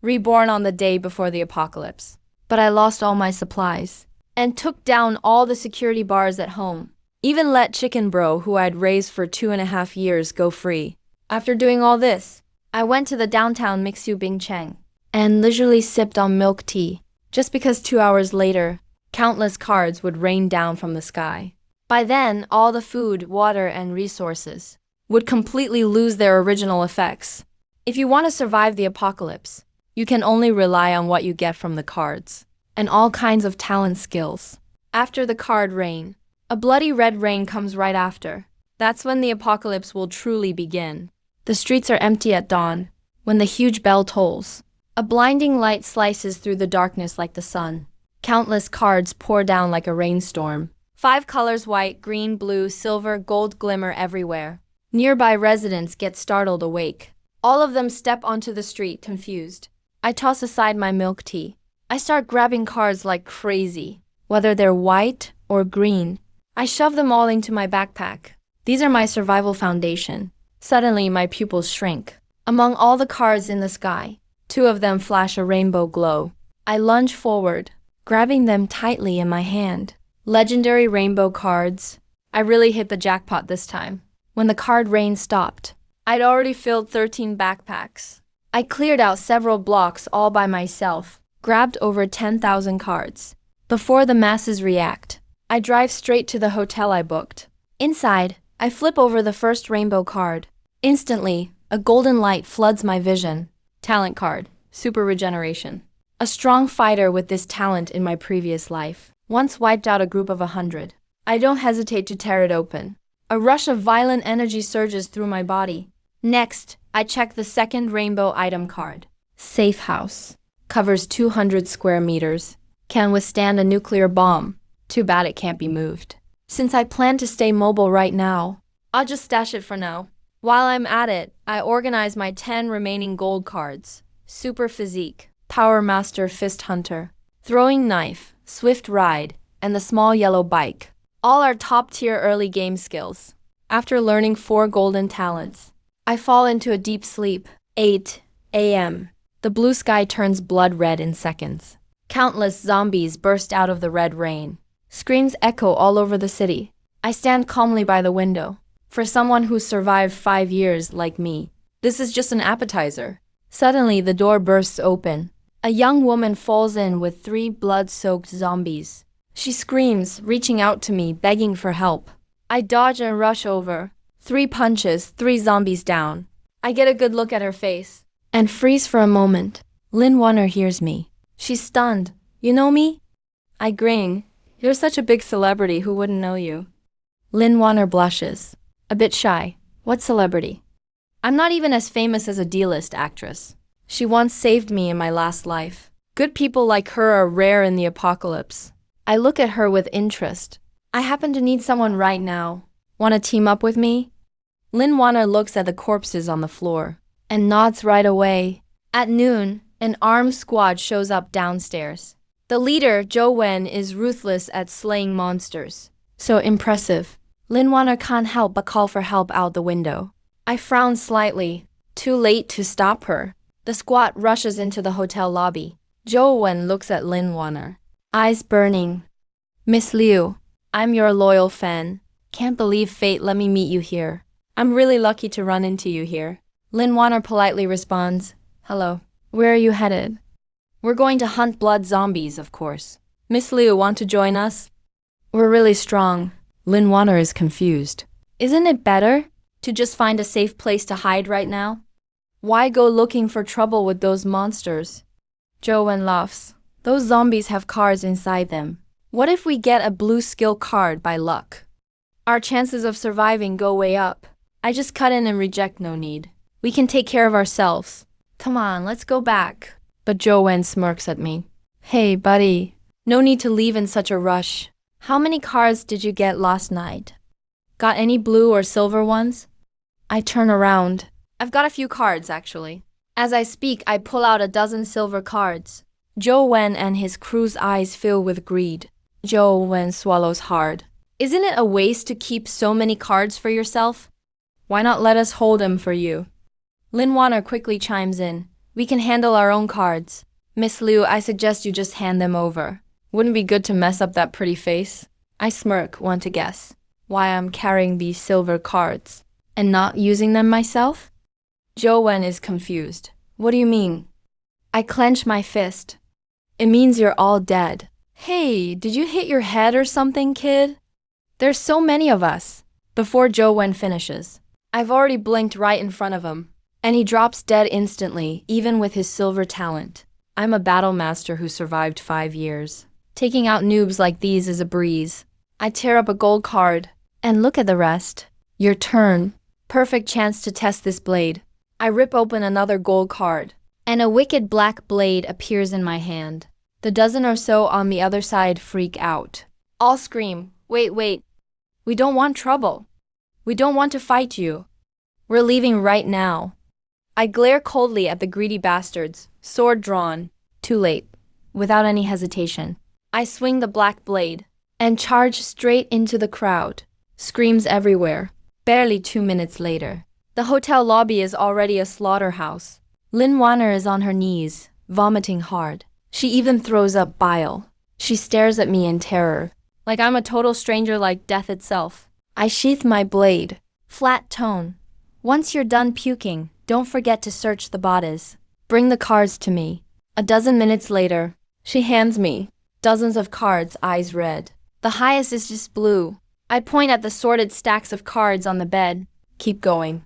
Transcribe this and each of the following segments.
reborn on the day before the apocalypse. But I lost all my supplies and took down all the security bars at home. Even let Chicken Bro, who I'd raised for 2.5 years, go free. After doing all this, I went to the downtown Mixu Bingcheng and leisurely sipped on milk tea, just because 2 hours later, countless cards would rain down from the sky. By then, all the food, water, and resources would completely lose their original effects. If you want to survive the apocalypse, you can only rely on what you get from the cards and all kinds of talent skills. After the card rain, a bloody red rain comes right after. That's when the apocalypse will truly begin. The streets are empty at dawn, when the huge bell tolls. A blinding light slices through the darkness like the sun. Countless cards pour down like a rainstorm. 5 colors: white, green, blue, silver, gold glimmer everywhere. Nearby residents get startled awake. All of them step onto the street, confused. I toss aside my milk tea. I start grabbing cards like crazy. Whether they're white or green, I shove them all into my backpack. These are my survival foundation. Suddenly, my pupils shrink. Among all the cards in the sky, 2 of them flash a rainbow glow. I lunge forward, grabbing them tightly in my hand. Legendary rainbow cards. I really hit the jackpot this time. When the card rain stopped, I'd already filled 13 backpacks. I cleared out several blocks all by myself, grabbed over 10,000 cards. Before the masses react, I drive straight to the hotel I booked. Inside, I flip over the first rainbow card. Instantly, a golden light floods my vision. Talent card, super regeneration. A strong fighter with this talent in my previous life once wiped out a group of 100. I don't hesitate to tear it open. A rush of violent energy surges through my body. Next, I check the second rainbow item card. Safe house. Covers 200 square meters. Can withstand a nuclear bomb. Too bad it can't be moved. Since I plan to stay mobile right now, I'll just stash it for now. While I'm at it, I organize my 10 remaining gold cards. Super physique, Power Master Fist Hunter, Throwing Knife, Swift Ride, and the small yellow bike. All are top-tier early game skills. After learning 4 golden talents, I fall into a deep sleep. 8 a.m. The blue sky turns blood red in seconds. Countless zombies burst out of the red rain. Screams echo all over the city. I stand calmly by the window. For someone who survived 5 years like me, this is just an appetizer. Suddenly, the door bursts open. A young woman falls in with 3 blood-soaked zombies. She screams, reaching out to me, begging for help. I dodge and rush over. 3 punches, 3 zombies down. I get a good look at her face and freeze for a moment. Lin Warner hears me. She's stunned. You know me? I grin. You're such a big celebrity, who wouldn't know you? Lin Warner blushes. A bit shy. What celebrity? I'm not even as famous as a D-list actress. She once saved me in my last life. Good people like her are rare in the apocalypse. I look at her with interest. I happen to need someone right now. Want to team up with me? Lin Warner looks at the corpses on the floor and nods right away. At noon, an armed squad shows up downstairs. The leader, Zhou Wen, is ruthless at slaying monsters. So impressive. Lin Warner can't help but call for help out the window. I frown slightly. Too late to stop her. The squad rushes into the hotel lobby. Zhou Wen looks at Lin Warner, eyes burning. Miss Liu, I'm your loyal fan. Can't believe fate let me meet you here. I'm really lucky to run into you here. Lin Warner politely responds, Hello. Where are you headed? We're going to hunt blood zombies, of course. Miss Liu, want to join us? We're really strong. Lin Warner is confused. Isn't it better to just find a safe place to hide right now? Why go looking for trouble with those monsters? Zhou Wen laughs. Those zombies have cards inside them. What if we get a blue skill card by luck? Our chances of surviving go way up. I just cut in and reject, no need. We can take care of ourselves. Come on, let's go back. But Zhou Wen smirks at me. Hey, buddy. No need to leave in such a rush. How many cards did you get last night? Got any blue or silver ones? I turn around. I've got a few cards, actually. As I speak, I pull out a dozen silver cards. Zhou Wen and his crew's eyes fill with greed. Zhou Wen swallows hard. Isn't it a waste to keep so many cards for yourself? Why not let us hold them for you? Lin Warner quickly chimes in. We can handle our own cards. Miss Liu, I suggest you just hand them over. Wouldn't be good to mess up that pretty face. I smirk, want to guess why I'm carrying these silver cards and not using them myself? Zhou Wen is confused. What do you mean? I clench my fist. It means you're all dead. Hey, did you hit your head or something, kid? There's so many of us. Before Zhou Wen finishes, I've already blinked right in front of him, and he drops dead instantly, even with his silver talent. I'm a battle master who survived 5 years. Taking out noobs like these is a breeze. I tear up a gold card, and look at the rest. Your turn. Perfect chance to test this blade. I rip open another gold card, and a wicked black blade appears in my hand. The dozen or so on the other side freak out. All scream, wait. We don't want trouble. We don't want to fight you. We're leaving right now. I glare coldly at the greedy bastards, sword drawn. Too late. Without any hesitation, I swing the black blade and charge straight into the crowd. Screams everywhere. Barely 2 minutes later, the hotel lobby is already a slaughterhouse. Lin Wanner is on her knees, vomiting hard. She even throws up bile. She stares at me in terror, like I'm a total stranger like death itself. I sheath my blade. Flat tone. Once you're done puking, don't forget to search the bodies. Bring the cards to me. A dozen minutes later, she hands me dozens of cards, eyes red. The highest is just blue. I point at the sorted stacks of cards on the bed. Keep going.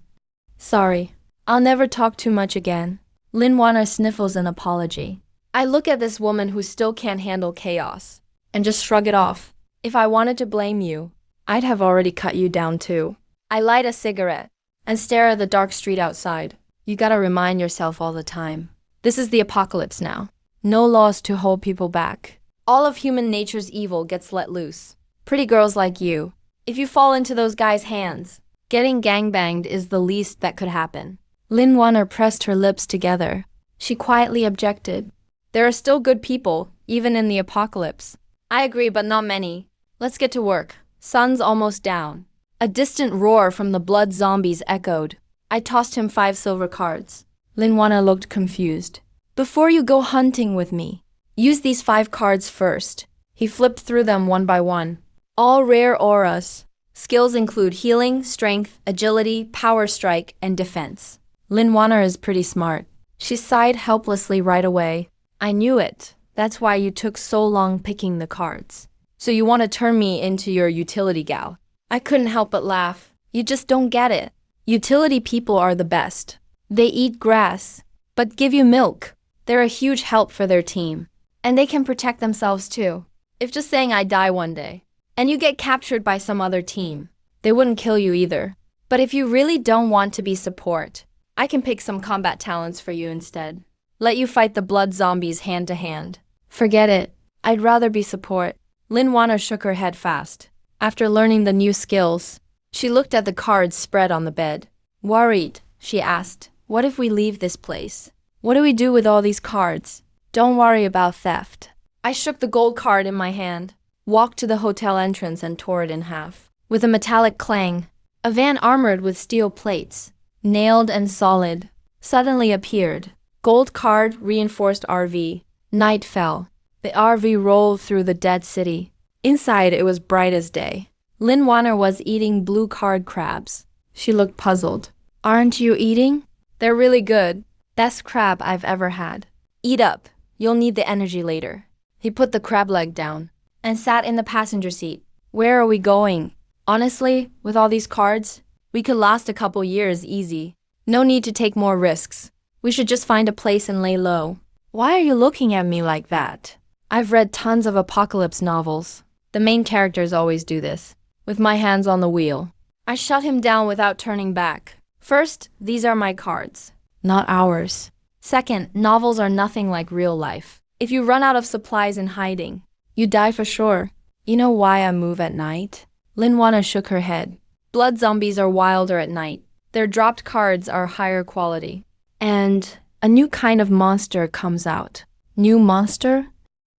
Sorry. I'll never talk too much again. Lin Wanner sniffles an apology. I look at this woman who still can't handle chaos, and just shrug it off. If I wanted to blame you, I'd have already cut you down too. I light a cigarette and stare at the dark street outside. You gotta remind yourself all the time. This is the apocalypse now. No laws to hold people back. All of human nature's evil gets let loose. Pretty girls like you. If you fall into those guys' hands, getting gangbanged is the least that could happen. Lin Wanner pressed her lips together. She quietly objected. There are still good people, even in the apocalypse. I agree, but not many. Let's get to work. Sun's almost down. A distant roar from the blood zombies echoed. I tossed him 5 silver cards. Lin Wanner looked confused. Before you go hunting with me, use these 5 cards first. He flipped through them one by one. All rare auras. Skills include healing, strength, agility, power strike, and defense. Lin Wanner is pretty smart. She sighed helplessly right away. I knew it. That's why you took so long picking the cards. So you want to turn me into your utility gal. I couldn't help but laugh. You just don't get it. Utility people are the best. They eat grass, but give you milk. They're a huge help for their team. And they can protect themselves too. If just saying I die one day, and you get captured by some other team, they wouldn't kill you either. But if you really don't want to be support, I can pick some combat talents for you instead. Let you fight the blood zombies hand to hand. Forget it. I'd rather be support. Lin Wanner shook her head fast. After learning the new skills, she looked at the cards spread on the bed. Worried, she asked, what if we leave this place? What do we do with all these cards? Don't worry about theft. I shook the gold card in my hand, walked to the hotel entrance and tore it in half. With a metallic clang, a van armored with steel plates, nailed and solid, suddenly appeared. Gold card, reinforced RV. Night fell. The RV rolled through the dead city. Inside, it was bright as day. Lin Wanner was eating blue card crabs. She looked puzzled. Aren't you eating? They're really good. Best crab I've ever had. Eat up. You'll need the energy later. He put the crab leg down and sat in the passenger seat. Where are we going? Honestly, with all these cards, we could last a couple years easy. No need to take more risks. We should just find a place and lay low. Why are you looking at me like that? I've read tons of apocalypse novels. The main characters always do this. With my hands on the wheel. I shut him down without turning back. First, these are my cards. Not ours. Second, novels are nothing like real life. If you run out of supplies in hiding, you die for sure. You know why I move at night? Lin Wanner shook her head. Blood zombies are wilder at night. Their dropped cards are higher quality. And a new kind of monster comes out. New monster?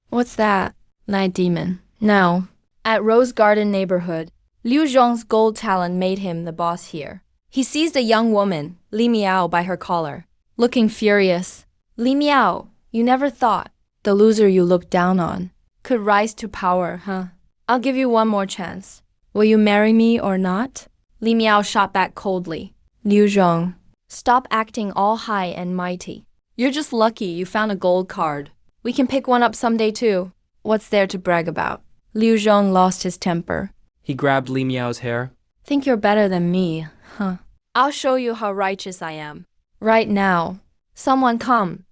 What's that? Night demon. Now, at Rose Garden neighborhood, Liu Zhong's gold talent made him the boss here. He seized a young woman, Li Miao, by her collar. Looking furious, Li Miao, you never thought the loser you looked down on could rise to power, huh? I'll give you one more chance. Will you marry me or not? Li Miao shot back coldly. Liu Zhong, stop acting all high and mighty. You're just lucky you found a gold card. We can pick one up someday too. What's there to brag about? Liu Zhong lost his temper. He grabbed Li Miao's hair. Think you're better than me, huh? I'll show you how righteous I am. Right now. Someone come.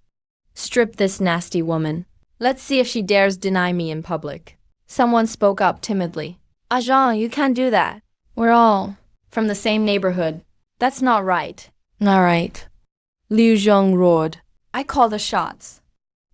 Strip this nasty woman. Let's see if she dares deny me in public. Someone spoke up timidly. Jean, you can't do that. We're all from the same neighborhood. That's not right. All right. Liu Zhong roared. I call the shots.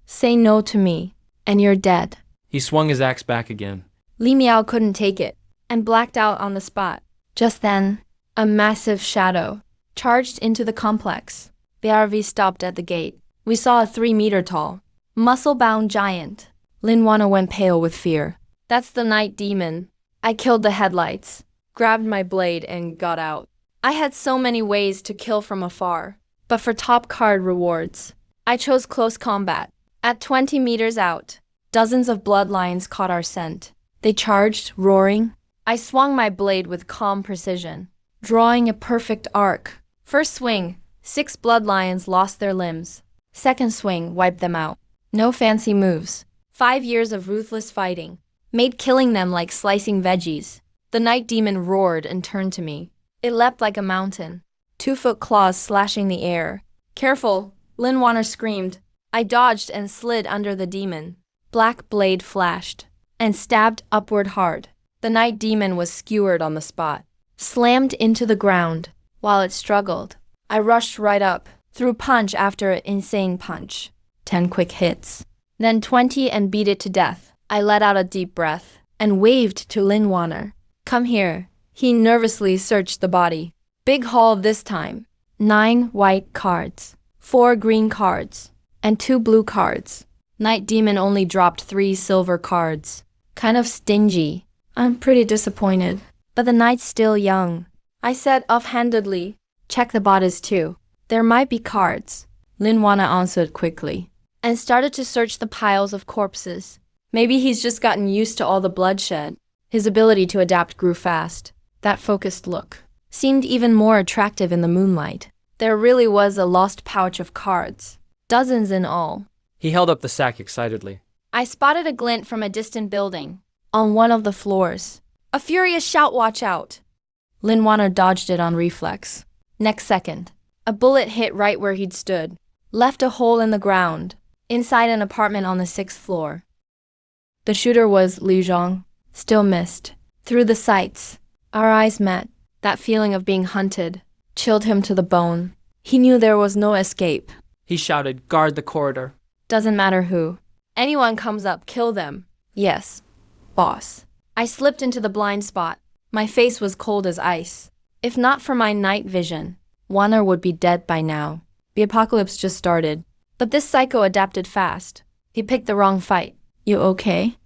Say no to me, and you're dead. He swung his axe back again. Li Miao couldn't take it and blacked out on the spot. Just then, a massive shadow charged into the complex. The RV stopped at the gate. We saw a 3-meter-tall, muscle-bound giant. Lin Wana went pale with fear. That's the night demon. I killed the headlights, grabbed my blade, and got out. I had so many ways to kill from afar, but for top card rewards, I chose close combat. At 20 meters out, dozens of bloodlions caught our scent. They charged, roaring. I swung my blade with calm precision, drawing a perfect arc. First swing, 6 bloodlions lost their limbs. Second swing wiped them out. No fancy moves. 5 years of ruthless fighting made killing them like slicing veggies. The night demon roared and turned to me. It leapt like a mountain, 2-foot claws slashing the air. Careful, Lin Warner screamed. I dodged and slid under the demon. Black blade flashed and stabbed upward hard. The night demon was skewered on the spot, slammed into the ground. While it struggled, I rushed right up, threw punch after insane punch. 10 quick hits, then 20 and beat it to death. I let out a deep breath and waved to Lin Warner. Come here. He nervously searched the body. Big haul this time. 9 white cards, 4 green cards, and 2 blue cards. Night Demon only dropped 3 silver cards. Kind of stingy. I'm pretty disappointed. But the night's still young. I said offhandedly, check the bodies too. There might be cards. Lin Wana answered quickly, and started to search the piles of corpses. Maybe he's just gotten used to all the bloodshed. His ability to adapt grew fast. That focused look seemed even more attractive in the moonlight. There really was a lost pouch of cards. Dozens in all. He held up the sack excitedly. I spotted a glint from a distant building. On one of the floors. A furious shout, watch out! Lin Warner dodged it on reflex. Next second, a bullet hit right where he'd stood. Left a hole in the ground, inside an apartment on the 6th floor. The shooter was Liu Zhong. Still missed. Through the sights, our eyes met. That feeling of being hunted chilled him to the bone. He knew there was no escape. He shouted, guard the corridor. Doesn't matter who. Anyone comes up, kill them. Yes, boss. I slipped into the blind spot. My face was cold as ice. If not for my night vision, Warner would be dead by now. The apocalypse just started. But this psycho adapted fast. He picked the wrong fight. You okay?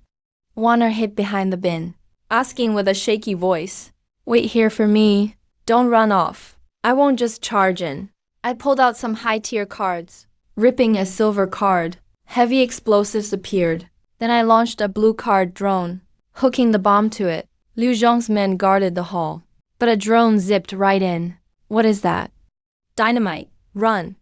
Warner hid behind the bin, asking with a shaky voice. Wait here for me. Don't run off. I won't just charge in. I pulled out some high-tier cards. Ripping a silver card, heavy explosives appeared. Then I launched a blue card drone, hooking the bomb to it. Liu Zhong's men guarded the hall, but a drone zipped right in. What is that? Dynamite. Run.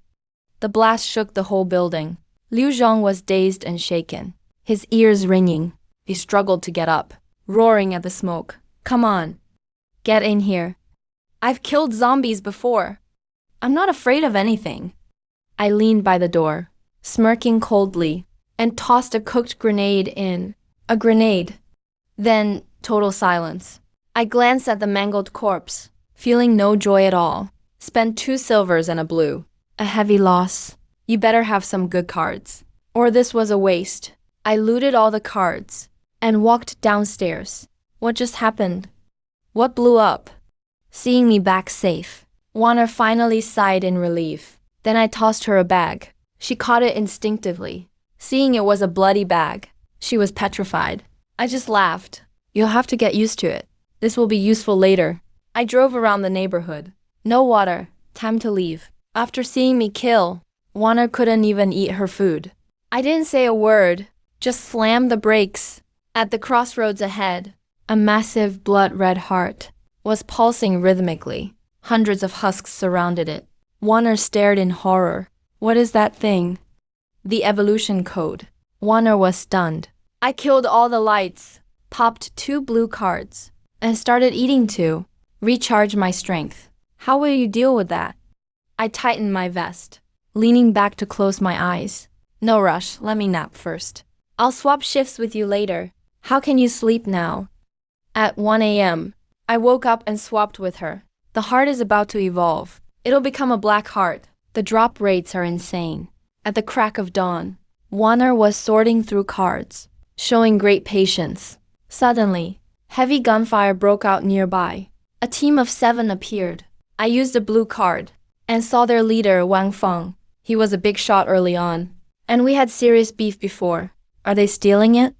The blast shook the whole building. Liu Zhong was dazed and shaken, his ears ringing. He struggled to get up, roaring at the smoke. Come on. Get in here. I've killed zombies before. I'm not afraid of anything. I leaned by the door, smirking coldly, and tossed a cooked grenade in. A grenade. Then, total silence. I glanced at the mangled corpse, feeling no joy at all. Spent 2 silvers and a blue. A heavy loss. You better have some good cards, or this was a waste. I looted all the cards and walked downstairs. What just happened? What blew up? Seeing me back safe, Warner finally sighed in relief. Then I tossed her a bag. She caught it instinctively. Seeing it was a bloody bag, she was petrified. I just laughed. You'll have to get used to it. This will be useful later. I drove around the neighborhood. No water. Time to leave. After seeing me kill Warner couldn't even eat her food. I didn't say a word, just slammed the brakes. At the crossroads ahead, a massive blood-red heart was pulsing rhythmically. Hundreds of husks surrounded it. Warner stared in horror. What is that thing? The evolution code. Warner was stunned. I killed all the lights, popped 2 blue cards, and started eating 2. Recharge my strength. How will you deal with that? I tightened my vest, leaning back to close my eyes. No rush, let me nap first. I'll swap shifts with you later. How can you sleep now? At 1 a.m., I woke up and swapped with her. The heart is about to evolve. It'll become a black heart. The drop rates are insane. At the crack of dawn, Warner was sorting through cards, showing great patience. Suddenly, heavy gunfire broke out nearby. A team of 7 appeared. I used a blue card and saw their leader, Wang Feng. He was a big shot early on, and we had serious beef before. Are they stealing it?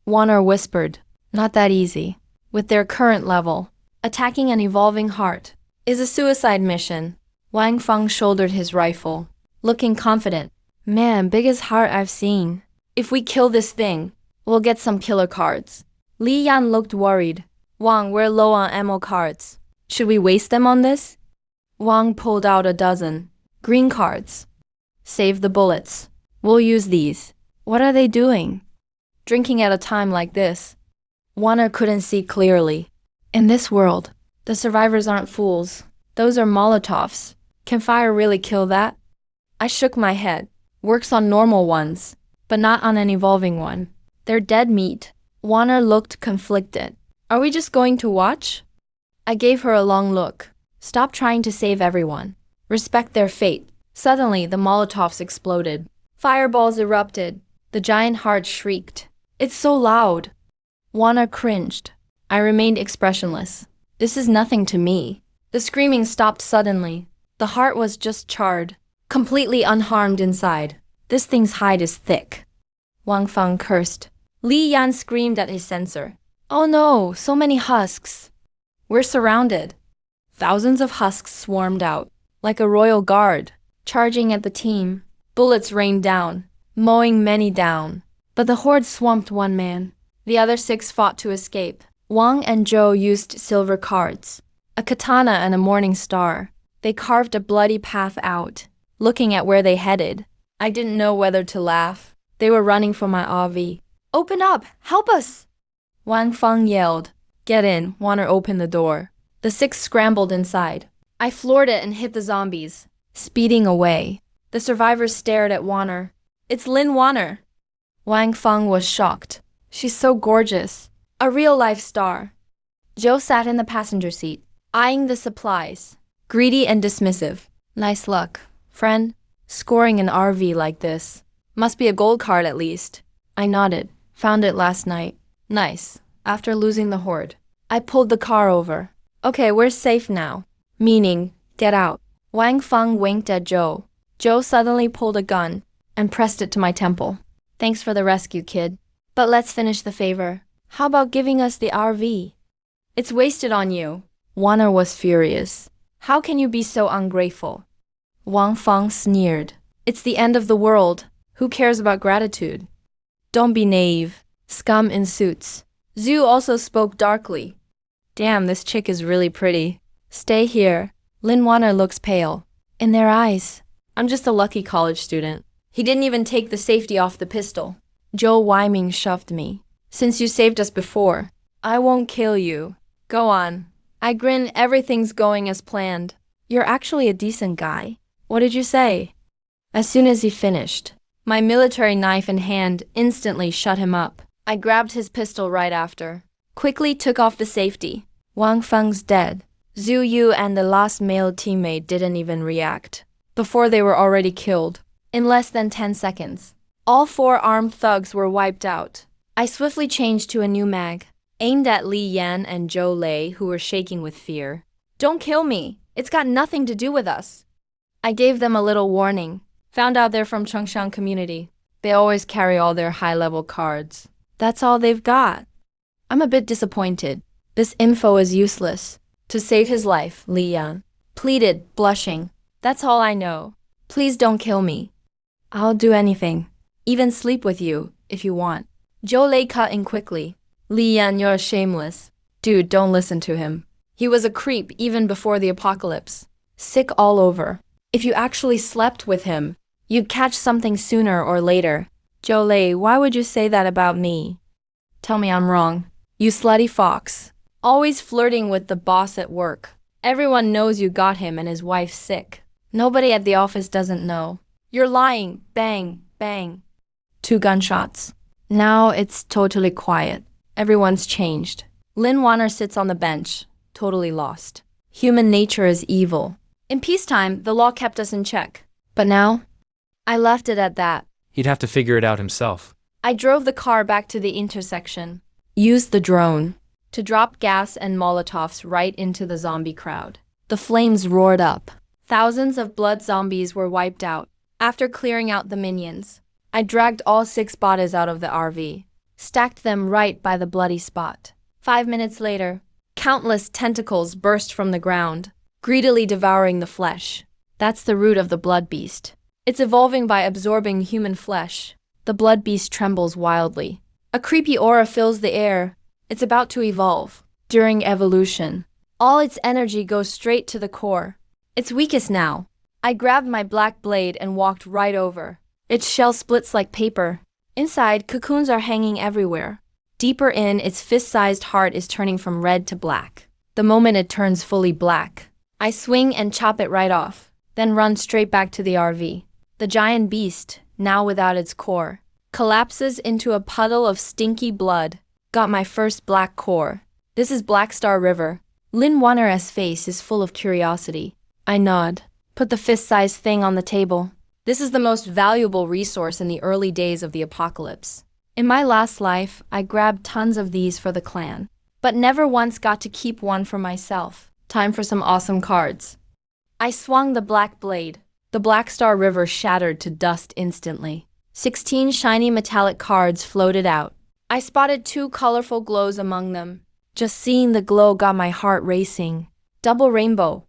Warner whispered. Not that easy. With their current level, attacking an evolving heart is a suicide mission. Wang Feng shouldered his rifle, looking confident. Man, biggest heart I've seen. If we kill this thing, we'll get some killer cards. Li Yan looked worried. Wang, we're low on ammo cards. Should we waste them on this? Wang pulled out a dozen. Green cards. Save the bullets. We'll use these. What are they doing? Drinking at a time like this. Warner couldn't see clearly. In this world, the survivors aren't fools. Those are Molotovs. Can fire really kill that? I shook my head. Works on normal ones, but not on an evolving one. They're dead meat. Warner looked conflicted. Are we just going to watch? I gave her a long look. Stop trying to save everyone. Respect their fate. Suddenly, the Molotovs exploded. Fireballs erupted. The giant heart shrieked. It's so loud. Warner cringed. I remained expressionless. This is nothing to me. The screaming stopped suddenly. The heart was just charred, completely unharmed inside. This thing's hide is thick. Wang Feng cursed. Li Yan screamed at his sensor. Oh no, so many husks. We're surrounded. Thousands of husks swarmed out, like a royal guard, charging at the team. Bullets rained down, mowing many down. But the horde swamped one man. The other 6 fought to escape. Wang and Zhou used silver cards, a katana and a morning star. They carved a bloody path out, looking at where they headed. I didn't know whether to laugh. They were running for my RV. Open up! Help us! Wang Feng yelled. Get in. Warner opened the door. The 6 scrambled inside. I floored it and hit the zombies, speeding away. The survivors stared at Warner. It's Lin Warner. Wang Feng was shocked. She's so gorgeous. A real-life star. Zhou sat in the passenger seat, eyeing the supplies, greedy and dismissive. Nice luck, friend. Scoring an RV like this. Must be a gold card at least. I nodded. Found it last night. Nice. After losing the horde. I pulled the car over. Okay, we're safe now. Meaning, get out. Wang Feng winked at Zhou. Zhou suddenly pulled a gun and pressed it to my temple. Thanks for the rescue, kid. But let's finish the favor. How about giving us the RV? It's wasted on you. Warner was furious. How can you be so ungrateful? Wang Feng sneered. It's the end of the world. Who cares about gratitude? Don't be naive. Scum in suits. Zhu also spoke darkly. Damn, this chick is really pretty. Stay here. Lin Warner looks pale. In their eyes. I'm just a lucky college student. He didn't even take the safety off the pistol. Zhou Weiming shoved me. Since you saved us before, I won't kill you. Go on. I grin. Everything's going as planned. You're actually a decent guy. What did you say? As soon as he finished, my military knife in hand instantly shut him up. I grabbed his pistol right after. Quickly took off the safety. Wang Feng's dead. Zhu Yu and the last male teammate didn't even react. Before they were already killed. In less than 10 seconds. All 4 armed thugs were wiped out. I swiftly changed to a new mag, aimed at Li Yan and Zhou Lei, who were shaking with fear. Don't kill me. It's got nothing to do with us. I gave them a little warning. Found out they're from Changshan community. They always carry all their high-level cards. That's all they've got. I'm a bit disappointed. This info is useless. To save his life, Li Yan pleaded, blushing. That's all I know. Please don't kill me. I'll do anything. Even sleep with you, if you want. Zhou Lei cut in quickly. Li Yan, you're shameless. Dude, don't listen to him. He was a creep even before the apocalypse. Sick all over. If you actually slept with him, you'd catch something sooner or later. Zhou Lei, why would you say that about me? Tell me I'm wrong. You slutty fox. Always flirting with the boss at work. Everyone knows you got him and his wife sick. Nobody at the office doesn't know. You're lying. Bang, bang. 2 gunshots. Now it's totally quiet. Everyone's changed. Lin Wanner sits on the bench, totally lost. Human nature is evil. In peacetime, the law kept us in check. But now, I left it at that. He'd have to figure it out himself. I drove the car back to the intersection. Used the drone to drop gas and Molotovs right into the zombie crowd. The flames roared up. Thousands of blood zombies were wiped out. After clearing out the minions, I dragged all 6 bodies out of the RV, stacked them right by the bloody spot. 5 minutes later, countless tentacles burst from the ground, greedily devouring the flesh. That's the root of the blood beast. It's evolving by absorbing human flesh. The blood beast trembles wildly. A creepy aura fills the air. It's about to evolve. During evolution, all its energy goes straight to the core. It's weakest now. I grabbed my black blade and walked right over. Its shell splits like paper. Inside, cocoons are hanging everywhere. Deeper in, its fist-sized heart is turning from red to black. The moment it turns fully black, I swing and chop it right off, then run straight back to the RV. The giant beast, now without its core, collapses into a puddle of stinky blood. Got my first black core. This is Black Star River. Lin Wanner's face is full of curiosity. I nod. Put the fist-sized thing on the table. This is the most valuable resource in the early days of the apocalypse. In my last life, I grabbed tons of these for the clan, but never once got to keep one for myself. Time for some awesome cards. I swung the black blade. The Black Star River shattered to dust instantly. 16 shiny metallic cards floated out. I spotted 2 colorful glows among them. Just seeing the glow got my heart racing. Double rainbow.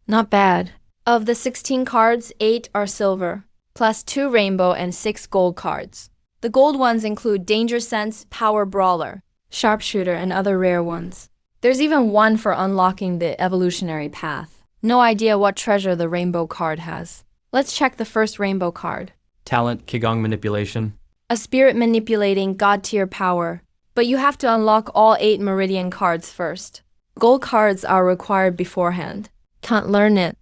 Not bad. Of the 16 cards, 8 are silver, plus 2 rainbow and 6 gold cards. The gold ones include Danger Sense, Power Brawler, Sharpshooter, and other rare ones. There's even one for unlocking the evolutionary path. No idea what treasure the rainbow card has. Let's check the first rainbow card. Talent, Qigong manipulation. A spirit manipulating god-tier power, but you have to unlock all 8 meridian cards first. Gold cards are required beforehand. Can't learn it.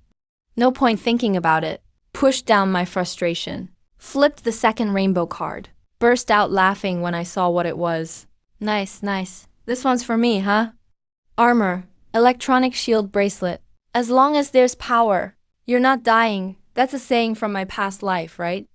No point thinking about it. Pushed down my frustration. Flipped the second rainbow card. Burst out laughing when I saw what it was. Nice, nice. This one's for me, huh? Armor. Electronic shield bracelet. As long as there's power, you're not dying. That's a saying from my past life, right?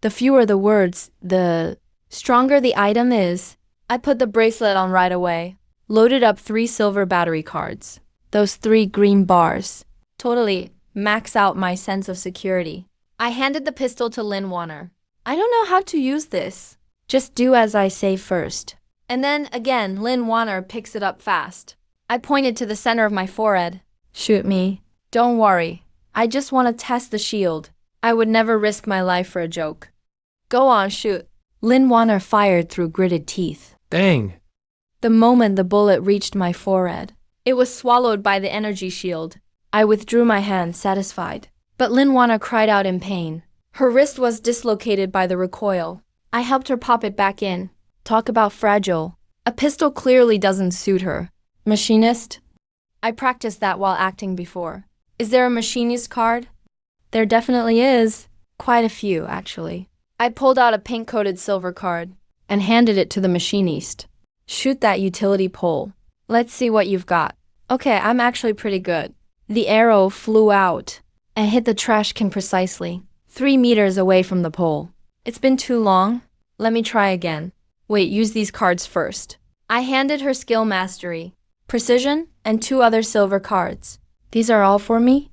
The fewer the words, the stronger the item is. I put the bracelet on right away. Loaded up 3 silver battery cards. Those 3 green bars. Totally max out my sense of security. I handed the pistol to Lin Wanner. I don't know how to use this. Just do as I say first. And then again, Lin Wanner picks it up fast. I pointed to the center of my forehead. Shoot me. Don't worry. I just want to test the shield. I would never risk my life for a joke. Go on, shoot. Lin Wanner fired through gritted teeth. Dang. The moment the bullet reached my forehead, it was swallowed by the energy shield. I withdrew my hand, satisfied. But Lin Wanner cried out in pain. Her wrist was dislocated by the recoil. I helped her pop it back in. Talk about fragile. A pistol clearly doesn't suit her. Machinist? I practiced that while acting before. Is there a machinist card? There definitely is. Quite a few, actually. I pulled out a pink-coated silver card and handed it to the machinist. Shoot that utility pole. Let's see what you've got. Okay, I'm actually pretty good. The arrow flew out and hit the trash can precisely, 3 meters away from the pole. It's been too long. Let me try again. Wait, use these cards first. I handed her skill mastery, precision, and 2 other silver cards. These are all for me?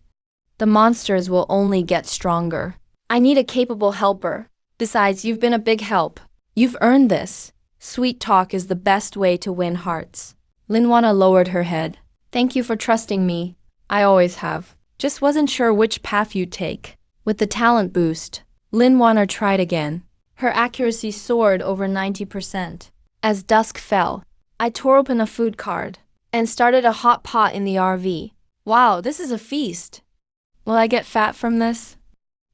The monsters will only get stronger. I need a capable helper. Besides, you've been a big help. You've earned this. Sweet talk is the best way to win hearts. Lin Wanner lowered her head. Thank you for trusting me. I always have. Just wasn't sure which path you'd take. With the talent boost, Lin Wanner tried again. Her accuracy soared over 90%. As dusk fell, I tore open a food card and started a hot pot in the RV. Wow, this is a feast. Will I get fat from this?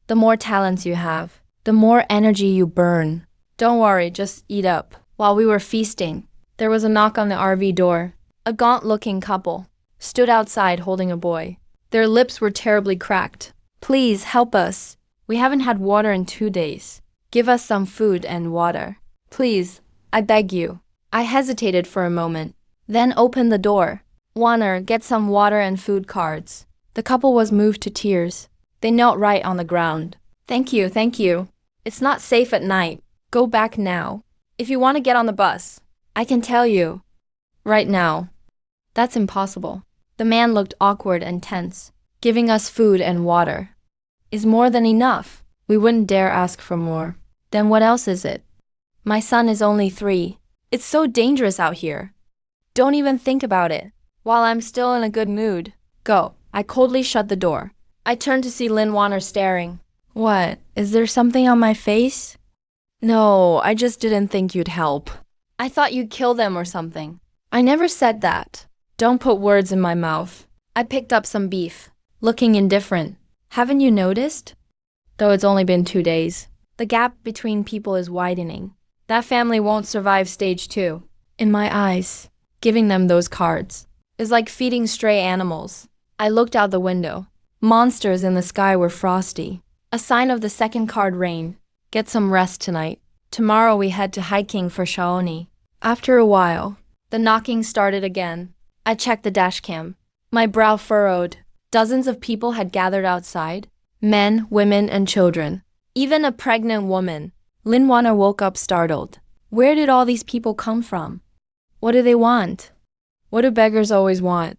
The more talents you have, the more energy you burn. Don't worry, just eat up. While we were feasting, there was a knock on the RV door. A gaunt-looking couple stood outside holding a boy. Their lips were terribly cracked. Please help us. We haven't had water in 2 days. Give us some food and water. Please, I beg you. I hesitated for a moment, then opened the door. Wanner, get some water and food cards. The couple was moved to tears. They knelt right on the ground. Thank you, thank you. It's not safe at night. Go back now. If you want to get on the bus, I can tell you. Right now. That's impossible. The man looked awkward and tense. Giving us food and water is more than enough. We wouldn't dare ask for more. Then what else is it? My son is only 3. It's so dangerous out here. Don't even think about it. While I'm still in a good mood, go. I coldly shut the door. I turned to see Lin Wanner staring. What? Is there something on my face? No, I just didn't think you'd help. I thought you'd kill them or something. I never said that. Don't put words in my mouth. I picked up some beef, looking indifferent. Haven't you noticed? Though it's only been 2 days, the gap between people is widening. That family won't survive stage 2. In my eyes, giving them those cards is like feeding stray animals. I looked out the window. Monsters in the sky were frosty. A sign of the second card rain. Get some rest tonight. Tomorrow we head to hiking for Shaoni. After a while, the knocking started again. I checked the dashcam. My brow furrowed. Dozens of people had gathered outside. Men, women, and children. Even a pregnant woman. Lin Wanner woke up startled. Where did all these people come from? What do they want? What do beggars always want?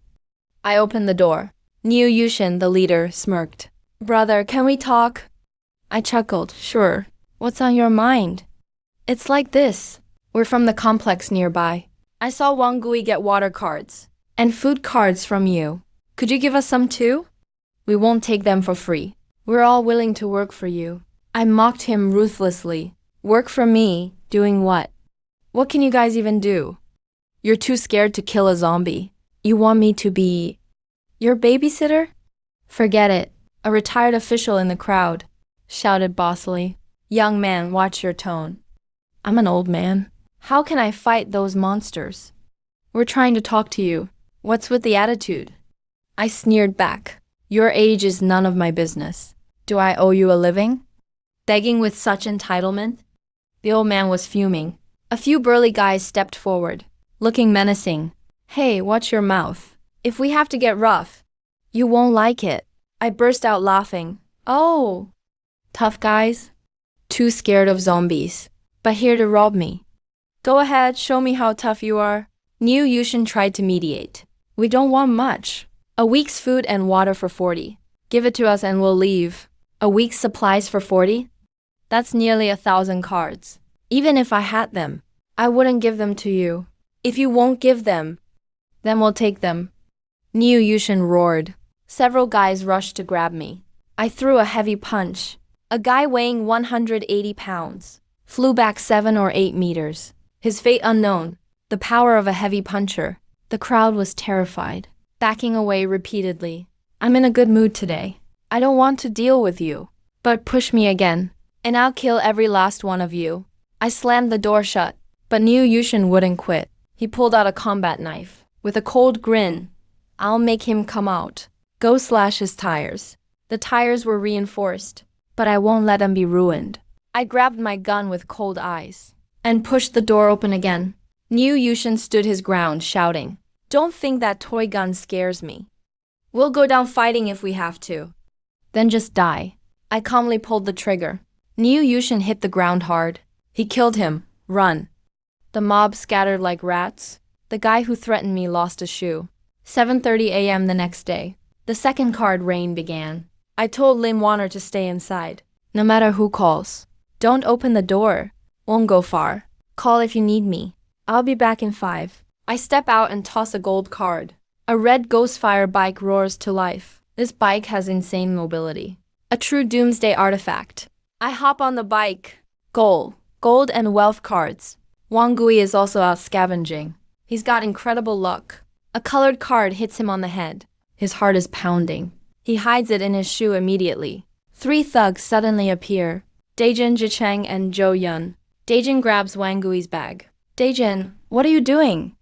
I opened the door. Niu Yushin, the leader, smirked. Brother, can we talk? I chuckled. Sure. What's on your mind? It's like this. We're from the complex nearby. I saw Wang Gui get water cards and food cards from you. Could you give us some too? We won't take them for free. We're all willing to work for you. I mocked him ruthlessly. Work for me? Doing what? What can you guys even do? You're too scared to kill a zombie. You want me to be your babysitter? Forget it. A retired official in the crowd shouted bossily. Young man, watch your tone. I'm an old man. How can I fight those monsters? We're trying to talk to you. What's with the attitude? I sneered back. Your age is none of my business. Do I owe you a living? Begging with such entitlement? The old man was fuming. A few burly guys stepped forward, looking menacing. Hey, watch your mouth. If we have to get rough, you won't like it. I burst out laughing. Oh, tough guys? Too scared of zombies, but here to rob me. Go ahead, show me how tough you are. Niu Yushin tried to mediate. We don't want much. A week's food and water for 40. Give it to us and we'll leave. A week's supplies for 40? That's nearly 1,000 cards. Even if I had them, I wouldn't give them to you. If you won't give them, then we'll take them. Niu Yushin roared. Several guys rushed to grab me. I threw a heavy punch. A guy weighing 180 pounds flew back 7 or 8 meters. His fate unknown. The power of a heavy puncher. The crowd was terrified, backing away repeatedly. I'm in a good mood today. I don't want to deal with you. But push me again, and I'll kill every last one of you. I slammed the door shut, but Niu Yushin wouldn't quit. He pulled out a combat knife. With a cold grin, I'll make him come out. Go slash his tires. The tires were reinforced, but I won't let them be ruined. I grabbed my gun with cold eyes and pushed the door open again. Niu Yushin stood his ground, shouting, Don't think that toy gun scares me. We'll go down fighting if we have to. Then just die. I calmly pulled the trigger. Niu Yushin hit the ground hard. He killed him. Run. The mob scattered like rats. The guy who threatened me lost a shoe. 7:30 a.m. the next day. The second card rain began. I told Lin Wanner to stay inside. No matter who calls. Don't open the door. Won't go far. Call if you need me. I'll be back in 5. I step out and toss a gold card. A red Ghostfire bike roars to life. This bike has insane mobility. A true doomsday artifact. I hop on the bike. Gold and wealth cards. Wang Gui is also out scavenging. He's got incredible luck. A colored card hits him on the head. His heart is pounding. He hides it in his shoe immediately. 3 thugs suddenly appear. Dejin, Jicheng, and Zhou Yun. Dejin grabs Wang Gui's bag. Dejin, what are you doing?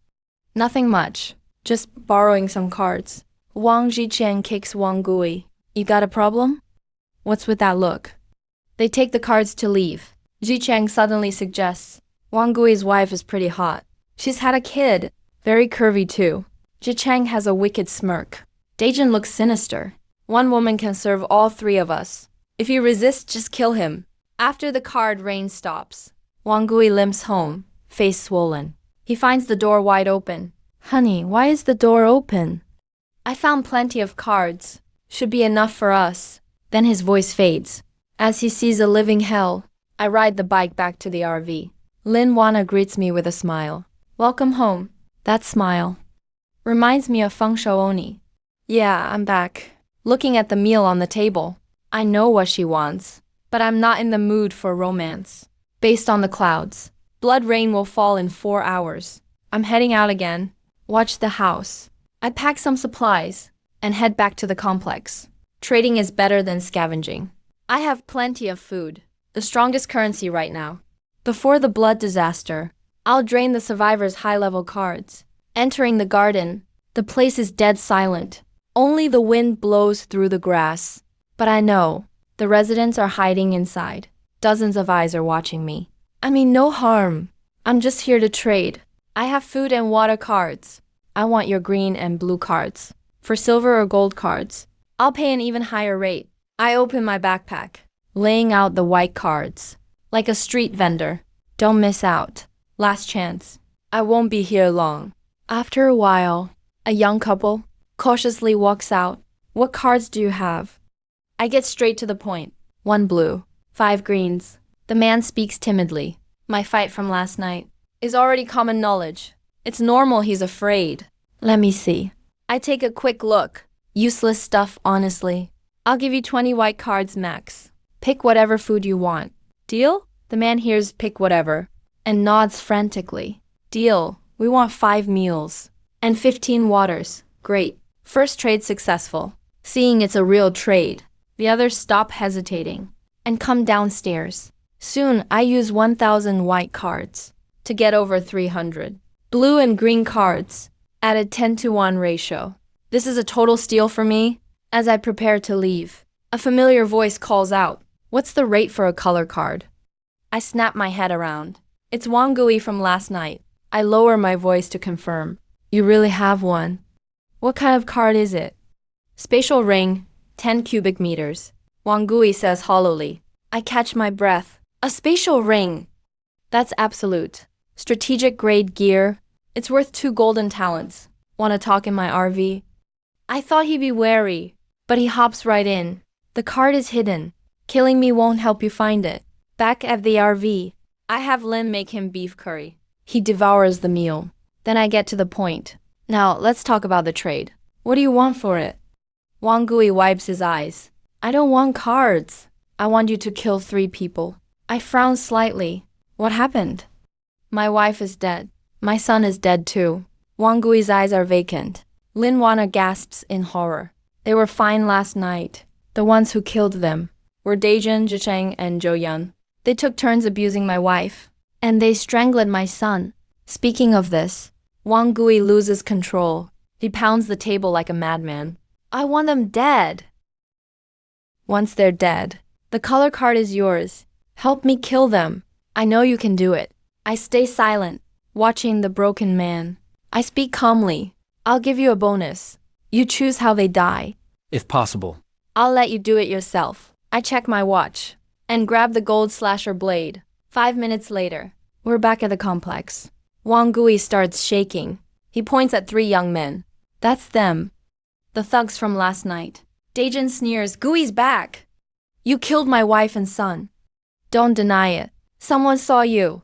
Nothing much. Just borrowing some cards. Wang Jicheng kicks Wang Gui. You got a problem? What's with that look? They take the cards to leave. Jicheng suddenly suggests, Wang Gui's wife is pretty hot. She's had a kid. Very curvy too. Jicheng has a wicked smirk. Dejin looks sinister. One woman can serve all 3 of us. If he resists, just kill him. After the card rain stops, Wang Gui limps home, face swollen. He finds the door wide open. Honey, why is the door open? I found plenty of cards. Should be enough for us. Then his voice fades. As he sees a living hell, I ride the bike back to the RV. Lin Wana greets me with a smile. Welcome home. That smile reminds me of Feng Shouoni. Yeah, I'm back. Looking at the meal on the table. I know what she wants, but I'm not in the mood for romance. Based on the clouds, blood rain will fall in 4 hours. I'm heading out again. Watch the house. I pack some supplies and head back to the complex. Trading is better than scavenging. I have plenty of food, the strongest currency right now. Before the blood disaster, I'll drain the survivors' high-level cards. Entering the garden, the place is dead silent. Only the wind blows through the grass. But I know, the residents are hiding inside. Dozens of eyes are watching me. I mean no harm. I'm just here to trade. I have food and water cards. I want your green and blue cards. For silver or gold cards, I'll pay an even higher rate. I open my backpack, laying out the white cards. Like a street vendor. Don't miss out. Last chance. I won't be here long. After a while, a young couple cautiously walks out. What cards do you have? I get straight to the point. 1 blue, 5 greens. The man speaks timidly. My fight from last night is already common knowledge. It's normal he's afraid. Let me see. I take a quick look. Useless stuff, honestly. I'll give you 20 white cards max. Pick whatever food you want. Deal? The man hears pick whatever and nods frantically. Deal. We want 5 meals and 15 waters. Great. First trade successful. Seeing it's a real trade, the others stop hesitating and come downstairs. Soon I use 1,000 white cards to get over 300. Blue and green cards at a 10-to-1 ratio. This is a total steal for me. As I prepare to leave, a familiar voice calls out, "What's the rate for a color card?" I snap my head around. It's Wang Gui from last night. I lower my voice to confirm. You really have one? What kind of card is it? Spatial ring, 10 cubic meters. Wang Gui says hollowly. I catch my breath. A spatial ring! That's absolute. Strategic grade gear. It's worth 2 golden talents. Wanna talk in my RV? I thought he'd be wary, but he hops right in. The card is hidden. Killing me won't help you find it. Back at the RV, I have Lin make him beef curry. He devours the meal. Then I get to the point. Now, let's talk about the trade. What do you want for it? Wang Gui wipes his eyes. I don't want cards. I want you to kill 3 people. I frown slightly. What happened? My wife is dead. My son is dead too. Wang Gui's eyes are vacant. Lin Wana gasps in horror. They were fine last night. The ones who killed them were Dejin, Jicheng, and Zhou Yun. They took turns abusing my wife, and they strangled my son. Speaking of this, Wang Gui loses control. He pounds the table like a madman. I want them dead. Once they're dead, the color card is yours. Help me kill them. I know you can do it. I stay silent, watching the broken man. I speak calmly. I'll give you a bonus. You choose how they die. If possible. I'll let you do it yourself. I check my watch and grab the gold slasher blade. 5 minutes later, we're back at the complex. Wang Gui starts shaking. He points at 3 young men. That's them. The thugs from last night. Dejin sneers, Gui's back. You killed my wife and son. Don't deny it. Someone saw you.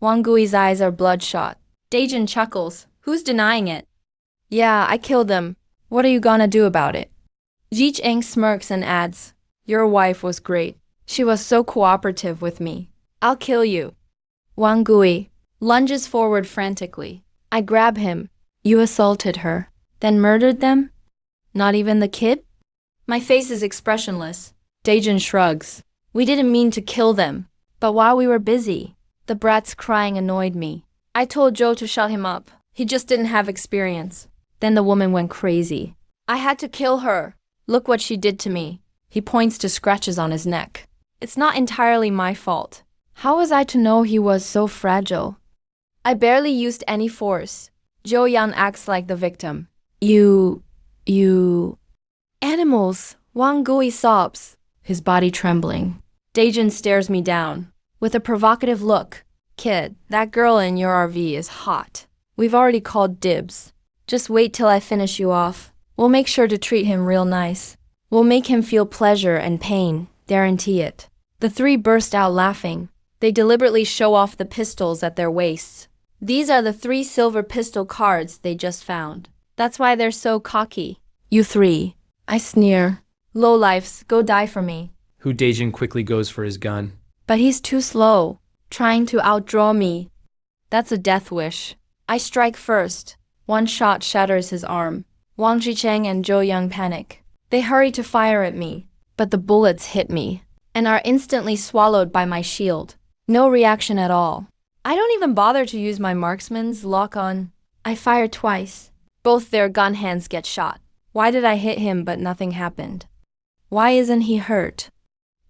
Wang Gui's eyes are bloodshot. Dejin chuckles. Who's denying it? Yeah, I killed them. What are you gonna do about it? Ji Cheng smirks and adds, Your wife was great. She was so cooperative with me. I'll kill you. Wang Gui lunges forward frantically. I grab him. You assaulted her, then murdered them? Not even the kid? My face is expressionless. Daejin shrugs. We didn't mean to kill them, but while we were busy, the brat's crying annoyed me. I told Joe to shut him up. He just didn't have experience. Then the woman went crazy. I had to kill her. Look what she did to me. He points to scratches on his neck. It's not entirely my fault. How was I to know he was so fragile? I barely used any force. Zhou Yan acts like the victim. You... Animals! Wang Gui sobs, his body trembling. Daejin stares me down with a provocative look. Kid, that girl in your RV is hot. We've already called dibs. Just wait till I finish you off. We'll make sure to treat him real nice. We'll make him feel pleasure and pain, guarantee it. The three burst out laughing. They deliberately show off the pistols at their waists. These are the 3 silver pistol cards they just found. That's why they're so cocky. You 3. I sneer. Lowlifes, go die for me. Hu Daejin quickly goes for his gun. But he's too slow, trying to outdraw me. That's a death wish. I strike first. One shot shatters his arm. Wang Zhicheng and Zhou Yang panic. They hurry to fire at me, but the bullets hit me and are instantly swallowed by my shield. No reaction at all. I don't even bother to use my marksman's lock-on. I fire twice. Both their gun hands get shot. Why did I hit him but nothing happened? Why isn't he hurt?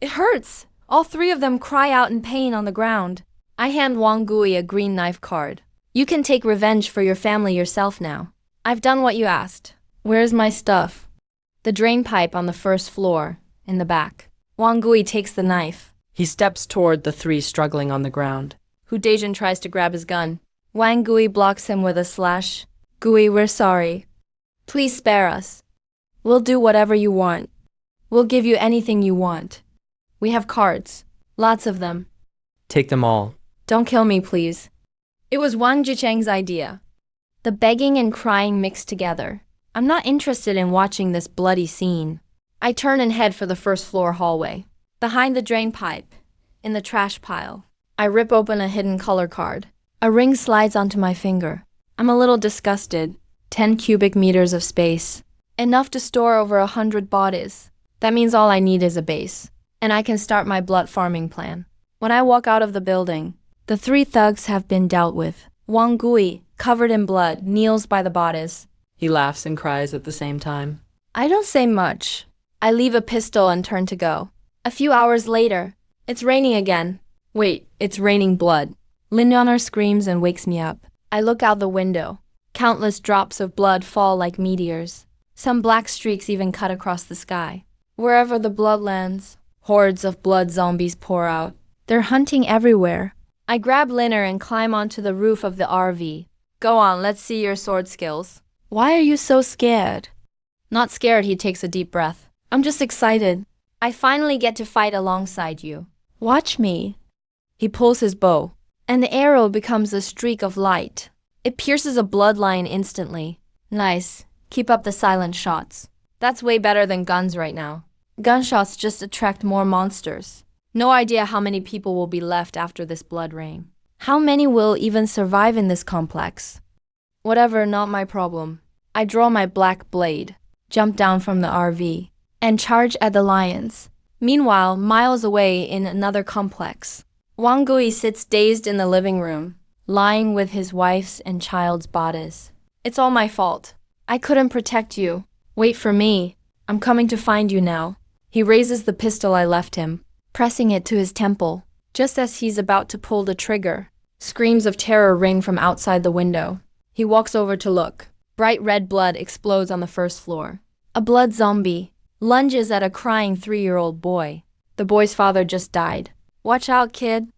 It hurts! All 3 of them cry out in pain on the ground. I hand Wang Gui a green knife card. You can take revenge for your family yourself now. I've done what you asked. Where's my stuff? The drain pipe on the first floor, in the back. Wang Gui takes the knife. He steps toward the 3 struggling on the ground. Hu Daejin tries to grab his gun. Wang Gui blocks him with a slash. Gui, we're sorry. Please spare us. We'll do whatever you want. We'll give you anything you want. We have cards. Lots of them. Take them all. Don't kill me, please. It was Wang Zhicheng's idea. The begging and crying mixed together. I'm not interested in watching this bloody scene. I turn and head for the first floor hallway. Behind the drain pipe, in the trash pile, I rip open a hidden color card. A ring slides onto my finger. I'm a little disgusted. 10 cubic meters of space. Enough to store over 100 bodies. That means all I need is a base. And I can start my blood farming plan. When I walk out of the building, the 3 thugs have been dealt with. Wang Gui, covered in blood, kneels by the bodies. He laughs and cries at the same time. I don't say much. I leave a pistol and turn to go. A few hours later, it's raining again. Wait, it's raining blood. Lin Yonner screams and wakes me up. I look out the window. Countless drops of blood fall like meteors. Some black streaks even cut across the sky. Wherever the blood lands, hordes of blood zombies pour out. They're hunting everywhere. I grab Linner and climb onto the roof of the RV. Go on, let's see your sword skills. Why are you so scared? Not scared, he takes a deep breath. I'm just excited. I finally get to fight alongside you. Watch me. He pulls his bow, and the arrow becomes a streak of light. It pierces a bloodline instantly. Nice. Keep up the silent shots. That's way better than guns right now. Gunshots just attract more monsters. No idea how many people will be left after this blood rain. How many will even survive in this complex? Whatever, not my problem. I draw my black blade, jump down from the RV, and charge at the lions. Meanwhile, miles away in another complex, Wang Gui sits dazed in the living room, lying with his wife's and child's bodies. It's all my fault. I couldn't protect you. Wait for me. I'm coming to find you now. He raises the pistol I left him, pressing it to his temple. Just as he's about to pull the trigger, screams of terror ring from outside the window. He walks over to look. Bright red blood explodes on the first floor. A blood zombie lunges at a crying 3-year-old boy. The boy's father just died. Watch out, kid.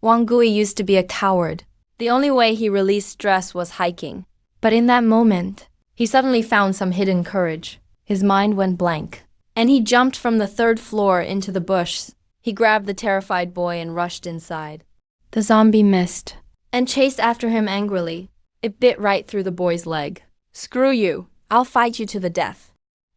Wang Gui used to be a coward. The only way he released stress was hiking. But in that moment, he suddenly found some hidden courage. His mind went blank, and he jumped from the 3rd floor into the bush. He grabbed the terrified boy and rushed inside. The zombie missed, and chased after him angrily. It bit right through the boy's leg. Screw you. I'll fight you to the death.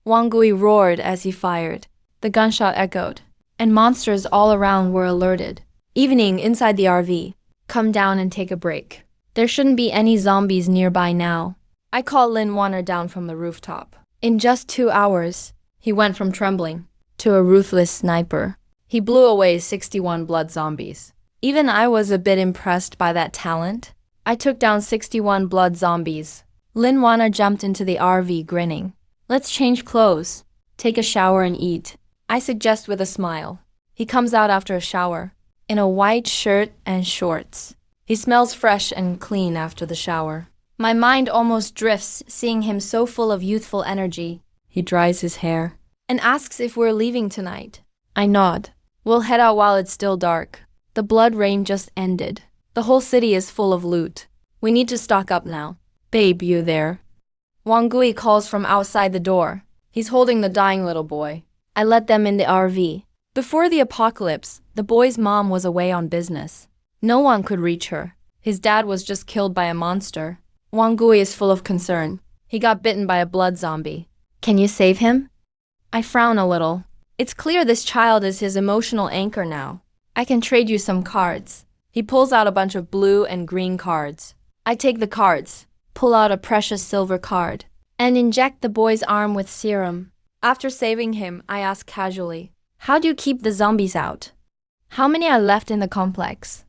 Wang Gui roared as he fired. The The gunshot echoed, and monsters all around were alerted. Evening inside the RV. Come down and take a break. There shouldn't be any zombies nearby now. I called Lin Warner down from the rooftop. In just 2 hours, he went from trembling to a ruthless sniper. He blew away 61 blood zombies. Even I was a bit impressed by that talent. I took down 61 blood zombies. Lin Warner jumped into the RV grinning. Let's change clothes, take a shower and eat, I suggest with a smile. He comes out after a shower, in a white shirt and shorts. He smells fresh and clean after the shower. My mind almost drifts seeing him so full of youthful energy. He dries his hair and asks if we're leaving tonight. I nod. We'll head out while it's still dark. The blood rain just ended. The whole city is full of loot. We need to stock up now. Babe, you there? Wang Gui calls from outside the door. He's holding the dying little boy. I let them in the RV. Before the apocalypse, the boy's mom was away on business. No one could reach her. His dad was just killed by a monster. Wang Gui is full of concern. He got bitten by a blood zombie. Can you save him? I frown a little. It's clear this child is his emotional anchor now. I can trade you some cards. He pulls out a bunch of blue and green cards. I take the cards, pull out a precious silver card, and inject the boy's arm with serum. After saving him, I ask casually, how do you keep the zombies out? How many are left in the complex?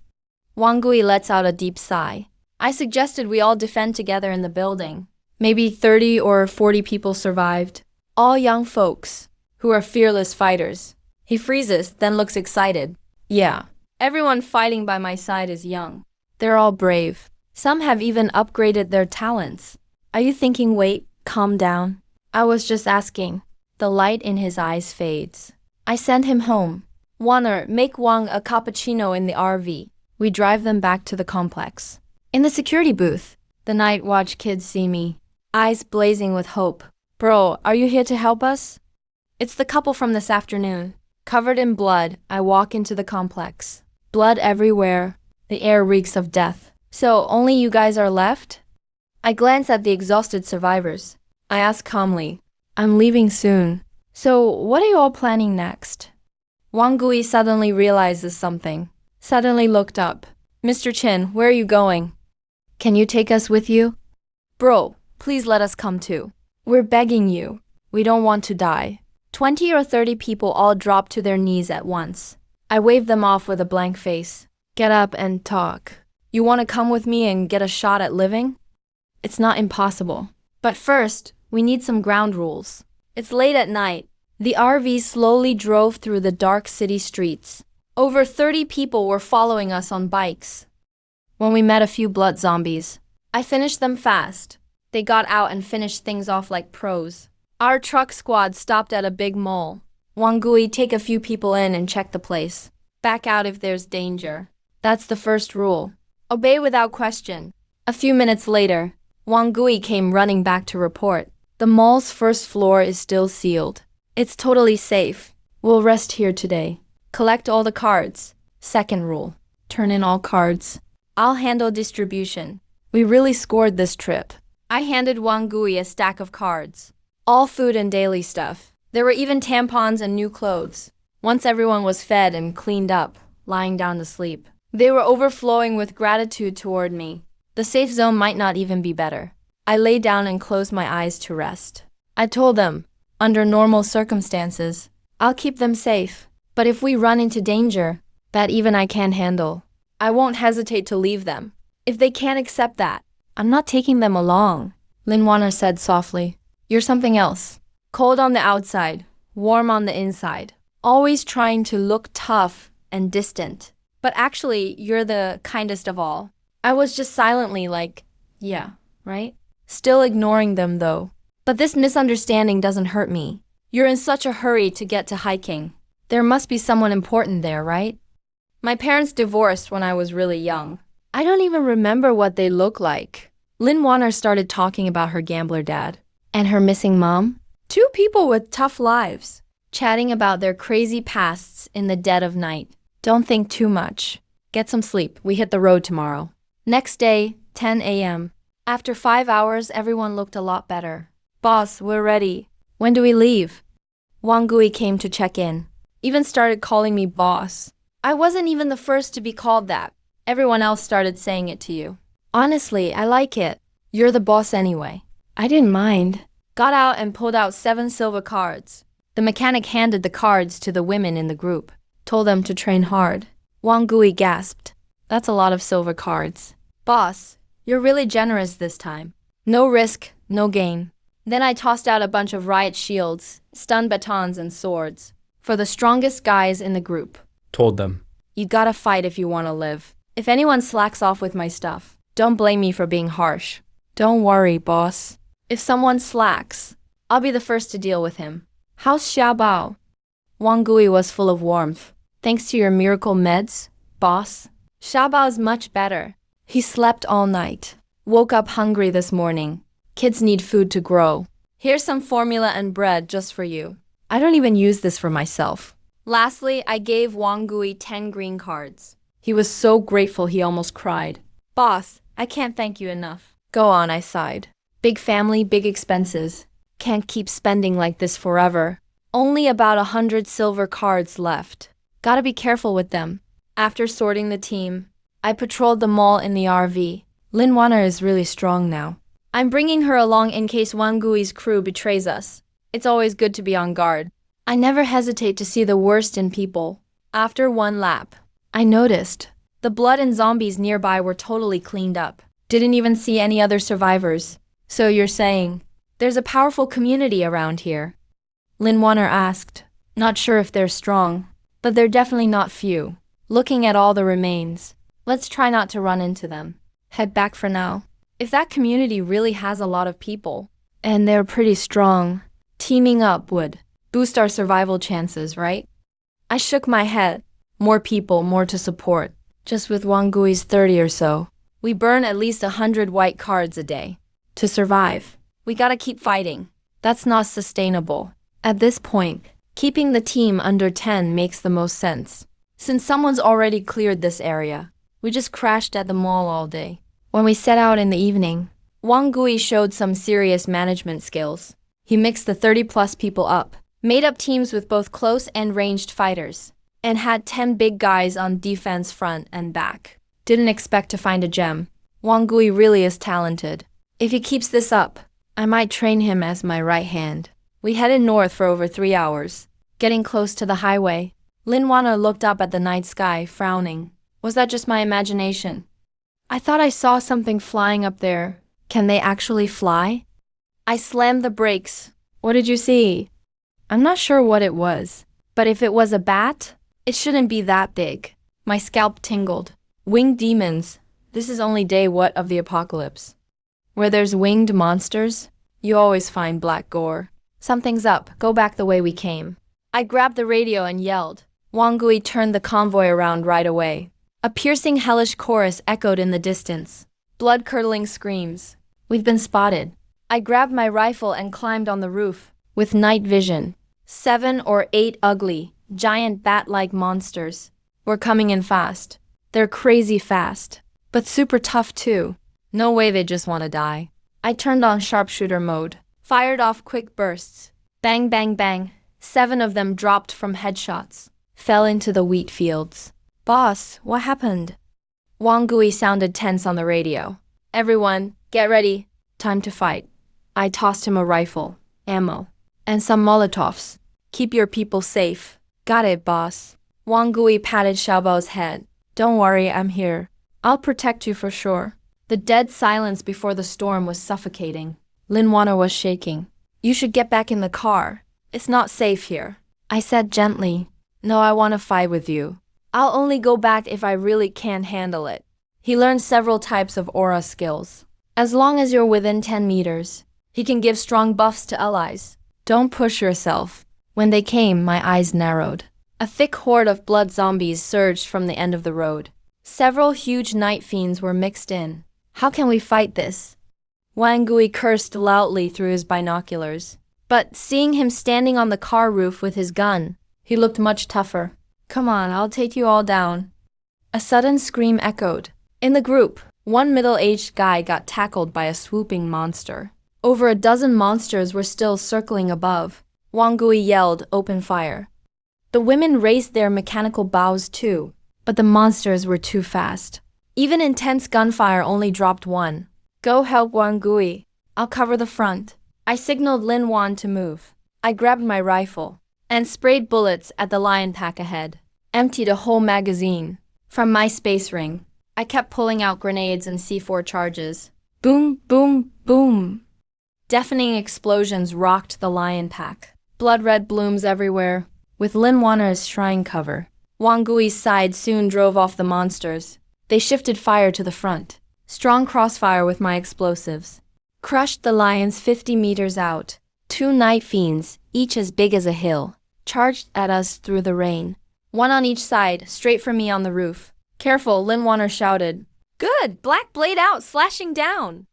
Wang Gui lets out a deep sigh. I suggested we all defend together in the building. Maybe 30 or 40 people survived. All young folks, who are fearless fighters. He freezes, then looks excited. Yeah, everyone fighting by my side is young. They're all brave. Some have even upgraded their talents. Are you thinking, wait, calm down? I was just asking. The light in his eyes fades. I send him home. Warner, make Wang a cappuccino in the RV. We drive them back to the complex. In the security booth, the night watch kids see me, eyes blazing with hope. Bro, are you here to help us? It's the couple from this afternoon. Covered in blood, I walk into the complex. Blood everywhere. The air reeks of death. So, only you guys are left? I glance at the exhausted survivors. I ask calmly, I'm leaving soon. So, what are you all planning next? Wang Gui suddenly realizes something. Suddenly looked up. Mr. Chen, where are you going? Can you take us with you? Bro, please let us come too. We're begging you. We don't want to die. 20 or 30 people all drop to their knees at once. I wave them off with a blank face. Get up and talk. You want to come with me and get a shot at living? It's not impossible. But first, we need some ground rules. It's late at night. The RV slowly drove through the dark city streets. Over 30 people were following us on bikes. When we met a few blood zombies, I finished them fast. They got out and finished things off like pros. Our truck squad stopped at a big mall. Wang Gui, take a few people in and check the place. Back out if there's danger. That's the first rule. Obey without question. A few minutes later, Wang Gui came running back to report. The mall's first floor is still sealed. It's totally safe. We'll rest here today. Collect all the cards. Second rule. Turn in all cards. I'll handle distribution. We really scored this trip. I handed Wang Gui a stack of cards. All food and daily stuff. There were even tampons and new clothes. Once everyone was fed and cleaned up, lying down to sleep, they were overflowing with gratitude toward me. The safe zone might not even be better. I lay down and closed my eyes to rest. I told them, under normal circumstances, I'll keep them safe. But if we run into danger, that even I can't handle, I won't hesitate to leave them. If they can't accept that, I'm not taking them along. Lin Warner said softly, you're something else. Cold on the outside, warm on the inside. Always trying to look tough and distant. But actually, you're the kindest of all. I was just silently like, yeah, right? Still ignoring them though. But this misunderstanding doesn't hurt me. You're in such a hurry to get to hiking. There must be someone important there, right? My parents divorced when I was really young. I don't even remember what they look like. Lin Warner started talking about her gambler dad. And her missing mom? Two people with tough lives. Chatting about their crazy pasts in the dead of night. Don't think too much. Get some sleep. We hit the road tomorrow. Next day, 10 a.m. After 5 hours, everyone looked a lot better. Boss, we're ready. When do we leave? Wang Gui came to check in. Even started calling me boss. I wasn't even the first to be called that. Everyone else started saying it to you. Honestly, I like it. You're the boss anyway. I didn't mind. Got out and pulled out 7 silver cards. The mechanic handed the cards to the women in the group. Told them to train hard. Wang Gui gasped. That's a lot of silver cards. Boss, you're really generous this time. No risk, no gain. Then I tossed out a bunch of riot shields, stun batons, and swords. For the strongest guys in the group. Told them. You gotta fight if you wanna live. If anyone slacks off with my stuff, don't blame me for being harsh. Don't worry, boss. If someone slacks, I'll be the first to deal with him. How's Xiaobao? Wang Gui was full of warmth. Thanks to your miracle meds, boss. Xiaobao's much better. He slept all night. Woke up hungry this morning. Kids need food to grow. Here's some formula and bread just for you. I don't even use this for myself. Lastly, I gave Wang Gui 10 green cards. He was so grateful he almost cried. Boss, I can't thank you enough. Go on, I sighed. Big family, big expenses. Can't keep spending like this forever. Only about 100 silver cards left. Gotta be careful with them. After sorting the team, I patrolled the mall in the RV. Lin Wanner is really strong now. I'm bringing her along in case Wang Gui's crew betrays us. It's always good to be on guard. I never hesitate to see the worst in people. After one lap, I noticed the blood and zombies nearby were totally cleaned up. Didn't even see any other survivors. So you're saying, there's a powerful community around here? Lin Wanner asked. Not sure if they're strong, but they're definitely not few. Looking at all the remains, let's try not to run into them. Head back for now. If that community really has a lot of people, and they're pretty strong, teaming up would boost our survival chances, right? I shook my head. More people, more to support. Just with Wang Gui's 30 or so, we burn at least 100 white cards a day. To survive, we gotta keep fighting. That's not sustainable. At this point, keeping the team under 10 makes the most sense. Since someone's already cleared this area, we just crashed at the mall all day. When we set out in the evening, Wang Gui showed some serious management skills. He mixed the 30-plus people up, made up teams with both close and ranged fighters, and had 10 big guys on defense front and back. Didn't expect to find a gem. Wang Gui really is talented. If he keeps this up, I might train him as my right hand. We headed north for over 3 hours. Getting close to the highway, Lin Wanner looked up at the night sky, frowning. Was that just my imagination? I thought I saw something flying up there. Can they actually fly? I slammed the brakes. What did you see? I'm not sure what it was, but if it was a bat, it shouldn't be that big. My scalp tingled. Winged demons. This is only day what of the apocalypse? Where there's winged monsters, you always find black gore. Something's up. Go back the way we came. I grabbed the radio and yelled. Wang Gui turned the convoy around right away. A piercing hellish chorus echoed in the distance. Blood-curdling screams. We've been spotted. I grabbed my rifle and climbed on the roof. With night vision, 7 or 8 ugly, giant bat-like monsters were coming in fast. They're crazy fast, but super tough too. No way they just want to die. I turned on sharpshooter mode, fired off quick bursts. Bang, bang, bang. 7 of them dropped from headshots, fell into the wheat fields. Boss, what happened? Wang Gui sounded tense on the radio. Everyone, get ready. Time to fight. I tossed him a rifle, ammo, and some Molotovs. Keep your people safe. Got it, boss. Wang Gui patted Xiaobao's head. Don't worry, I'm here. I'll protect you for sure. The dead silence before the storm was suffocating. Lin Wanner was shaking. You should get back in the car. It's not safe here. I said gently. No, I want to fight with you. I'll only go back if I really can't handle it. He learned several types of aura skills. As long as you're within 10 meters, he can give strong buffs to allies. Don't push yourself. When they came, my eyes narrowed. A thick horde of blood zombies surged from the end of the road. Several huge night fiends were mixed in. How can we fight this? Wang Gui cursed loudly through his binoculars. But seeing him standing on the car roof with his gun, he looked much tougher. Come on, I'll take you all down. A sudden scream echoed. In the group, one middle-aged guy got tackled by a swooping monster. Over a dozen monsters were still circling above. Wang Gui yelled, "Open fire." The women raised their mechanical bows too, but the monsters were too fast. Even intense gunfire only dropped one. "Go help Wang Gui. I'll cover the front." I signaled Lin Wan to move. I grabbed my rifle and sprayed bullets at the lion pack ahead. Emptied a whole magazine. From my space ring, I kept pulling out grenades and C4 charges. Boom, boom, boom. Deafening explosions rocked the lion pack. Blood-red blooms everywhere, with Lin Wan as shrine cover. Wang Gui's side soon drove off the monsters. They shifted fire to the front. Strong crossfire with my explosives. Crushed the lions 50 meters out. 2 night fiends, each as big as a hill, charged at us through the rain. One on each side, straight for me on the roof. "Careful," Lin Wanner shouted. "Good! Black blade out, slashing down!"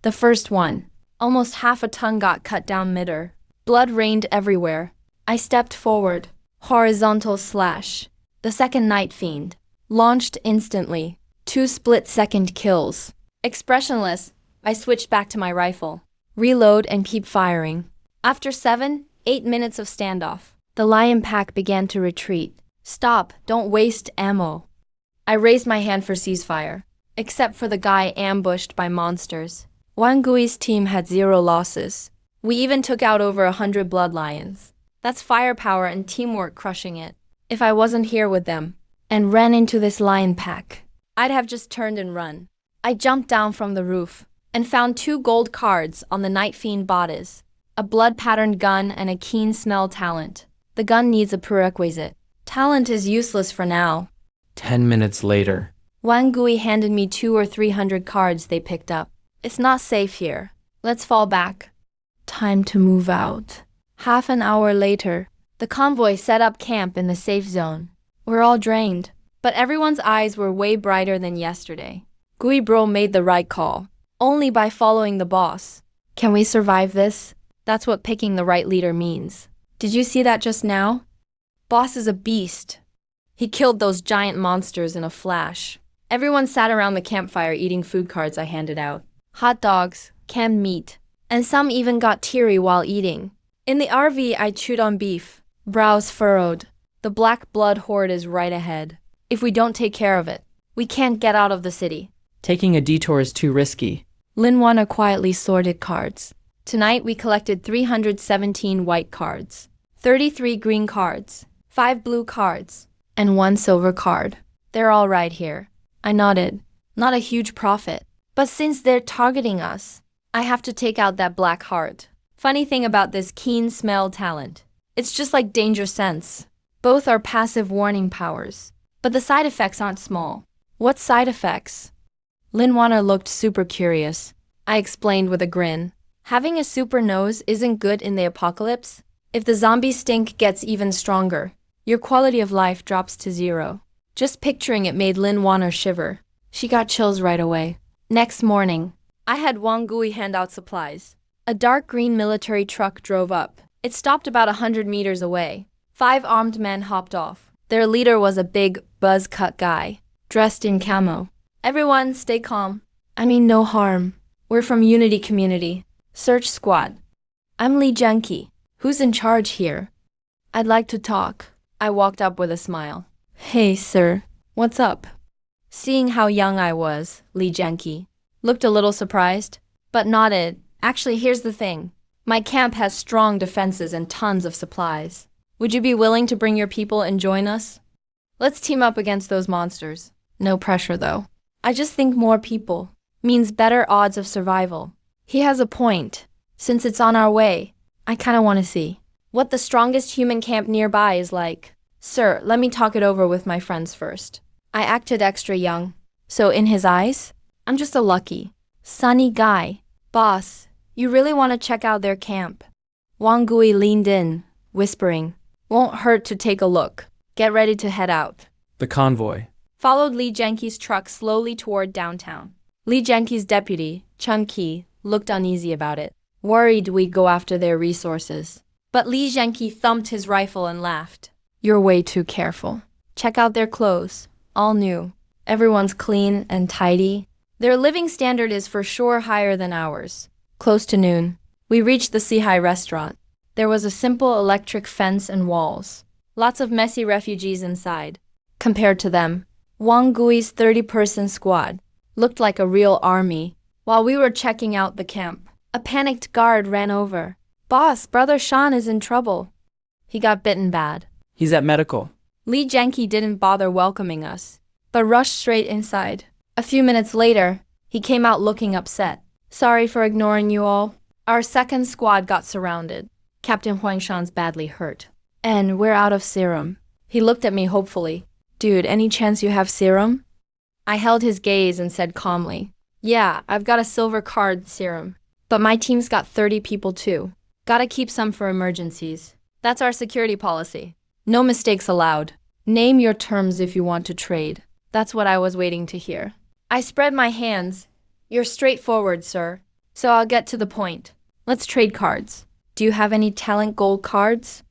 The first one, almost half a ton, got cut down midair. Blood rained everywhere. I stepped forward. Horizontal slash. The second night fiend. Launched instantly. 2 split-second kills. Expressionless, I switched back to my rifle. Reload and keep firing. After 7-8 minutes of standoff, the lion pack began to retreat. "Stop, don't waste ammo." I raised my hand for ceasefire, except for the guy ambushed by monsters. Wang Gui's team had 0 losses. We even took out over 100 blood lions. That's firepower and teamwork crushing it. If I wasn't here with them and ran into this lion pack, I'd have just turned and run. I jumped down from the roof and found 2 gold cards on the Night Fiend bodies, a blood-patterned gun and a keen smell talent. The gun needs a prerequisite. Talent is useless for now. 10 minutes later. Wang Gui handed me 200 or 300 cards they picked up. "It's not safe here. Let's fall back." Time to move out. Half an hour later, the convoy set up camp in the safe zone. We're all drained, but everyone's eyes were way brighter than yesterday. Gui Bro made the right call, only by following the boss. Can we survive this? That's what picking the right leader means. Did you see that just now? Boss is a beast. He killed those giant monsters in a flash. Everyone sat around the campfire eating food cards I handed out. Hot dogs, canned meat, and some even got teary while eating. In the RV, I chewed on beef, brows furrowed. The black blood horde is right ahead. If we don't take care of it, we can't get out of the city. Taking a detour is too risky. Lin Wanna quietly sorted cards. Tonight we collected 317 white cards, 33 green cards, 5 blue cards, and 1 silver card. They're all right here. I nodded. Not a huge profit. But since they're targeting us, I have to take out that black heart. Funny thing about this keen smell talent, it's just like danger sense. Both are passive warning powers, but the side effects aren't small. What side effects? Lin Wanner looked super curious. I explained with a grin. Having a super nose isn't good in the apocalypse. If the zombie stink gets even stronger, your quality of life drops to 0. Just picturing it made Lin Wanner shiver. She got chills right away. Next morning, I had Wang Gui hand out supplies. A dark green military truck drove up. It stopped about 100 meters away. 5 armed men hopped off. Their leader was a big, buzz-cut guy, dressed in camo. "Everyone, stay calm. I mean no harm. We're from Unity Community. Search Squad. I'm Lee Junkie. Who's in charge here?" "I'd like to talk." I walked up with a smile. "Hey, sir. What's up?" Seeing how young I was, Lee Junkie looked a little surprised, but nodded. "Actually, here's the thing. My camp has strong defenses and tons of supplies. Would you be willing to bring your people and join us? Let's team up against those monsters. No pressure, though. I just think more people means better odds of survival." He has a point. Since it's on our way, I kinda wanna see what the strongest human camp nearby is like. "Sir, let me talk it over with my friends first." I acted extra young, so in his eyes, I'm just a lucky, sunny guy. "Boss, you really want to check out their camp?" Wang Gui leaned in, whispering, "Won't hurt to take a look. Get ready to head out." The convoy. Followed Lee Jenkie's truck slowly toward downtown. Lee Jenkie's deputy, Chun Ki, looked uneasy about it, worried we'd go after their resources. But Lee Jenkie thumped his rifle and laughed. "You're way too careful. Check out their clothes. All new. Everyone's clean and tidy. Their living standard is for sure higher than ours." Close to noon, we reached the Sihai restaurant. There was a simple electric fence and walls. Lots of messy refugees inside. Compared to them, Wang Gui's 30-person squad looked like a real army. While we were checking out the camp, a panicked guard ran over. "Boss, Brother Shan is in trouble. He got bitten bad." He's at medical. Li Jianqi didn't bother welcoming us, but rushed straight inside. A few minutes later, he came out looking upset. "Sorry for ignoring you all. Our second squad got surrounded. Captain Huangshan's badly hurt. And we're out of serum." He looked at me hopefully. "Dude, any chance you have serum?" I held his gaze and said calmly, "Yeah, I've got a silver card serum. But my team's got 30 people too. Gotta keep some for emergencies. That's our security policy. No mistakes allowed. Name your terms if you want to trade." That's what I was waiting to hear. I spread my hands. "You're straightforward, sir. So I'll get to the point. Let's trade cards. Do you have any talent gold cards?"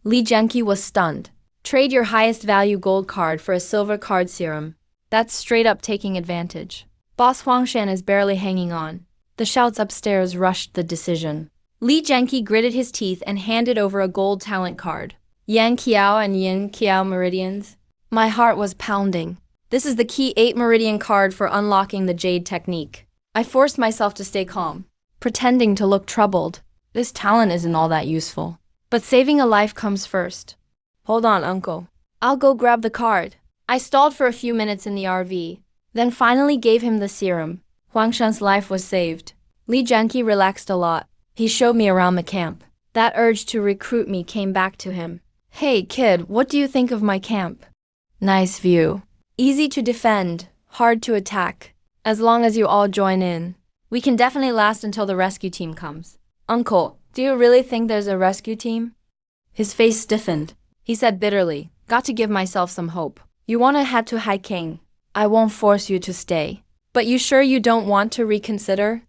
Li Jianqi was stunned. "Trade your highest value gold card for a silver card serum. That's straight up taking advantage." Boss Huangshan is barely hanging on. The shouts upstairs rushed the decision. Li Jianqi gritted his teeth and handed over a gold talent card. Yan Qiao and Yin Qiao meridians. My heart was pounding. This is the key 8 meridian card for unlocking the Jade technique. I forced myself to stay calm, pretending to look troubled. This talent isn't all that useful. But saving a life comes first. "Hold on, uncle. I'll go grab the card." I stalled for a few minutes in the RV, then finally gave him the serum. Huangshan's life was saved. Li Jianqi relaxed a lot. He showed me around the camp. That urge to recruit me came back to him. "Hey, kid, what do you think of my camp?" "Nice view. Easy to defend, hard to attack. As long as you all join in, we can definitely last until the rescue team comes." "Uncle, do you really think there's a rescue team?" His face stiffened. He said bitterly, "Got to give myself some hope. You want to head to Haiking? I won't force you to stay. But you sure you don't want to reconsider?"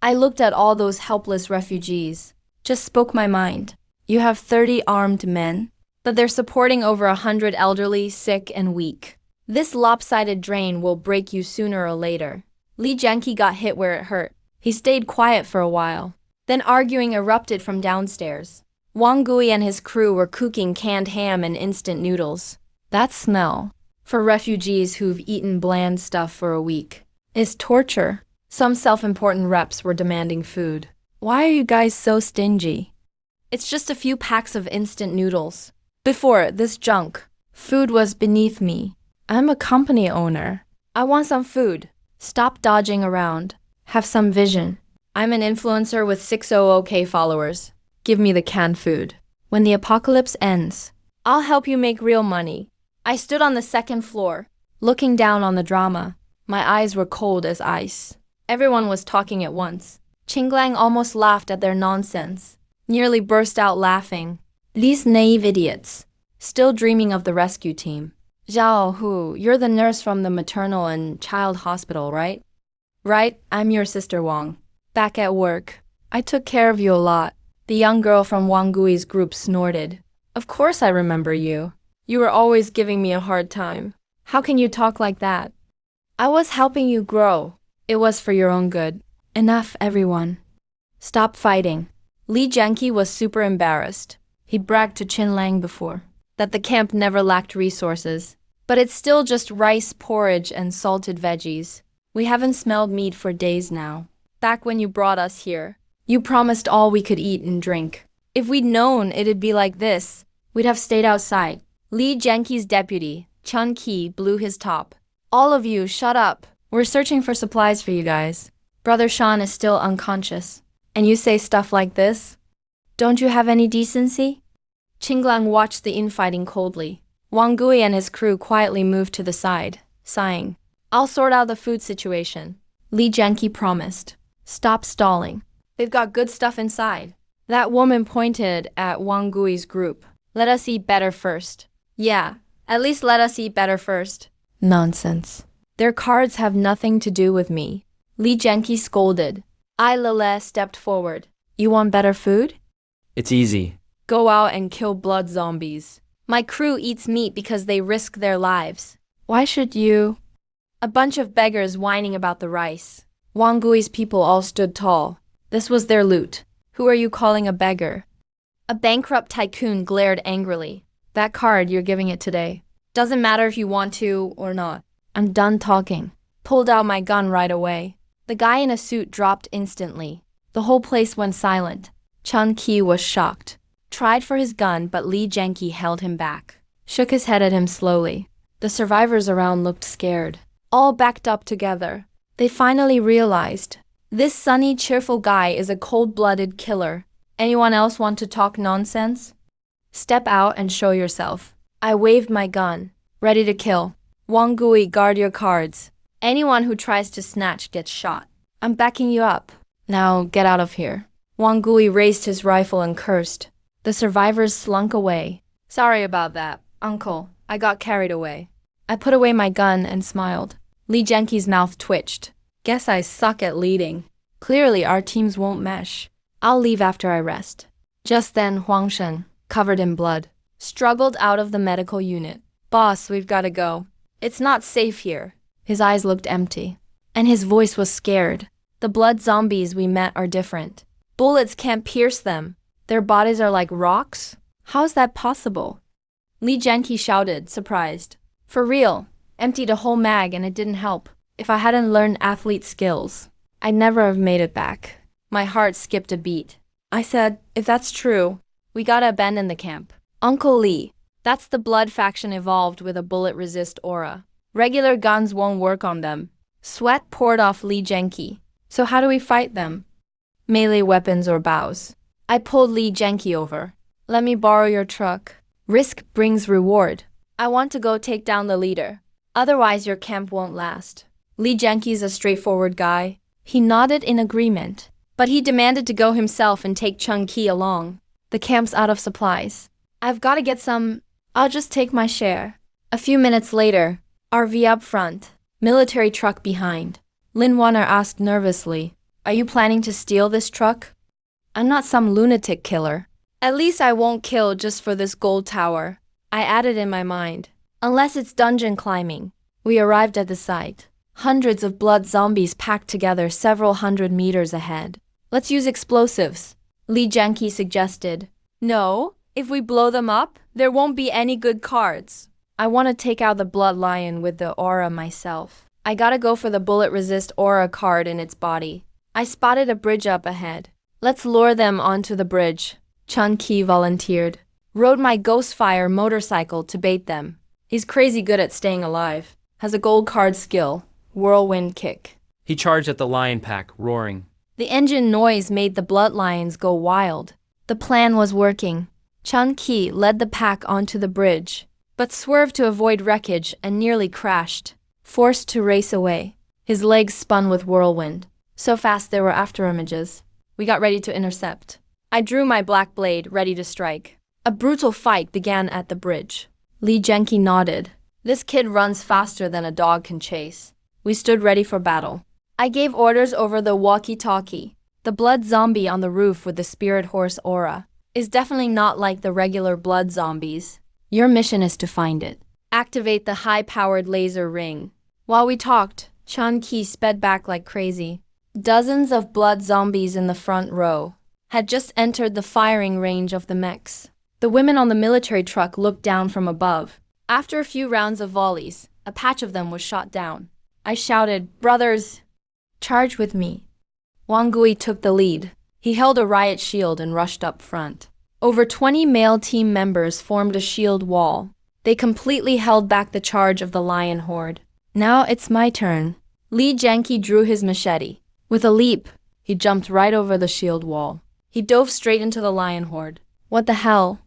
I looked at all those helpless refugees. Just spoke my mind. You have 30 armed men, but they're supporting over 100 elderly, sick, and weak. This lopsided drain will break you sooner or later. Li Jianqi got hit where it hurt. He stayed quiet for a while. Then arguing erupted from downstairs. Wang Gui and his crew were cooking canned ham and instant noodles. That smell, for refugees who've eaten bland stuff for a week, is torture. Some self-important reps were demanding food. "Why are you guys so stingy? It's just a few packs of instant noodles. Before this junk, food was beneath me. I'm a company owner. I want some food. Stop dodging around. Have some vision. I'm an influencer with 600K followers. Give me the canned food. When the apocalypse ends, I'll help you make real money." I stood on the second floor, looking down on the drama. My eyes were cold as ice. Everyone was talking at once. Qinglang almost laughed at their nonsense, nearly burst out laughing. These naive idiots, still dreaming of the rescue team. "Zhao Hu, you're the nurse from the maternal and child hospital, right?" "Right, I'm your sister Wang. Back at work. I took care of you a lot." The young girl from Wang Gui's group snorted. "Of course I remember you. You were always giving me a hard time. How can you talk like that?" "I was helping you grow. It was for your own good. Enough, everyone. Stop fighting." Li Jianqi was super embarrassed. He bragged to Qinlang before that the camp never lacked resources. But it's still just rice, porridge, and salted veggies. We haven't smelled meat for days now. Back when you brought us here, you promised all we could eat and drink. If we'd known it'd be like this, we'd have stayed outside. Li Jianqi's deputy, Chun Qi, blew his top. "All of you, shut up. We're searching for supplies for you guys. Brother Shan is still unconscious. And you say stuff like this? Don't you have any decency?" Qinglang watched the infighting coldly. Wang Gui and his crew quietly moved to the side, sighing. "I'll sort out the food situation," Li Jianqi promised. "Stop stalling. They've got good stuff inside." That woman pointed at Wang Gui's group. "Let us eat better first." "Yeah, at least let us eat better first." "Nonsense. Their cards have nothing to do with me," Li Jianqi scolded. Lele stepped forward. "You want better food? It's easy. Go out and kill blood zombies. My crew eats meat because they risk their lives. Why should you?" A bunch of beggars whining about the rice. Wang Gui's people all stood tall. This was their loot. "Who are you calling a beggar?" A bankrupt tycoon glared angrily. That card, you're giving it today. Doesn't matter if you want to or not. I'm done talking. Pulled out my gun right away. The guy in a suit dropped instantly. The whole place went silent. Chun Ki was shocked. Tried for his gun, but Li Jianqi held him back. Shook his head at him slowly. The survivors around looked scared. All backed up together. They finally realized. This sunny, cheerful guy is a cold-blooded killer. Anyone else want to talk nonsense? Step out and show yourself. I waved my gun. Ready to kill. Wang Gui, guard your cards. Anyone who tries to snatch gets shot. I'm backing you up. Now get out of here. Wang Gui raised his rifle and cursed. The survivors slunk away. Sorry about that, uncle. I got carried away. I put away my gun and smiled. Li Jianqi's mouth twitched. Guess I suck at leading. Clearly our teams won't mesh. I'll leave after I rest. Just then Huang Shen, covered in blood, struggled out of the medical unit. Boss, we've gotta go. It's not safe here. His eyes looked empty. And his voice was scared. The blood zombies we met are different. Bullets can't pierce them. Their bodies are like rocks? How's that possible? Li Jianqi shouted, surprised. For real. Emptied a whole mag and it didn't help. If I hadn't learned athlete skills, I'd never have made it back. My heart skipped a beat. I said, if that's true, we gotta abandon the camp. Uncle Li, that's the blood faction evolved with a bullet-resist aura. Regular guns won't work on them. Sweat poured off Li Jianqi. So how do we fight them? Melee weapons or bows? I pulled Li Jianqi over. Let me borrow your truck. Risk brings reward. I want to go take down the leader. Otherwise your camp won't last. Li Jianqi's a straightforward guy. He nodded in agreement. But he demanded to go himself and take Chun Ki along. The camp's out of supplies. I've got to get some. I'll just take my share. A few minutes later, RV up front, military truck behind. Lin Warner asked nervously, are you planning to steal this truck? I'm not some lunatic killer. At least I won't kill just for this gold tower. I added in my mind. Unless it's dungeon climbing. We arrived at the site. Hundreds of blood zombies packed together several hundred meters ahead. Let's use explosives, Li Jianqi suggested. No, if we blow them up, there won't be any good cards. I want to take out the blood lion with the aura myself. I gotta go for the bullet-resist aura card in its body. I spotted a bridge up ahead. Let's lure them onto the bridge, Chun Ki volunteered. Rode my Ghostfire motorcycle to bait them. He's crazy good at staying alive. Has a gold card skill, whirlwind kick. He charged at the lion pack, roaring. The engine noise made the blood lions go wild. The plan was working. Chun Ki led the pack onto the bridge, but swerved to avoid wreckage and nearly crashed, forced to race away. His legs spun with whirlwind. So fast there were afterimages. We got ready to intercept. I drew my black blade, ready to strike. A brutal fight began at the bridge. Li Jianqi nodded. This kid runs faster than a dog can chase. We stood ready for battle. I gave orders over the walkie-talkie. The blood zombie on the roof with the spirit horse aura is definitely not like the regular blood zombies. Your mission is to find it. Activate the high-powered laser ring. While we talked, Chun Ki sped back like crazy. Dozens of blood zombies in the front row had just entered the firing range of the mechs. The women on the military truck looked down from above. After a few rounds of volleys, a patch of them was shot down. I shouted, brothers, charge with me. Wang Gui took the lead. He held a riot shield and rushed up front. Over 20 male team members formed a shield wall. They completely held back the charge of the lion horde. Now it's my turn. Li Jianqi drew his machete. With a leap, he jumped right over the shield wall. He dove straight into the lion horde. What the hell?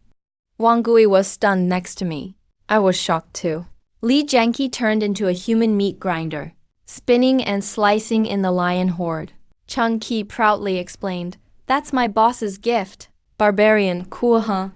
Wang Gui was stunned next to me. I was shocked too. Li Jianqi turned into a human meat grinder, spinning and slicing in the lion horde. Chun Ki proudly explained, that's my boss's gift. Barbarian, cool huh?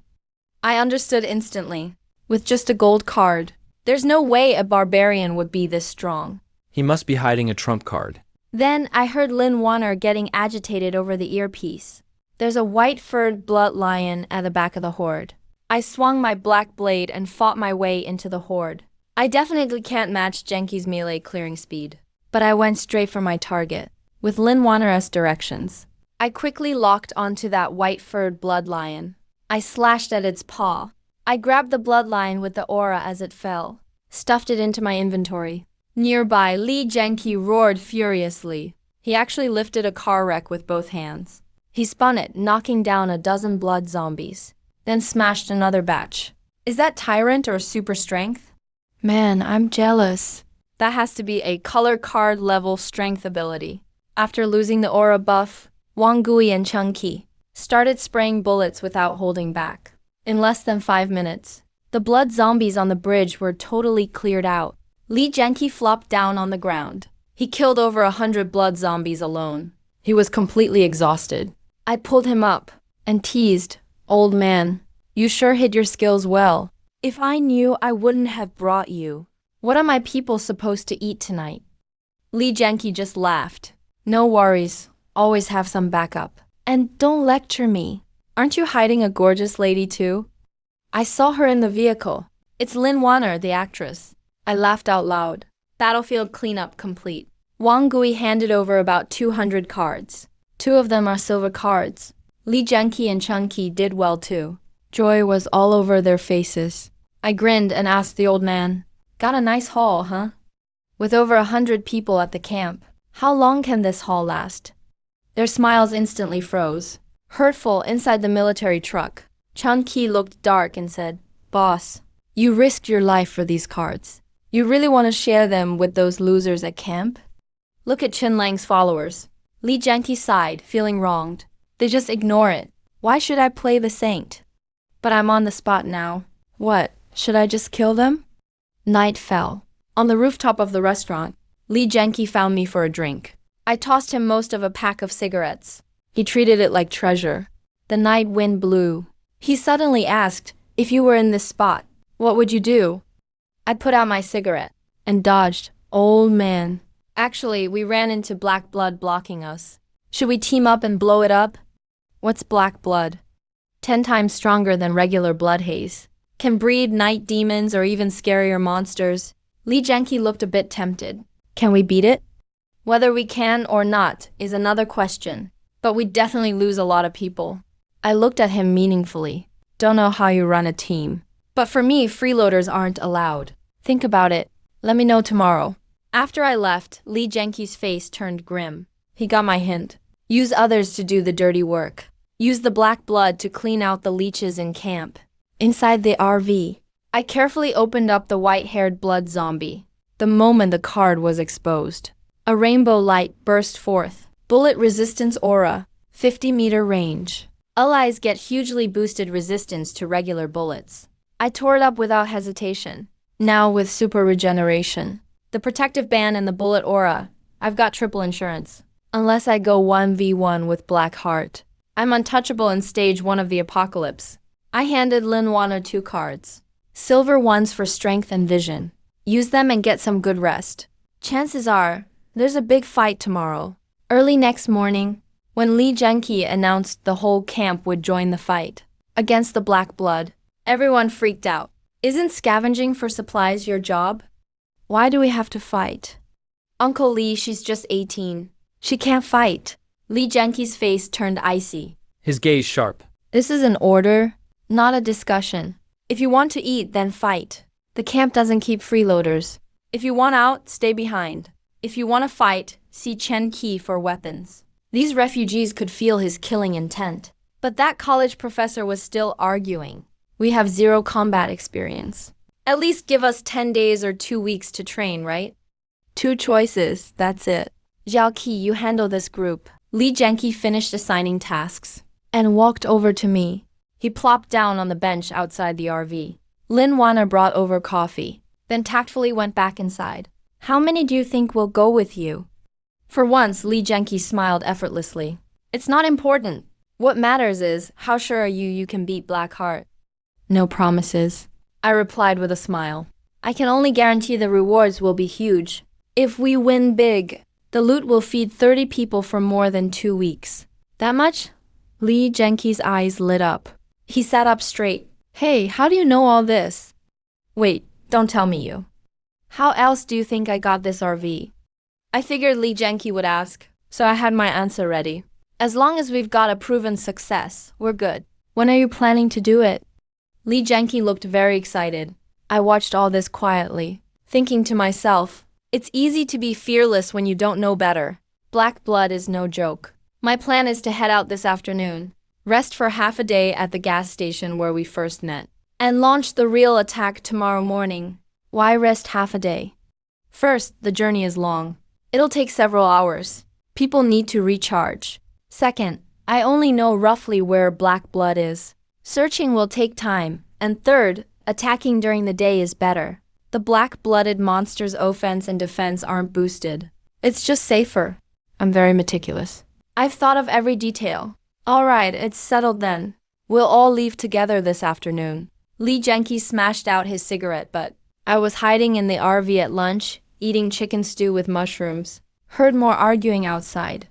I understood instantly. With just a gold card, there's no way a barbarian would be this strong. He must be hiding a trump card. Then I heard Lin Warner getting agitated over the earpiece. There's a white-furred blood lion at the back of the horde. I swung my black blade and fought my way into the horde. I definitely can't match Jianqi's melee clearing speed, but I went straight for my target, with Lin Warner as directions. I quickly locked onto that white-furred blood lion. I slashed at its paw. I grabbed the bloodline with the aura as it fell, stuffed it into my inventory. Nearby, Li Jianqi roared furiously. He actually lifted a car wreck with both hands. He spun it, knocking down a dozen blood zombies, then smashed another batch. Is that tyrant or super strength? Man, I'm jealous. That has to be a color card level strength ability. After losing the aura buff, Wang Gui and Chunqi started spraying bullets without holding back. In less than 5 minutes, the blood zombies on the bridge were totally cleared out. Li Jianqi flopped down on the ground. He killed over 100 blood zombies alone. He was completely exhausted. I pulled him up and teased, "Old man, you sure hid your skills well. If I knew, I wouldn't have brought you. What are my people supposed to eat tonight?" Li Jianqi just laughed. "No worries, always have some backup. And don't lecture me. Aren't you hiding a gorgeous lady too?" "I saw her in the vehicle. It's Lin Wanner, the actress." I laughed out loud. Battlefield cleanup complete. Wang Gui handed over about 200 cards. 2 of them are silver cards. Li Jianqi and Chunqi did well too. Joy was all over their faces. I grinned and asked the old man, "Got a nice haul, huh?" With over 100 people at the camp, how long can this haul last? Their smiles instantly froze. Hurtful inside the military truck, Chunqi looked dark and said, "Boss, you risked your life for these cards. You really want to share them with those losers at camp?" Look at Chen Lang's followers. Li Jianqi sighed, feeling wronged. They just ignore it. Why should I play the saint? But I'm on the spot now. What, should I just kill them? Night fell. On the rooftop of the restaurant, Li Jianqi found me for a drink. I tossed him most of a pack of cigarettes. He treated it like treasure. The night wind blew. He suddenly asked, "If you were in this spot, what would you do?" I put out my cigarette and dodged. "Old man. Actually, we ran into black blood blocking us. Should we team up and blow it up?" "What's black blood?" 10 times stronger than regular blood haze. Can breed night demons or even scarier monsters. Li Jianqi looked a bit tempted. Can we beat it? Whether we can or not is another question, but we definitely lose a lot of people. I looked at him meaningfully. Don't know how you run a team. But for me, freeloaders aren't allowed. Think about it. Let me know tomorrow. After I left, Li Jianqi's face turned grim. He got my hint. Use others to do the dirty work. Use the black blood to clean out the leeches in camp. Inside the RV, I carefully opened up the white-haired blood zombie. The moment the card was exposed, a rainbow light burst forth. Bullet resistance aura, 50-meter range. Allies get hugely boosted resistance to regular bullets. I tore it up without hesitation. Now with super regeneration, the protective band and the bullet aura, I've got triple insurance. Unless I go 1v1 with Blackheart, I'm untouchable in stage 1 of the apocalypse. I handed Lin Wanner 2 cards. Silver ones for strength and vision. Use them and get some good rest. Chances are, there's a big fight tomorrow. Early next morning, when Li Jianqi announced the whole camp would join the fight against the Black Blood, everyone freaked out. Isn't scavenging for supplies your job? Why do we have to fight? Uncle Li, she's just 18. She can't fight. Li Jianqi's face turned icy. His gaze sharp. This is an order, not a discussion. If you want to eat, then fight. The camp doesn't keep freeloaders. If you want out, stay behind. If you want to fight, see Chen Qi for weapons. These refugees could feel his killing intent. But that college professor was still arguing. We have 0 combat experience. At least give us 10 days or 2 weeks to train, right? 2 choices, that's it. Zhao Qi, you handle this group. Li Jianqi finished assigning tasks and walked over to me. He plopped down on the bench outside the RV. Lin Wanner brought over coffee, then tactfully went back inside. How many do you think will go with you? For once, Li Jianqi smiled effortlessly. It's not important. What matters is, how sure are you can beat Blackheart? No promises, I replied with a smile. I can only guarantee the rewards will be huge. If we win big, the loot will feed 30 people for more than 2 weeks. That much? Li Jianqi's eyes lit up. He sat up straight. Hey, how do you know all this? Wait, don't tell me you. How else do you think I got this RV? I figured Li Jianqi would ask, so I had my answer ready. As long as we've got a proven success, we're good. When are you planning to do it? Lee Genki looked very excited. I watched all this quietly, thinking to myself, it's easy to be fearless when you don't know better. Black blood is no joke. My plan is to head out this afternoon, rest for half a day at the gas station where we first met, and launch the real attack tomorrow morning. Why rest half a day? First, the journey is long. It'll take several hours. People need to recharge. Second, I only know roughly where black blood is. Searching will take time. And third, attacking during the day is better. The black-blooded monster's offense and defense aren't boosted. It's just safer. I'm very meticulous. I've thought of every detail. Alright, it's settled then. We'll all leave together this afternoon. Lee Genki smashed out his cigarette butt. I was hiding in the RV at lunch, eating chicken stew with mushrooms. Heard more arguing outside.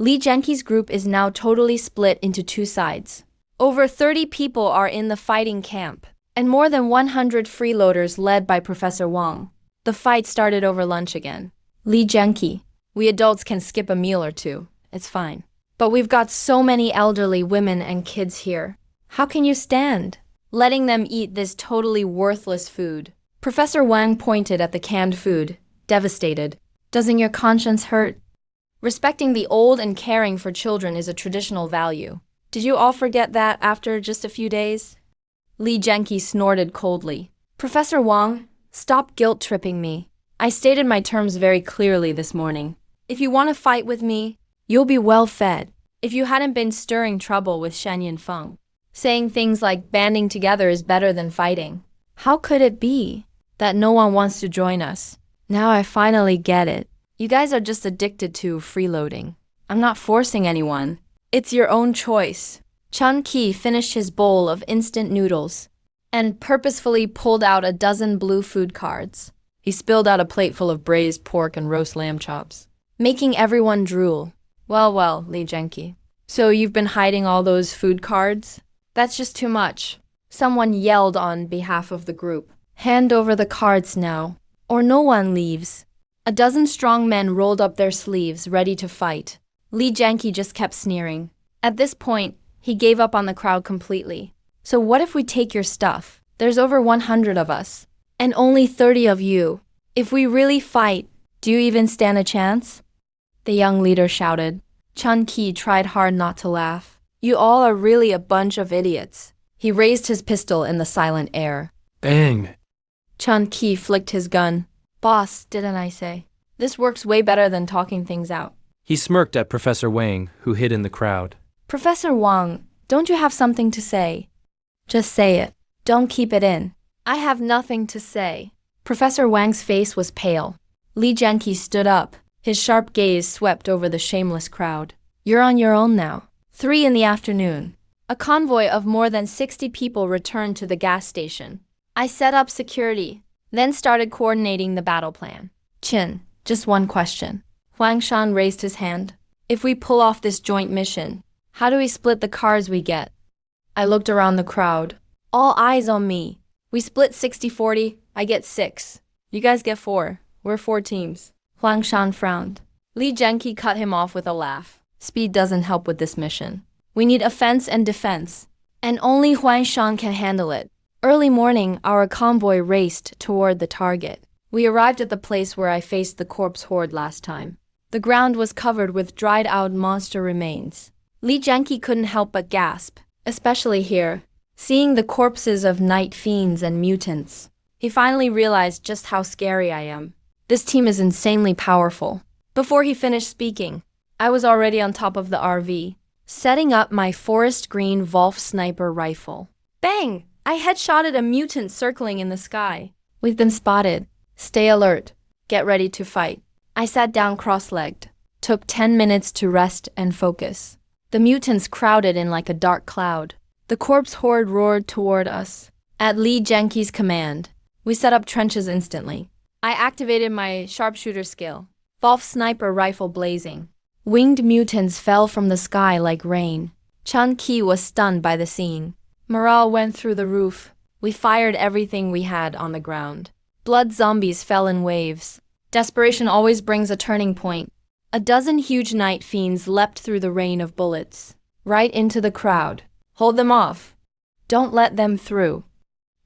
Lee Genki's group is now totally split into two sides. Over 30 people are in the fighting camp, and more than 100 freeloaders led by Professor Wang. The fight started over lunch again. Lee Genki, we adults can skip a meal or two. It's fine. But we've got so many elderly women and kids here. How can you stand letting them eat this totally worthless food? Professor Wang pointed at the canned food, devastated. Doesn't your conscience hurt? Respecting the old and caring for children is a traditional value. Did you all forget that after just a few days? Lee Genki snorted coldly. Professor Wang, stop guilt-tripping me. I stated my terms very clearly this morning. If you want to fight with me, you'll be well fed. If you hadn't been stirring trouble with Shen Yinfeng, saying things like banding together is better than fighting, how could it be that no one wants to join us? Now I finally get it. You guys are just addicted to freeloading. I'm not forcing anyone. It's your own choice. Chun Ki finished his bowl of instant noodles and purposefully pulled out a dozen blue food cards. He spilled out a plate full of braised pork and roast lamb chops, making everyone drool. Well, Lee Genki. So you've been hiding all those food cards? That's just too much. Someone yelled on behalf of the group. Hand over the cards now, or no one leaves. A dozen strong men rolled up their sleeves, ready to fight. Lee Genki just kept sneering. At this point, he gave up on the crowd completely. So what if we take your stuff? There's over 100 of us, and only 30 of you. If we really fight, do you even stand a chance? The young leader shouted. Chun Ki tried hard not to laugh. You all are really a bunch of idiots. He raised his pistol in the silent air. Bang! Chun Ki flicked his gun. Boss, didn't I say? This works way better than talking things out. He smirked at Professor Wang, who hid in the crowd. Professor Wang, don't you have something to say? Just say it. Don't keep it in. I have nothing to say. Professor Wang's face was pale. Lee Genki stood up. His sharp gaze swept over the shameless crowd. You're on your own now. 3 in the afternoon. A convoy of more than 60 people returned to the gas station. I set up security, then started coordinating the battle plan. Chin, just one question. Huang Shan raised his hand. If we pull off this joint mission, how do we split the cards we get? I looked around the crowd. All eyes on me. We split 60-40, I get 6. You guys get 4. We're 4 teams. Huang Shan frowned. Lee Genki cut him off with a laugh. Speed doesn't help with this mission. We need offense and defense, and only Huang Shan can handle it. Early morning, our convoy raced toward the target. We arrived at the place where I faced the corpse horde last time. The ground was covered with dried-out monster remains. Lee Genki couldn't help but gasp, especially here, seeing the corpses of night fiends and mutants. He finally realized just how scary I am. This team is insanely powerful. Before he finished speaking, I was already on top of the RV, setting up my forest green Wolf sniper rifle. Bang! I headshotted a mutant circling in the sky. We've been spotted. Stay alert. Get ready to fight. I sat down cross-legged. Took 10 minutes to rest and focus. The mutants crowded in like a dark cloud. The corpse horde roared toward us. At Lee Genki's command, we set up trenches instantly. I activated my sharpshooter skill. Wolf sniper rifle blazing. Winged mutants fell from the sky like rain. Chun Ki was stunned by the scene. Morale went through the roof. We fired everything we had on the ground. Blood zombies fell in waves. Desperation always brings a turning point. A dozen huge night fiends leapt through the rain of bullets, right into the crowd. Hold them off. Don't let them through.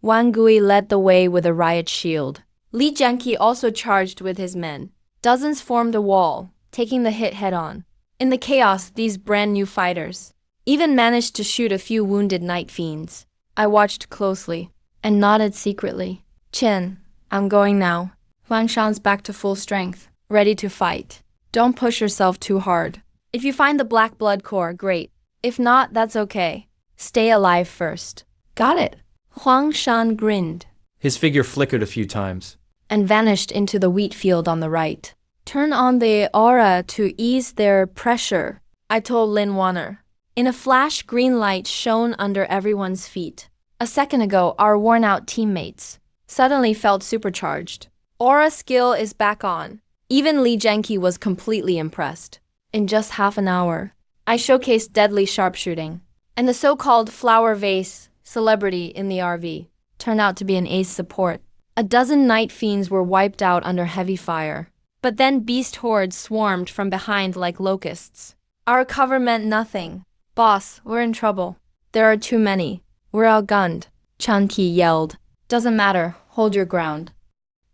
Wang Gui led the way with a riot shield. Li Jianqi also charged with his men. Dozens formed a wall, taking the hit head-on. In the chaos, these brand-new fighters even managed to shoot a few wounded night fiends. I watched closely and nodded secretly. Chen, I'm going now. Huang Shan's back to full strength, ready to fight. Don't push yourself too hard. If you find the black blood core, great. If not, that's okay. Stay alive first. Got it. Huang Shan grinned His figure flickered a few times. and vanished into the wheat field on the right. Turn on the aura to ease their pressure, I told Lin Wanner. In a flash, green light shone under everyone's feet. A second ago, our worn-out teammates suddenly felt supercharged. Aura skill is back on. Even Li Jianqi was completely impressed. In just half an hour, I showcased deadly sharpshooting, and the so-called flower vase celebrity in the RV turned out to be an ace support. A dozen night fiends were wiped out under heavy fire, but then beast hordes swarmed from behind like locusts. Our cover meant nothing. Boss, we're in trouble. There are too many. We're outgunned. Chan Ki yelled. Doesn't matter. Hold your ground.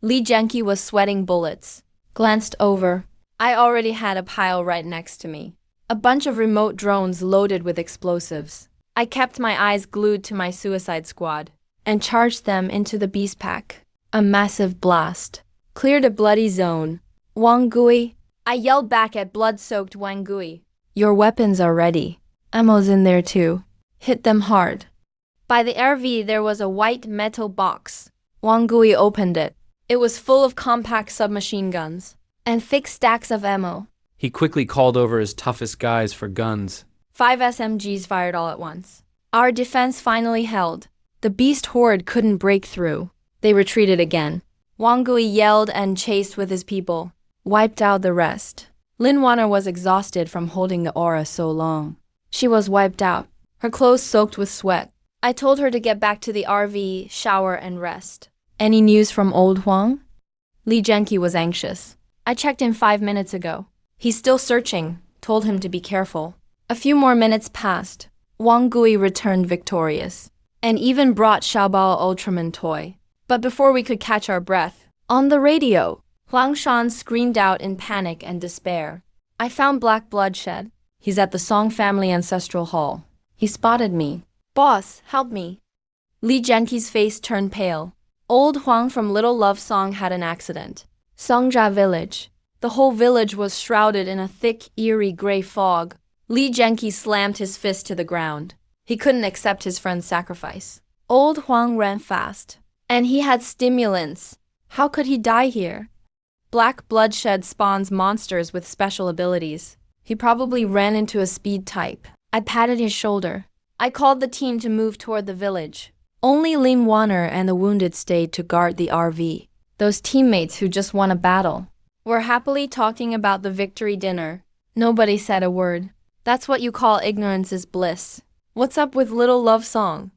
Li Jianqi was sweating bullets. Glanced over. I already had a pile right next to me. A bunch of remote drones loaded with explosives. I kept my eyes glued to my suicide squad and charged them into the beast pack. A massive blast cleared a bloody zone. Wang Gui, I yelled back at blood-soaked Wang Gui. Your weapons are ready. Ammo's in there too. Hit them hard. By the RV there was a white metal box. Wang Gui opened it. It was full of compact submachine guns and thick stacks of ammo. He quickly called over his toughest guys for guns. 5 SMGs fired all at once. Our defense finally held. The beast horde couldn't break through. They retreated again. Wang Gui yelled and chased with his people. Wiped out the rest. Lin Wanner was exhausted from holding the aura so long. She was wiped out, her clothes soaked with sweat. I told her to get back to the RV, shower, and rest. Any news from old Huang? Li Jianqi was anxious. I checked in 5 minutes ago. He's still searching, told him to be careful. A few more minutes passed. Wang Gui returned victorious, and even brought Xiaobao Ultraman toy. But before we could catch our breath, on the radio, Huang Shan screamed out in panic and despair. I found black bloodshed. He's at the Song family ancestral hall. He spotted me. Boss, help me. Li Jianqi's face turned pale. Old Huang from Little Love Song had an accident. Songjia village. The whole village was shrouded in a thick, eerie gray fog. Li Jianqi slammed his fist to the ground. He couldn't accept his friend's sacrifice. Old Huang ran fast. And he had stimulants. How could he die here? Black bloodshed spawns monsters with special abilities. He probably ran into a speed type. I patted his shoulder. I called the team to move toward the village. Only Lin Wanner and the wounded stayed to guard the RV. Those teammates who just won a battle were happily talking about the victory dinner. Nobody said a word. That's what you call ignorance is bliss. What's up with Little Love Song?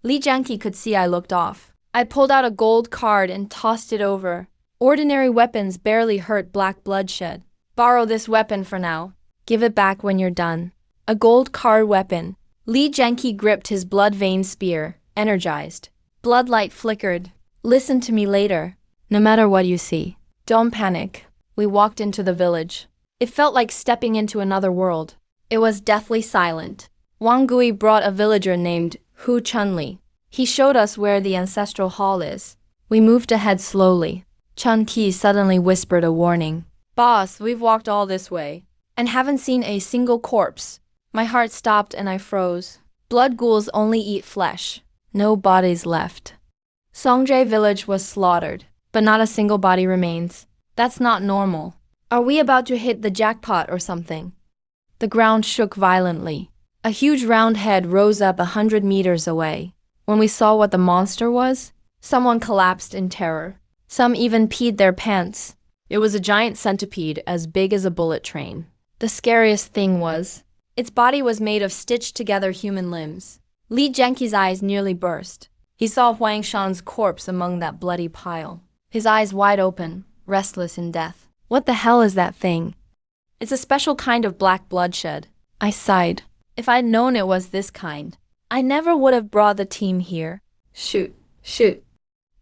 Li Jianqi could see I looked off. I pulled out a gold card and tossed it over. Ordinary weapons barely hurt black bloodshed. Borrow this weapon for now. Give it back when you're done. A gold card weapon. Li Jianqi gripped his blood-veined spear, energized. Bloodlight flickered. Listen to me later. No matter what you see, don't panic. We walked into the village. It felt like stepping into another world. It was deathly silent. Wang Gui brought a villager named Hu Chunli. He showed us where the ancestral hall is. We moved ahead slowly. Chun Ki suddenly whispered a warning. Boss, we've walked all this way and haven't seen a single corpse. My heart stopped and I froze. Blood ghouls only eat flesh. No bodies left. Songjae village was slaughtered, but not a single body remains. That's not normal. Are we about to hit the jackpot or something? The ground shook violently. A huge round head rose up 100 meters away. When we saw what the monster was, someone collapsed in terror. Some even peed their pants. It was a giant centipede as big as a bullet train. The scariest thing was, its body was made of stitched-together human limbs. Li Jianqi's eyes nearly burst. He saw Huang Shan's corpse among that bloody pile. His eyes wide open, restless in death. What the hell is that thing? It's a special kind of black bloodshed. I sighed. If I'd known it was this kind, I never would have brought the team here. Shoot, shoot.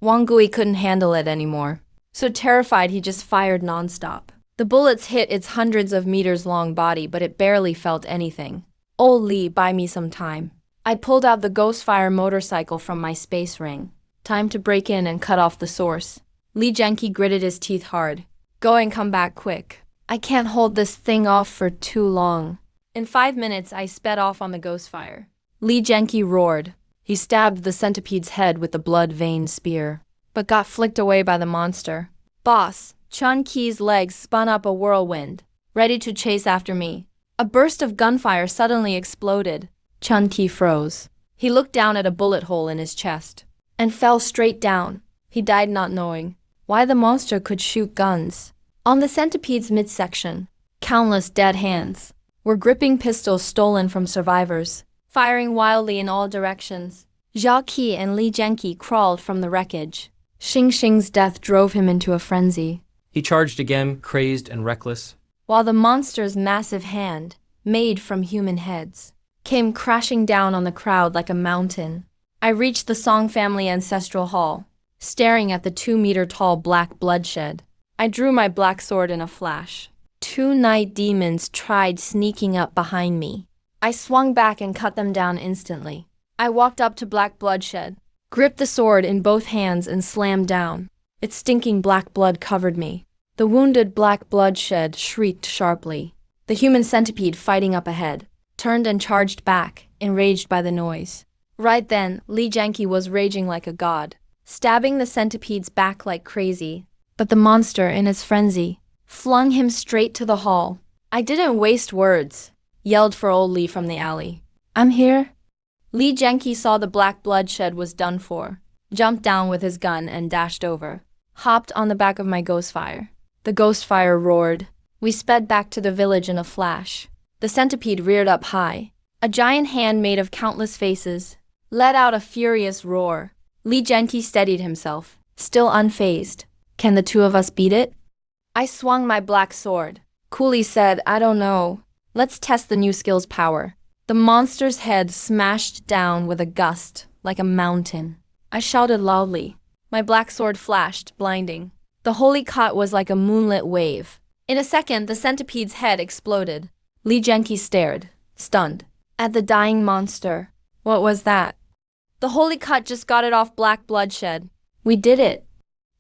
Wangui couldn't handle it anymore. So terrified, he just fired nonstop. The bullets hit its hundreds of meters long body, but it barely felt anything. Oh Lee, buy me some time. I pulled out the Ghostfire motorcycle from my space ring. Time to break in and cut off the source. Lee Genki gritted his teeth hard. Go and come back quick. I can't hold this thing off for too long. In 5 minutes, I sped off on the Ghostfire. Lee Genki roared. He stabbed the centipede's head with the blood-veined spear, but got flicked away by the monster. Boss, Chun Ki's legs spun up a whirlwind, ready to chase after me. A burst of gunfire suddenly exploded. Chun Ki froze. He looked down at a bullet hole in his chest and fell straight down. He died not knowing why the monster could shoot guns. On the centipede's midsection, countless dead hands were gripping pistols stolen from survivors, firing wildly in all directions. Zhao Qi and Li Genki crawled from the wreckage. Xing Xing's death drove him into a frenzy. He charged again, crazed and reckless, While the monster's massive hand, made from human heads, came crashing down on the crowd like a mountain. I reached the Song family ancestral hall, staring at the 2-meter-tall black bloodshed. I drew my black sword in a flash. 2 night demons tried sneaking up behind me. I swung back and cut them down instantly. I walked up to black bloodshed, gripped the sword in both hands and slammed down. Its stinking black blood covered me. The wounded black bloodshed shrieked sharply. The human centipede fighting up ahead turned and charged back, enraged by the noise. Right then, Li Genki was raging like a god, stabbing the centipede's back like crazy. But the monster, in its frenzy, flung him straight to the hall. I didn't waste words, yelled for old Li from the alley. I'm here. Li Genki saw the black bloodshed was done for, jumped down with his gun and dashed over, hopped on the back of my Ghostfire. The Ghostfire roared. We sped back to the village in a flash. The centipede reared up high. A giant hand made of countless faces let out a furious roar. Li Genki steadied himself, still unfazed. Can the two of us beat it? I swung my black sword. Cooley said, I don't know. Let's test the new skill's power. The monster's head smashed down with a gust, like a mountain. I shouted loudly. My black sword flashed, blinding. The holy cot was like a moonlit wave. In a second, the centipede's head exploded. Li Genki stared, stunned, at the dying monster. What was that? The holy cot just got it off black bloodshed. We did it.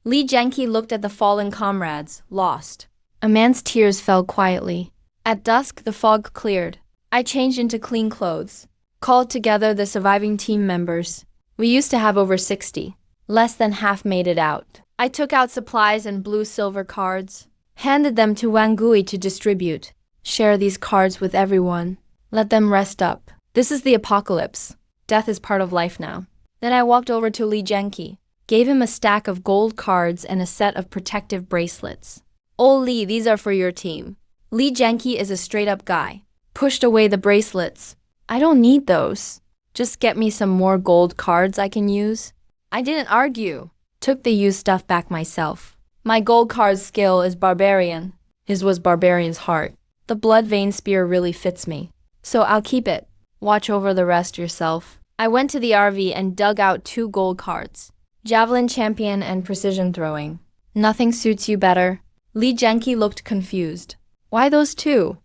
Li Genki looked at the fallen comrades, lost. A man's tears fell quietly. At dusk, the fog cleared. I changed into clean clothes, called together the surviving team members. We used to have over 60. Less than half made it out. I took out supplies and blue-silver cards, handed them to Wangui to distribute. Share these cards with everyone. Let them rest up. This is the apocalypse. Death is part of life now. Then I walked over to Li Genki, gave him a stack of gold cards and a set of protective bracelets. Oh Li, these are for your team. Li Genki is a straight-up guy. Pushed away the bracelets. I don't need those. Just get me some more gold cards I can use. I didn't argue. Took the used stuff back myself. My gold card's skill is barbarian. His was barbarian's heart. The blood-veined spear really fits me. So I'll keep it. Watch over the rest yourself. I went to the RV and dug out 2 gold cards. Javelin champion and precision throwing. Nothing suits you better. Li Genki looked confused. Why those 2?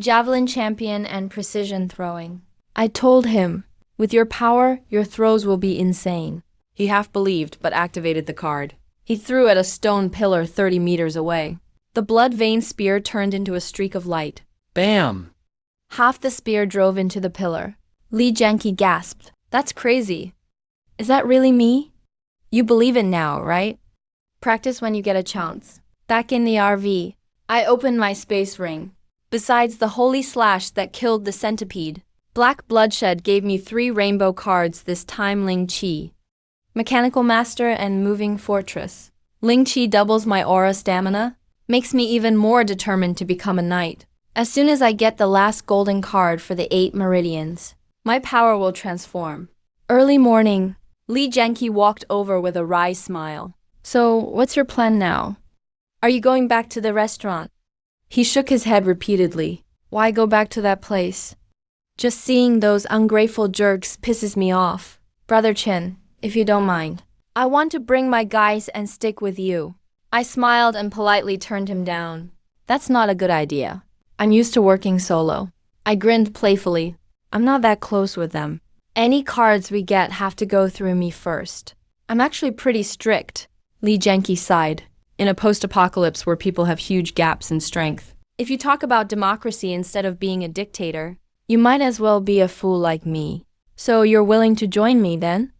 Javelin champion and precision throwing. I told him, with your power, your throws will be insane. He half believed, but activated the card. He threw at a stone pillar 30 meters away. The blood-veined spear turned into a streak of light. Bam! Half the spear drove into the pillar. Li Genki gasped. That's crazy. Is that really me? You believe it now, right? Practice when you get a chance. Back in the RV, I opened my space ring. Besides the holy slash that killed the centipede, black bloodshed gave me 3 rainbow cards this time. Ling Qi, Mechanical Master and Moving Fortress. Ling Qi doubles my aura stamina, makes me even more determined to become a knight. As soon as I get the last golden card for the 8 meridians, my power will transform. Early morning, Li Genki walked over with a wry smile. So, what's your plan now? Are you going back to the restaurant? He shook his head repeatedly. Why go back to that place? Just seeing those ungrateful jerks pisses me off. Brother Chin, if you don't mind, I want to bring my guys and stick with you. I smiled and politely turned him down. That's not a good idea. I'm used to working solo. I grinned playfully. I'm not that close with them. Any cards we get have to go through me first. I'm actually pretty strict. Lee Genki sighed. In a post-apocalypse where people have huge gaps in strength, if you talk about democracy instead of being a dictator, you might as well be a fool like me. So you're willing to join me then?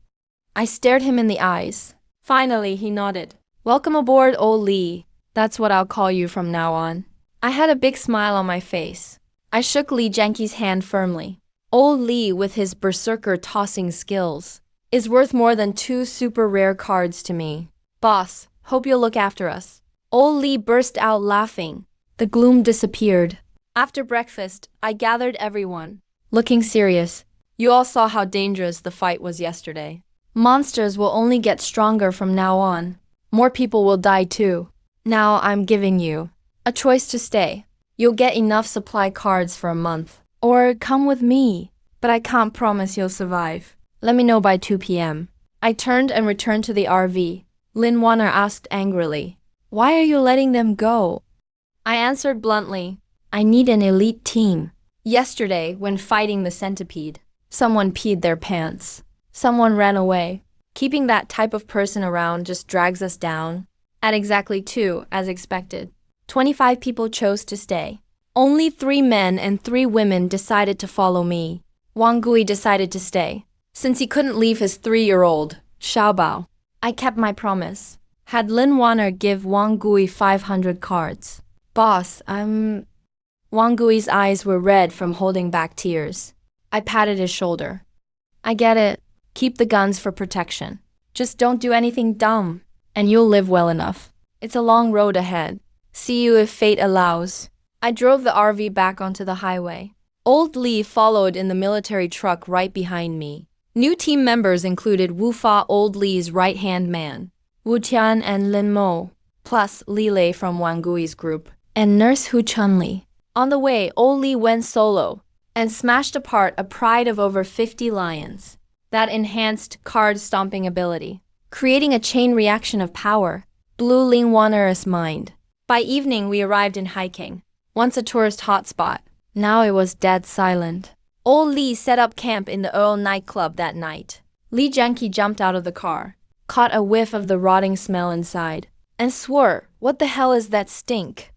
I stared him in the eyes. Finally, he nodded. Welcome aboard, old Lee. That's what I'll call you from now on. I had a big smile on my face. I shook Lee Genki's hand firmly. Old Lee, with his berserker tossing skills, is worth more than 2 super rare cards to me. Boss, hope you'll look after us. Old Lee burst out laughing. The gloom disappeared. After breakfast, I gathered everyone. Looking serious. You all saw how dangerous the fight was yesterday. Monsters will only get stronger from now on. More people will die too. Now I'm giving you a choice to stay. You'll get enough supply cards for a month. Or come with me. But I can't promise you'll survive. Let me know by 2 p.m. I turned and returned to the RV. Lin Warner asked angrily, "Why are you letting them go?" I answered bluntly, "I need an elite team." Yesterday, when fighting the centipede, someone peed their pants. Someone ran away. Keeping that type of person around just drags us down. At exactly 2, as expected, 25 people chose to stay. Only 3 men and 3 women decided to follow me. Wang Gui decided to stay, since he couldn't leave his 3-year-old, Xiaobao. I kept my promise. Had Lin Warner give Wang Gui 500 cards. Boss, Wang Gui's eyes were red from holding back tears. I patted his shoulder. I get it. Keep the guns for protection. Just don't do anything dumb, and you'll live well enough. It's a long road ahead. See you if fate allows. I drove the RV back onto the highway. Old Lee followed in the military truck right behind me. New team members included Wu Fa, Old Lee's right-hand man, Wu Tian and Lin Mo, plus Li Lei from Wang Gui's group, and Nurse Hu Chunli. On the way, Old Lee went solo and smashed apart a pride of over 50 lions. That enhanced card-stomping ability, creating a chain reaction of power, blew Lin Warner's mind. By evening, we arrived in Hiking, once a tourist hotspot. Now it was dead silent. Old Lee set up camp in the Earl nightclub that night. Lee Genki jumped out of the car, caught a whiff of the rotting smell inside, and swore, "What the hell is that stink?"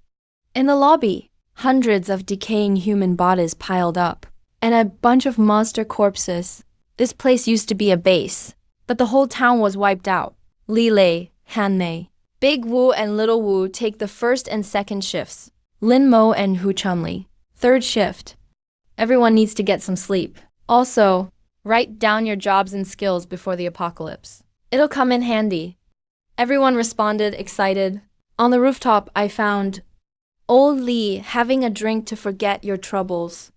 In the lobby, hundreds of decaying human bodies piled up, and a bunch of monster corpses. This place used to be a base, but the whole town was wiped out. Li Lei, Han Mei, Big Wu and Little Wu take the first and second shifts. Lin Mo and Hu Chunli, third shift. Everyone needs to get some sleep. Also, write down your jobs and skills before the apocalypse. It'll come in handy. Everyone responded, excited. On the rooftop, I found Old Lee having a drink to forget your troubles.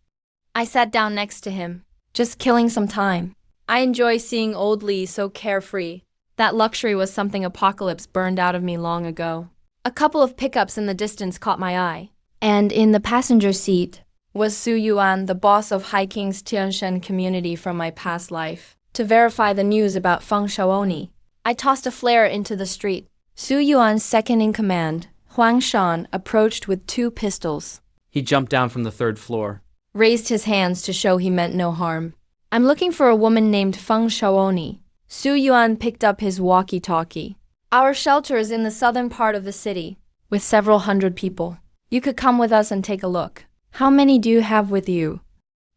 I sat down next to him, just killing some time. I enjoy seeing Old Lee so carefree. That luxury was something apocalypse burned out of me long ago. A couple of pickups in the distance caught my eye. And in the passenger seat was Su Yuan, the boss of Haiking's Tianshan community from my past life. To verify the news about Feng Shaoni, I tossed a flare into the street. Su Yuan's second-in-command, Huang Shan, approached with 2 pistols. He jumped down from the 3rd floor. Raised his hands to show he meant no harm. I'm looking for a woman named Feng Shaoni. Su Yuan picked up his walkie-talkie. Our shelter is in the southern part of the city, with several hundred people. You could come with us and take a look. How many do you have with you?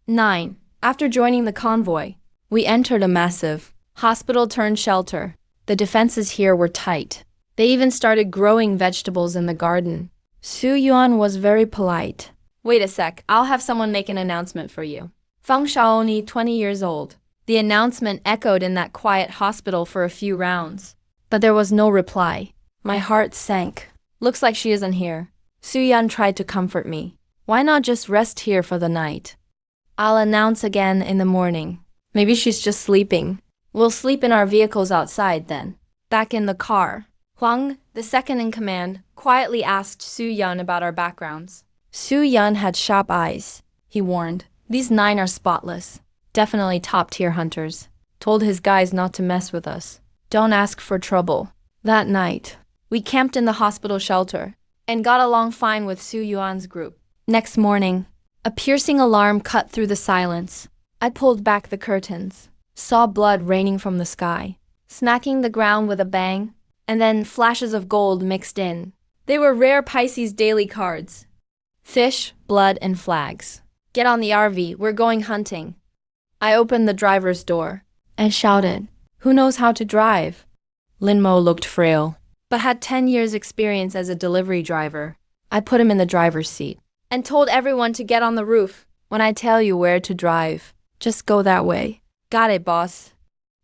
9. After joining the convoy, we entered a massive hospital-turned-shelter. The defenses here were tight. They even started growing vegetables in the garden. Su Yuan was very polite. Wait a sec, I'll have someone make an announcement for you. Feng Shaoni, 20 years old. The announcement echoed in that quiet hospital for a few rounds. But there was no reply. My heart sank. Looks like she isn't here. Su Yan tried to comfort me. Why not just rest here for the night? I'll announce again in the morning. Maybe she's just sleeping. We'll sleep in our vehicles outside then. Back in the car, Huang, the second-in-command, quietly asked Su Yan about our backgrounds. Su Yan had sharp eyes. He warned, These 9 are spotless. Definitely top-tier hunters. Told his guys not to mess with us. Don't ask for trouble. That night, we camped in the hospital shelter and got along fine with Su Yuan's group. Next morning, a piercing alarm cut through the silence. I pulled back the curtains, saw blood raining from the sky, smacking the ground with a bang, and then flashes of gold mixed in. They were rare Pisces daily cards. Fish, blood, and flags. Get on the RV, we're going hunting. I opened the driver's door and shouted, "Who knows how to drive?" Lin Mo looked frail, but had 10 years experience as a delivery driver. I put him in the driver's seat and told everyone to get on the roof. When I tell you where to drive, just go that way. Got it, boss.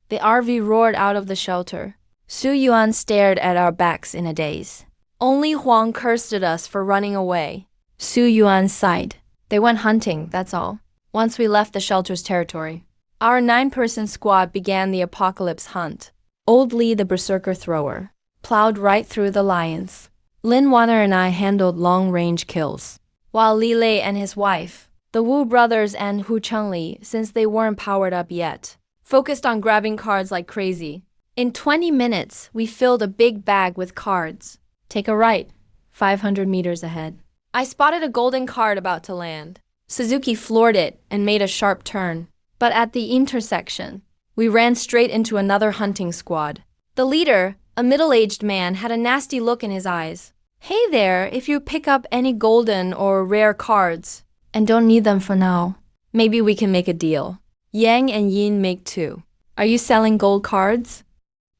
The RV roared out of the shelter. Su Yuan stared at our backs in a daze. Only Huang cursed at us for running away. Su Yuan sighed. They went hunting, that's all. Once we left the shelter's territory, our 9-person squad began the apocalypse hunt. Old Li, the berserker thrower, plowed right through the lions. Lin Wanner and I handled long-range kills, while Li Lei and his wife, the Wu brothers and Hu Chengli, since they weren't powered up yet, focused on grabbing cards like crazy. In 20 minutes, we filled a big bag with cards. Take a right, 500 meters ahead. I spotted a golden card about to land. Suzuki floored it and made a sharp turn. But at the intersection, we ran straight into another hunting squad. The leader, a middle-aged man, had a nasty look in his eyes. "Hey there, if you pick up any golden or rare cards, and don't need them for now, maybe we can make a deal. Yang and Yin make 2. Are you selling gold cards?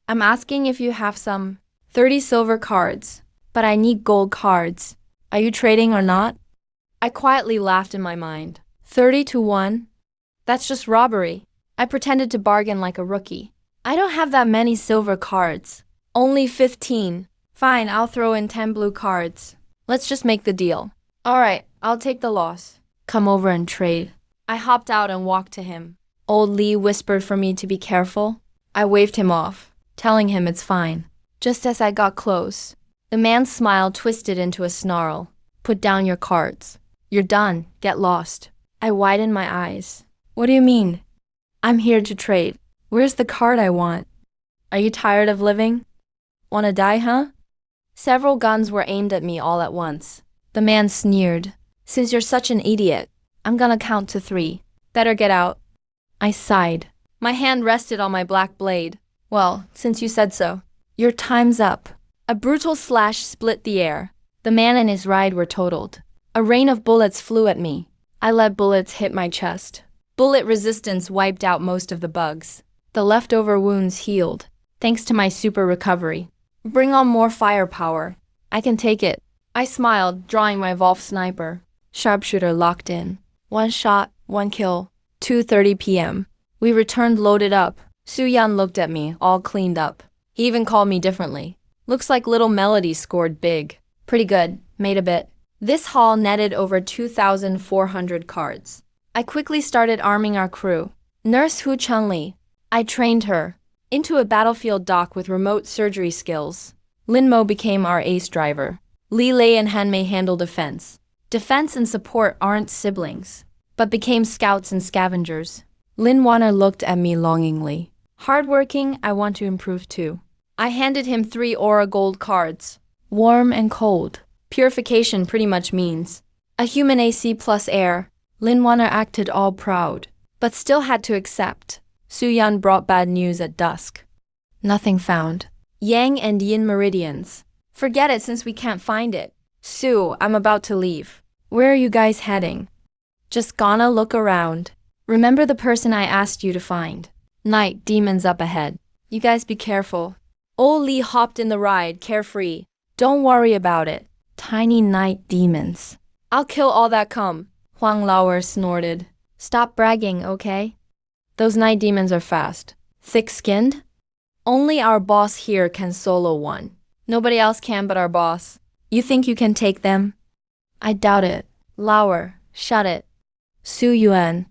I'm asking if you have some 30 silver cards, but I need gold cards. Are you trading or not?" I quietly laughed in my mind. 30 to 1? That's just robbery. I pretended to bargain like a rookie. I don't have that many silver cards. Only 15. Fine, I'll throw in 10 blue cards. Let's just make the deal. All right, I'll take the loss. Come over and trade. I hopped out and walked to him. Old Li whispered for me to be careful. I waved him off, telling him it's fine. Just as I got close, the man's smile twisted into a snarl. "Put down your cards. You're done. Get lost." I widened my eyes. "What do you mean?" "I'm here to trade. Where's the card I want?" "Are you tired of living? Wanna die, huh?" Several guns were aimed at me all at once. The man sneered. "Since you're such an idiot, I'm gonna count to 3. Better get out." I sighed. My hand rested on my black blade. "Well, since you said so, your time's up." A brutal slash split the air. The man and his ride were totaled. A rain of bullets flew at me. I let bullets hit my chest. Bullet resistance wiped out most of the bugs. The leftover wounds healed, thanks to my super recovery. Bring on more firepower. I can take it. I smiled, drawing my Wolf sniper. Sharpshooter locked in. 1 shot, 1 kill. 2:30 p.m. We returned loaded up. Su Yan looked at me, all cleaned up. He even called me differently. "Looks like Little Melody scored big." "Pretty good. Made a bit." This haul netted over 2,400 cards. I quickly started arming our crew. Nurse Hu Chengli, I trained her into a battlefield doc with remote surgery skills. Lin Mo became our ace driver. Li Lei and Han Mei handle defense. Defense and support aren't siblings, but became scouts and scavengers. Lin Wanner looked at me longingly. Hardworking, I want to improve too. I handed him 3 aura gold cards. Warm and cold. Purification pretty much means a human AC plus air. Lin Wanner acted all proud, but still had to accept. Su Yan brought bad news at dusk. Nothing found. Yang and Yin meridians. Forget it since we can't find it. Su, I'm about to leave. Where are you guys heading? Just gonna look around. Remember the person I asked you to find. Night demons up ahead. You guys be careful. Old Li hopped in the ride, carefree. Don't worry about it. Tiny night demons. I'll kill all that come. Huang Lauer snorted. Stop bragging, okay? Those night demons are fast. Thick-skinned? Only our boss here can solo one. Nobody else can but our boss. You think you can take them? I doubt it. Lauer, shut it. Su Yuan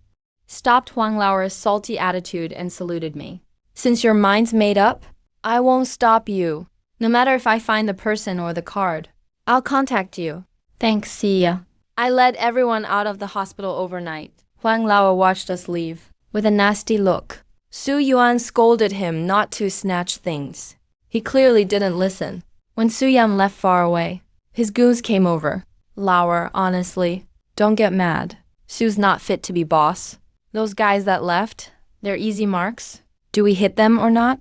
stopped Huang Lauer's salty attitude and saluted me. Since your mind's made up, I won't stop you. No matter if I find the person or the card. I'll contact you. Thanks, see ya. I led everyone out of the hospital overnight. Huang Lao watched us leave with a nasty look. Su Yuan scolded him not to snatch things. He clearly didn't listen. When Su Yan left far away, his goons came over. Lauer, honestly, don't get mad. Su's not fit to be boss. Those guys that left, they're easy marks. Do we hit them or not?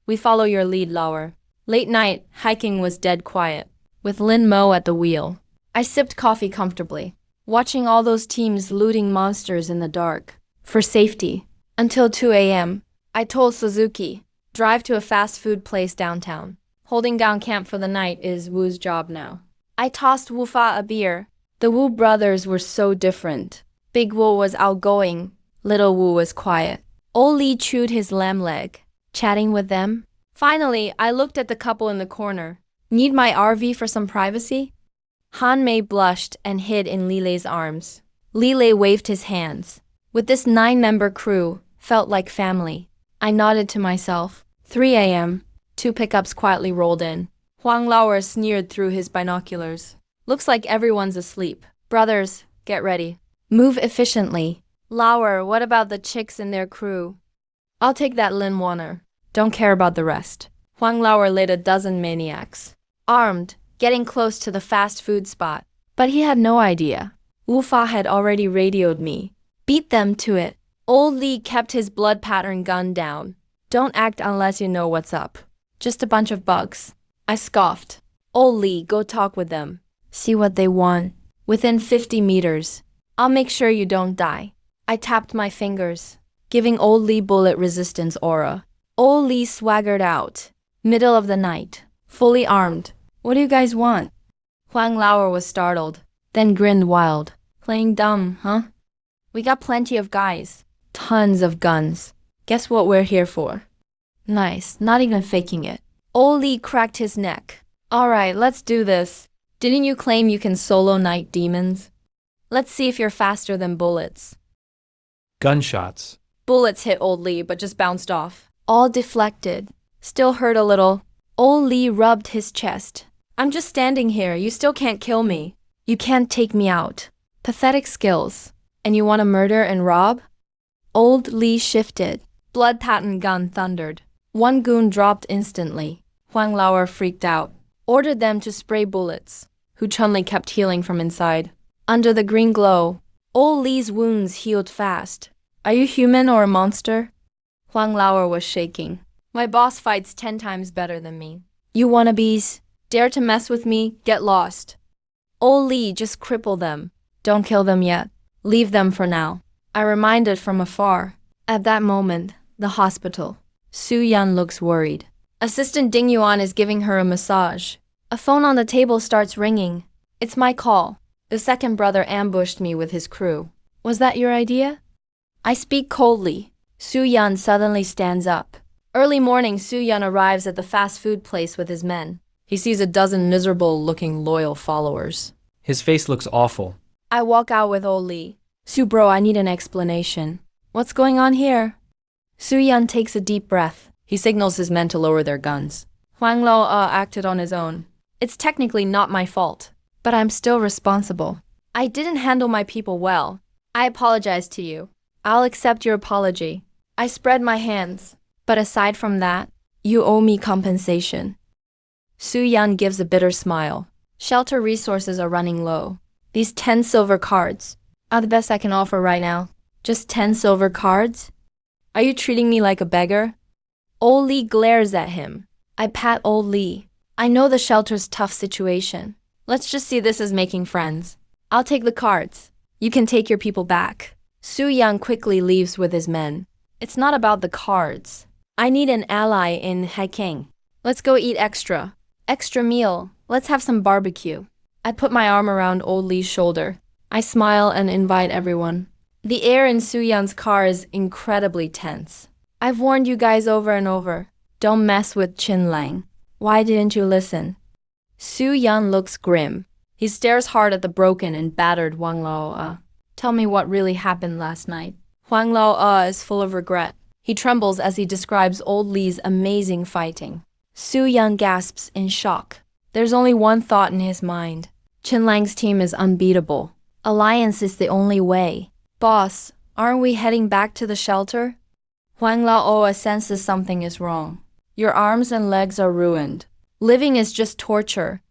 We follow your lead, Lauer. Late night, hiking was dead quiet, with Lin Mo at the wheel. I sipped coffee comfortably, watching all those teams looting monsters in the dark. For safety. Until 2 a.m., I told Suzuki, drive to a fast food place downtown. Holding down camp for the night is Wu's job now. I tossed Wu Fa a beer. The Wu brothers were so different. Big Wu was outgoing, little Wu was quiet. Old Li chewed his lamb leg, chatting with them. Finally, I looked at the couple in the corner. Need my RV for some privacy? Han Mei blushed and hid in Li Lei's arms. Li Lei waved his hands. With this 9-member crew, felt like family. I nodded to myself. 3 a.m., 2 pickups quietly rolled in. Huang Lauer sneered through his binoculars. Looks like everyone's asleep. Brothers, get ready. Move efficiently. Lauer, what about the chicks in their crew? I'll take that Lin Warner. Don't care about the rest. Huang Lauer led a dozen maniacs. Armed, getting close to the fast food spot. But he had no idea. Wu Fa had already radioed me. Beat them to it. Old Li kept his blood pattern gun down. Don't act unless you know what's up. Just a bunch of bugs. I scoffed. Old Li, go talk with them. See what they want. Within 50 meters. I'll make sure you don't die. I tapped my fingers, giving Old Li bullet resistance aura. Old Li swaggered out. Middle of the night. Fully armed. What do you guys want? Huang Lauer was startled, then grinned wild. Playing dumb, huh? We got plenty of guys. Tons of guns. Guess what we're here for? Nice, not even faking it. Old Li cracked his neck. Alright, let's do this. Didn't you claim you can solo night demons? Let's see if you're faster than bullets. Gunshots. Bullets hit Old Li, but just bounced off. All deflected. Still hurt a little. Old Li rubbed his chest. I'm just standing here. You still can't kill me. You can't take me out. Pathetic skills. And you want to murder and rob? Old Li shifted. Blood pattern gun thundered. One goon dropped instantly. Huang Lauer freaked out. Ordered them to spray bullets. Hu Chunli kept healing from inside. Under the green glow, Old Li's wounds healed fast. Are you human or a monster? Huang Lauer was shaking. My boss fights 10 times better than me. You wannabes, dare to mess with me, get lost. Old Li, just cripple them. Don't kill them yet. Leave them for now. I reminded from afar. At that moment, the hospital. Su Yan looks worried. Assistant Ding Yuan is giving her a massage. A phone on the table starts ringing. It's my call. The second brother ambushed me with his crew. Was that your idea? I speak coldly. Su Yan suddenly stands up. Early morning, Su Yan arrives at the fast food place with his men. He sees a dozen miserable-looking loyal followers. His face looks awful. I walk out with Old Li. Su bro, I need an explanation. What's going on here? Su Yan takes a deep breath. He signals his men to lower their guns. Huang Lao acted on his own. It's technically not my fault, but I'm still responsible. I didn't handle my people well. I apologize to you. I'll accept your apology. I spread my hands. But aside from that, you owe me compensation. Su Yan gives a bitter smile. Shelter resources are running low. These 10 silver cards are the best I can offer right now. Just 10 silver cards? Are you treating me like a beggar? Old Li glares at him. I pat Old Li. I know the shelter's tough situation. Let's just see this as making friends. I'll take the cards. You can take your people back. Su Yan quickly leaves with his men. It's not about the cards. I need an ally in hiking. Let's go eat extra. Extra meal. Let's have some barbecue. I put my arm around Old Li's shoulder. I smile and invite everyone. The air in Su Yan's car is incredibly tense. I've warned you guys over and over. Don't mess with Qin Lang. Why didn't you listen? Su Yan looks grim. He stares hard at the broken and battered Huang Lao. Tell me what really happened last night. Huang Lao is full of regret. He trembles as he describes Old Li's amazing fighting. Su Yan gasps in shock. There's only one thought in his mind. Qin Lang's team is unbeatable. Alliance is the only way. Boss, aren't we heading back to the shelter? Huang Laoa senses something is wrong. Your arms and legs are ruined. Living is just torture.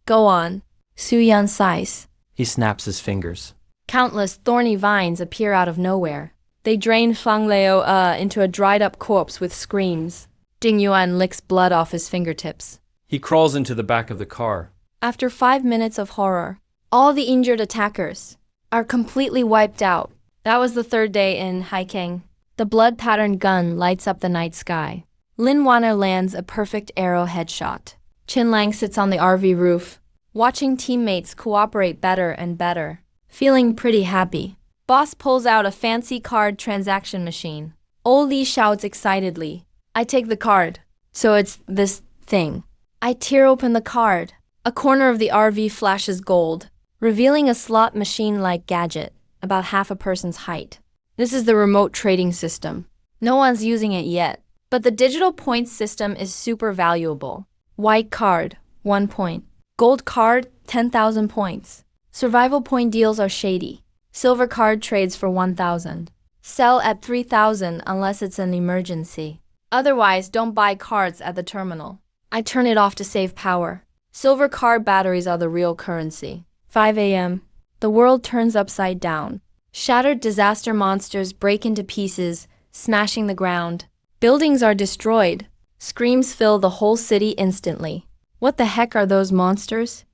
Go on. Su Yan sighs. He snaps his fingers. Countless thorny vines appear out of nowhere. They drain Huang Laoa into a dried-up corpse with screams. Ding Yuan licks blood off his fingertips. He crawls into the back of the car. After 5 minutes of horror, all the injured attackers are completely wiped out. That was the third day in Haikeng. The blood-patterned gun lights up the night sky. Lin Wanner lands a perfect arrow headshot. Chin Lang sits on the RV roof, watching teammates cooperate better and better. Feeling pretty happy. Boss pulls out a fancy card transaction machine. Old Li shouts excitedly. I take the card. So it's this thing. I tear open the card. A corner of the RV flashes gold, revealing a slot machine-like gadget, about half a person's height. This is the remote trading system. No one's using it yet, but the digital points system is super valuable. White card, 1 point. Gold card, 10,000 points. Survival point deals are shady. Silver card trades for 1,000. Sell at 3,000 unless it's an emergency. Otherwise, don't buy cards at the terminal. I turn it off to save power. Silver card batteries are the real currency. 5 a.m. The world turns upside down. Shattered disaster monsters break into pieces, smashing the ground. Buildings are destroyed. Screams fill the whole city instantly. What the heck are those monsters?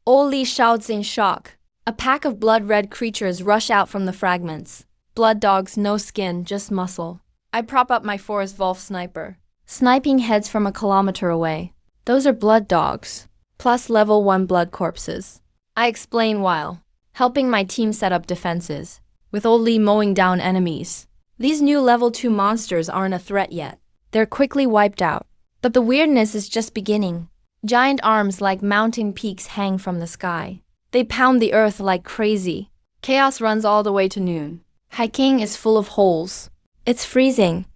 Old Li shouts in shock. A pack of blood-red creatures rush out from the fragments. Blood dogs, no skin, just muscle. I prop up my Forest Wolf sniper, sniping heads from a kilometer away. Those are blood dogs, plus level 1 blood corpses. I explain while helping my team set up defenses, with Old Li mowing down enemies. These new level 2 monsters aren't a threat yet. They're quickly wiped out. But the weirdness is just beginning. Giant arms like mountain peaks hang from the sky. They pound the earth like crazy. Chaos runs all the way to noon. Haikeng is full of holes. It's freezing.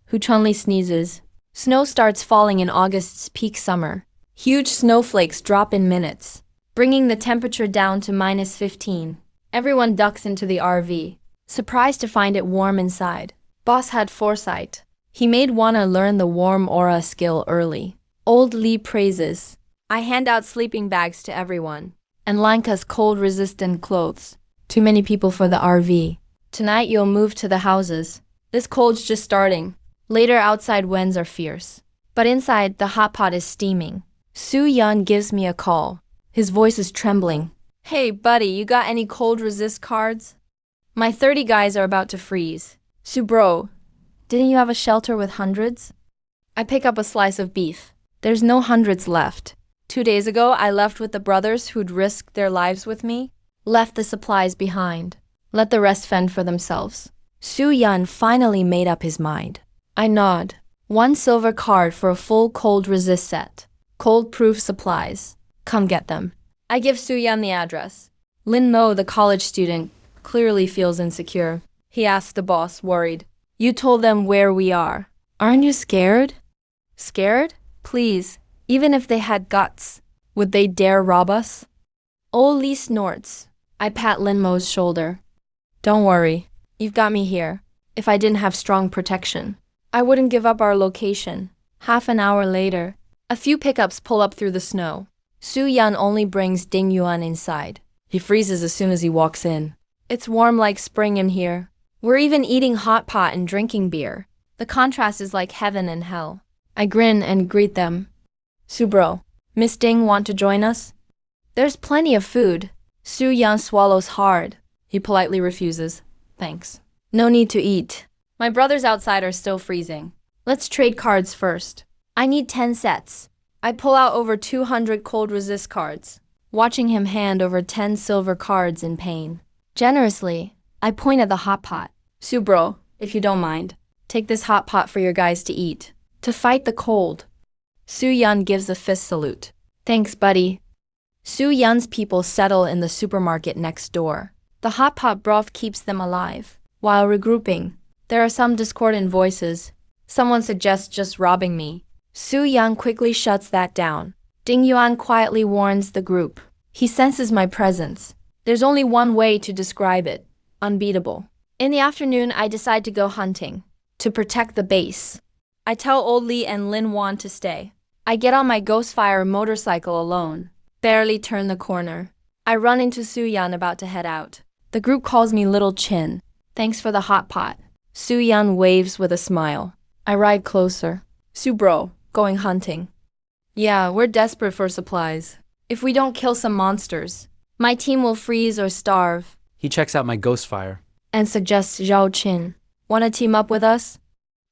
Hu Chunli sneezes. Snow starts falling in August's peak summer. Huge snowflakes drop in minutes, bringing the temperature down to -15. Everyone ducks into the RV, surprised to find it warm inside. Boss had foresight. He made Wanna learn the warm aura skill early. Old Li praises. I hand out sleeping bags to everyone, and Lanka's cold-resistant clothes. Too many people for the RV. Tonight you'll move to the houses. This cold's just starting. Later outside winds are fierce. But inside, the hot pot is steaming. Su Yan gives me a call. His voice is trembling. Hey, buddy, you got any cold resist cards? My 30 guys are about to freeze. Su bro, didn't you have a shelter with hundreds? I pick up a slice of beef. There's no hundreds left. 2 days ago, I left with the brothers who'd risked their lives with me. Left the supplies behind. Let the rest fend for themselves. Su Yan finally made up his mind. I nod. 1 silver card for a full cold resist set. Cold-proof supplies. Come get them. I give Su Yan the address. Lin Mo, the college student, clearly feels insecure. He asks the boss, worried. You told them where we are. Aren't you scared? Scared? Please, even if they had guts, would they dare rob us? Old Li snorts. I pat Lin Mo's shoulder. Don't worry. You've got me here. If I didn't have strong protection, I wouldn't give up our location. Half an hour later, a few pickups pull up through the snow. Su Yan only brings Ding Yuan inside. He freezes as soon as he walks in. It's warm like spring in here. We're even eating hot pot and drinking beer. The contrast is like heaven and hell. I grin and greet them. Su bro, Miss Ding want to join us? There's plenty of food. Su Yan swallows hard. He politely refuses. Thanks. No need to eat. My brothers outside are still freezing. Let's trade cards first. I need 10 sets. I pull out over 200 cold resist cards, watching him hand over 10 silver cards in pain. Generously, I point at the hot pot. Su bro, if you don't mind, take this hot pot for your guys to eat. To fight the cold. Su Yan gives a fist salute. Thanks, buddy. Su Yan's people settle in the supermarket next door. The hot pot broth keeps them alive. While regrouping, there are some discordant voices. Someone suggests just robbing me. Su Yan quickly shuts that down. Ding Yuan quietly warns the group. He senses my presence. There's only one way to describe it. Unbeatable. In the afternoon, I decide to go hunting to protect the base. I tell Old Li and Lin Wan to stay. I get on my Ghostfire motorcycle alone, barely turn the corner. I run into Su Yan about to head out. The group calls me Little Chin. Thanks for the hot pot. Su Yan waves with a smile. I ride closer. Su bro, going hunting. Yeah, we're desperate for supplies. If we don't kill some monsters, my team will freeze or starve. He checks out my Ghostfire. And suggests Zhao Qin. Wanna team up with us?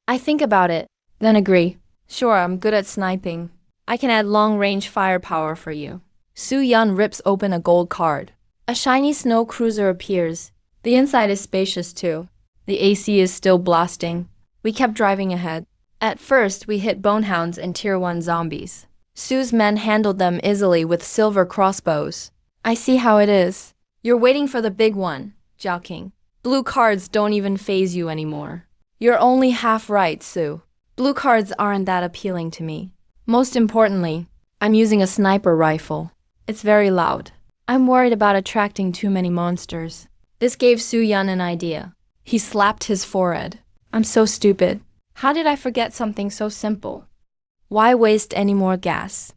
I think about it, then agree. Sure, I'm good at sniping. I can add long-range firepower for you. Su Yan rips open a gold card. A shiny snow cruiser appears. The inside is spacious too. The AC is still blasting. We kept driving ahead. At first, we hit bonehounds and tier 1 zombies. Su's men handled them easily with silver crossbows. I see how it is. You're waiting for the big one, Zhao King. Blue cards don't even faze you anymore. You're only half right, Su. Blue cards aren't that appealing to me. Most importantly, I'm using a sniper rifle. It's very loud. I'm worried about attracting too many monsters. This gave Su Yan an idea. He slapped his forehead. I'm so stupid. How did I forget something so simple? Why waste any more gas?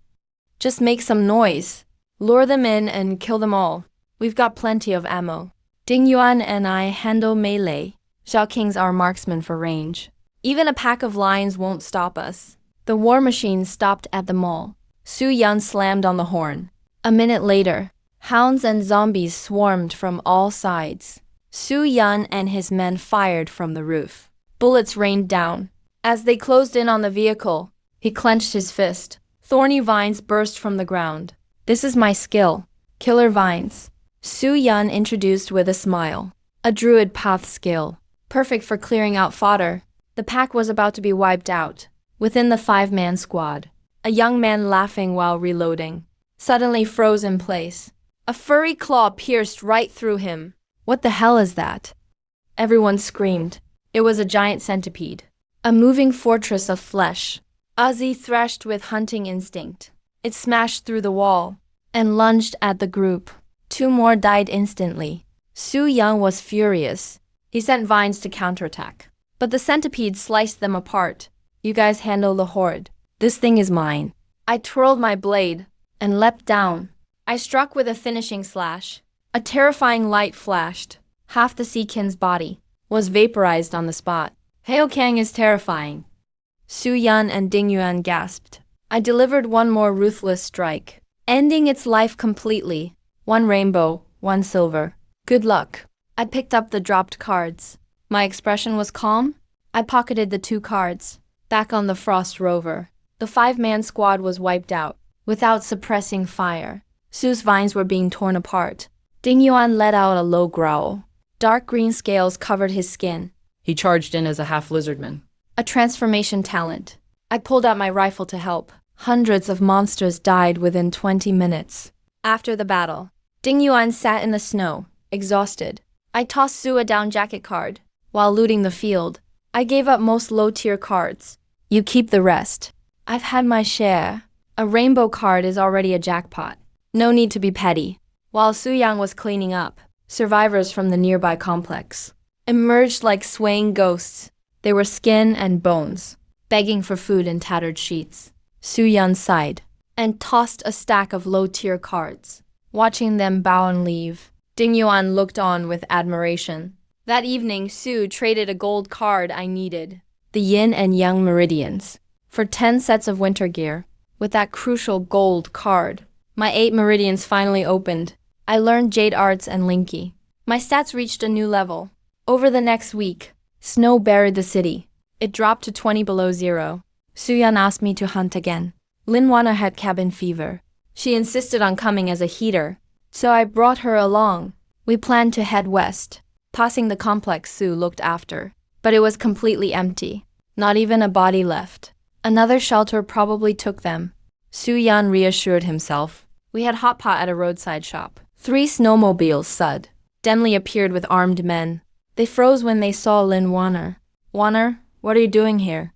Just make some noise. Lure them in and kill them all. We've got plenty of ammo. Ding Yuan and I handle melee. Zhao King's our marksman for range. Even a pack of lions won't stop us. The war machine stopped at the mall. Su Yan slammed on the horn. A minute later, hounds and zombies swarmed from all sides. Su Yan and his men fired from the roof. Bullets rained down. As they closed in on the vehicle, he clenched his fist. Thorny vines burst from the ground. This is my skill. Killer vines. Su Yan introduced with a smile. A druid path skill. Perfect for clearing out fodder. The pack was about to be wiped out. Within the 5-man squad, a young man laughing while reloading suddenly froze in place. A furry claw pierced right through him. What the hell is that? Everyone screamed. It was a giant centipede. A moving fortress of flesh. Ozzy thrashed with hunting instinct. It smashed through the wall and lunged at the group. 2 more died instantly. Su Yan was furious. He sent vines to counterattack. But the centipede sliced them apart. You guys handle the horde. This thing is mine. I twirled my blade and leapt down. I struck with a finishing slash. A terrifying light flashed. Half the Seakin's body was vaporized on the spot. Heo Kang is terrifying. Su Yan and Ding Yuan gasped. I delivered one more ruthless strike, ending its life completely. 1 rainbow, 1 silver. Good luck. I picked up the dropped cards. My expression was calm. I pocketed the 2 cards. Back on the Frost Rover. The 5-man squad was wiped out, without suppressing fire. Su's vines were being torn apart. Ding Yuan let out a low growl. Dark green scales covered his skin. He charged in as a half-lizardman. A transformation talent. I pulled out my rifle to help. Hundreds of monsters died within 20 minutes. After the battle, Ding Yuan sat in the snow, exhausted. I tossed Su a down jacket card. While looting the field, I gave up most low-tier cards. You keep the rest. I've had my share. A rainbow card is already a jackpot. No need to be petty. While Su Yang was cleaning up, survivors from the nearby complex emerged like swaying ghosts. They were skin and bones, begging for food in tattered sheets. Su Yan sighed and tossed a stack of low-tier cards. Watching them bow and leave, Ding Yuan looked on with admiration. That evening, Su traded a gold card I needed, the Yin and Yang Meridians, for 10 sets of winter gear. With that crucial gold card, my 8 meridians finally opened. I learned Jade Arts and Linky. My stats reached a new level. Over the next week, snow buried the city. It dropped to 20 below zero. Su Yan asked me to hunt again. Lin Wana had cabin fever. She insisted on coming as a heater, so I brought her along. We planned to head west. Passing the complex Su looked after, but it was completely empty. Not even a body left. Another shelter probably took them. Su Yan reassured himself. We had hot pot at a roadside shop. 3 snowmobiles sud. Dimly appeared with armed men. They froze when they saw Lin Wanner. Wanner, what are you doing here?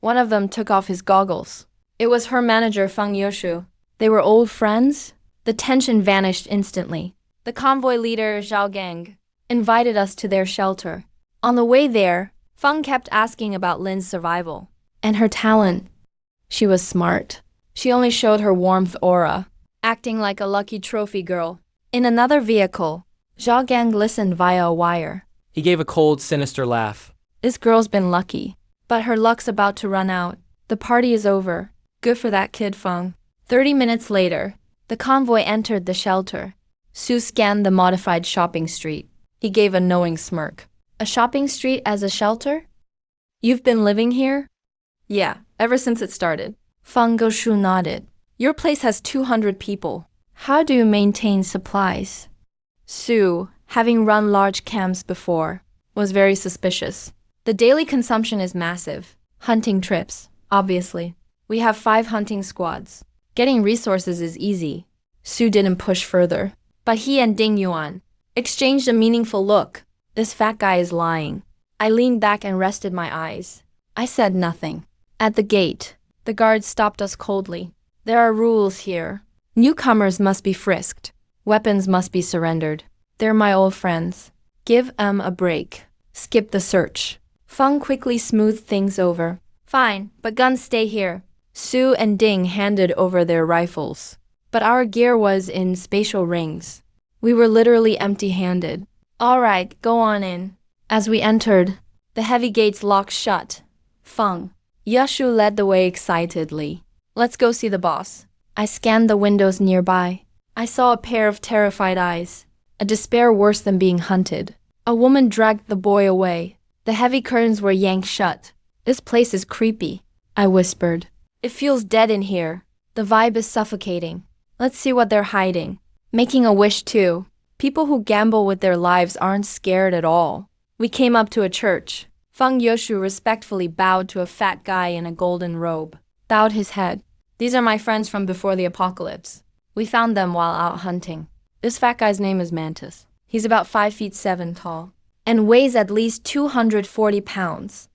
One of them took off his goggles. It was her manager Feng Yoshu. They were old friends? The tension vanished instantly. The convoy leader, Zhao Gang, invited us to their shelter. On the way there, Feng kept asking about Lin's survival and her talent. She was smart. She only showed her warmth aura, acting like a lucky trophy girl. In another vehicle, Zhao Gang listened via a wire. He gave a cold, sinister laugh. This girl's been lucky, but her luck's about to run out. The party is over. Good for that kid, Feng. 30 minutes later, the convoy entered the shelter. Su scanned the modified shopping street. He gave a knowing smirk. A shopping street as a shelter? You've been living here? Yeah, ever since it started. Feng Goshu nodded. Your place has 200 people. How do you maintain supplies? Su, having run large camps before, was very suspicious. The daily consumption is massive. Hunting trips, obviously. We have 5 hunting squads. Getting resources is easy. Su didn't push further. But he and Ding Yuan exchanged a meaningful look. This fat guy is lying. I leaned back and rested my eyes. I said nothing. At the gate, the guards stopped us coldly. There are rules here. Newcomers must be frisked. Weapons must be surrendered. They're my old friends. Give 'em a break. Skip the search. Feng quickly smoothed things over. Fine, but guns stay here. Su and Ding handed over their rifles. But our gear was in spatial rings. We were literally empty-handed. All right, go on in. As we entered, the heavy gates locked shut. Feng. Yashu led the way excitedly. Let's go see the boss. I scanned the windows nearby. I saw a pair of terrified eyes. A despair worse than being hunted. A woman dragged the boy away. The heavy curtains were yanked shut. This place is creepy, I whispered. It feels dead in here. The vibe is suffocating. Let's see what they're hiding. Making a wish too. People who gamble with their lives aren't scared at all. We came up to a church. Feng Yoshu respectfully bowed to a fat guy in a golden robe. Bowed his head. These are my friends from before the apocalypse. We found them while out hunting. This fat guy's name is Mantis. He's about 5'7" tall and weighs at least 240 pounds.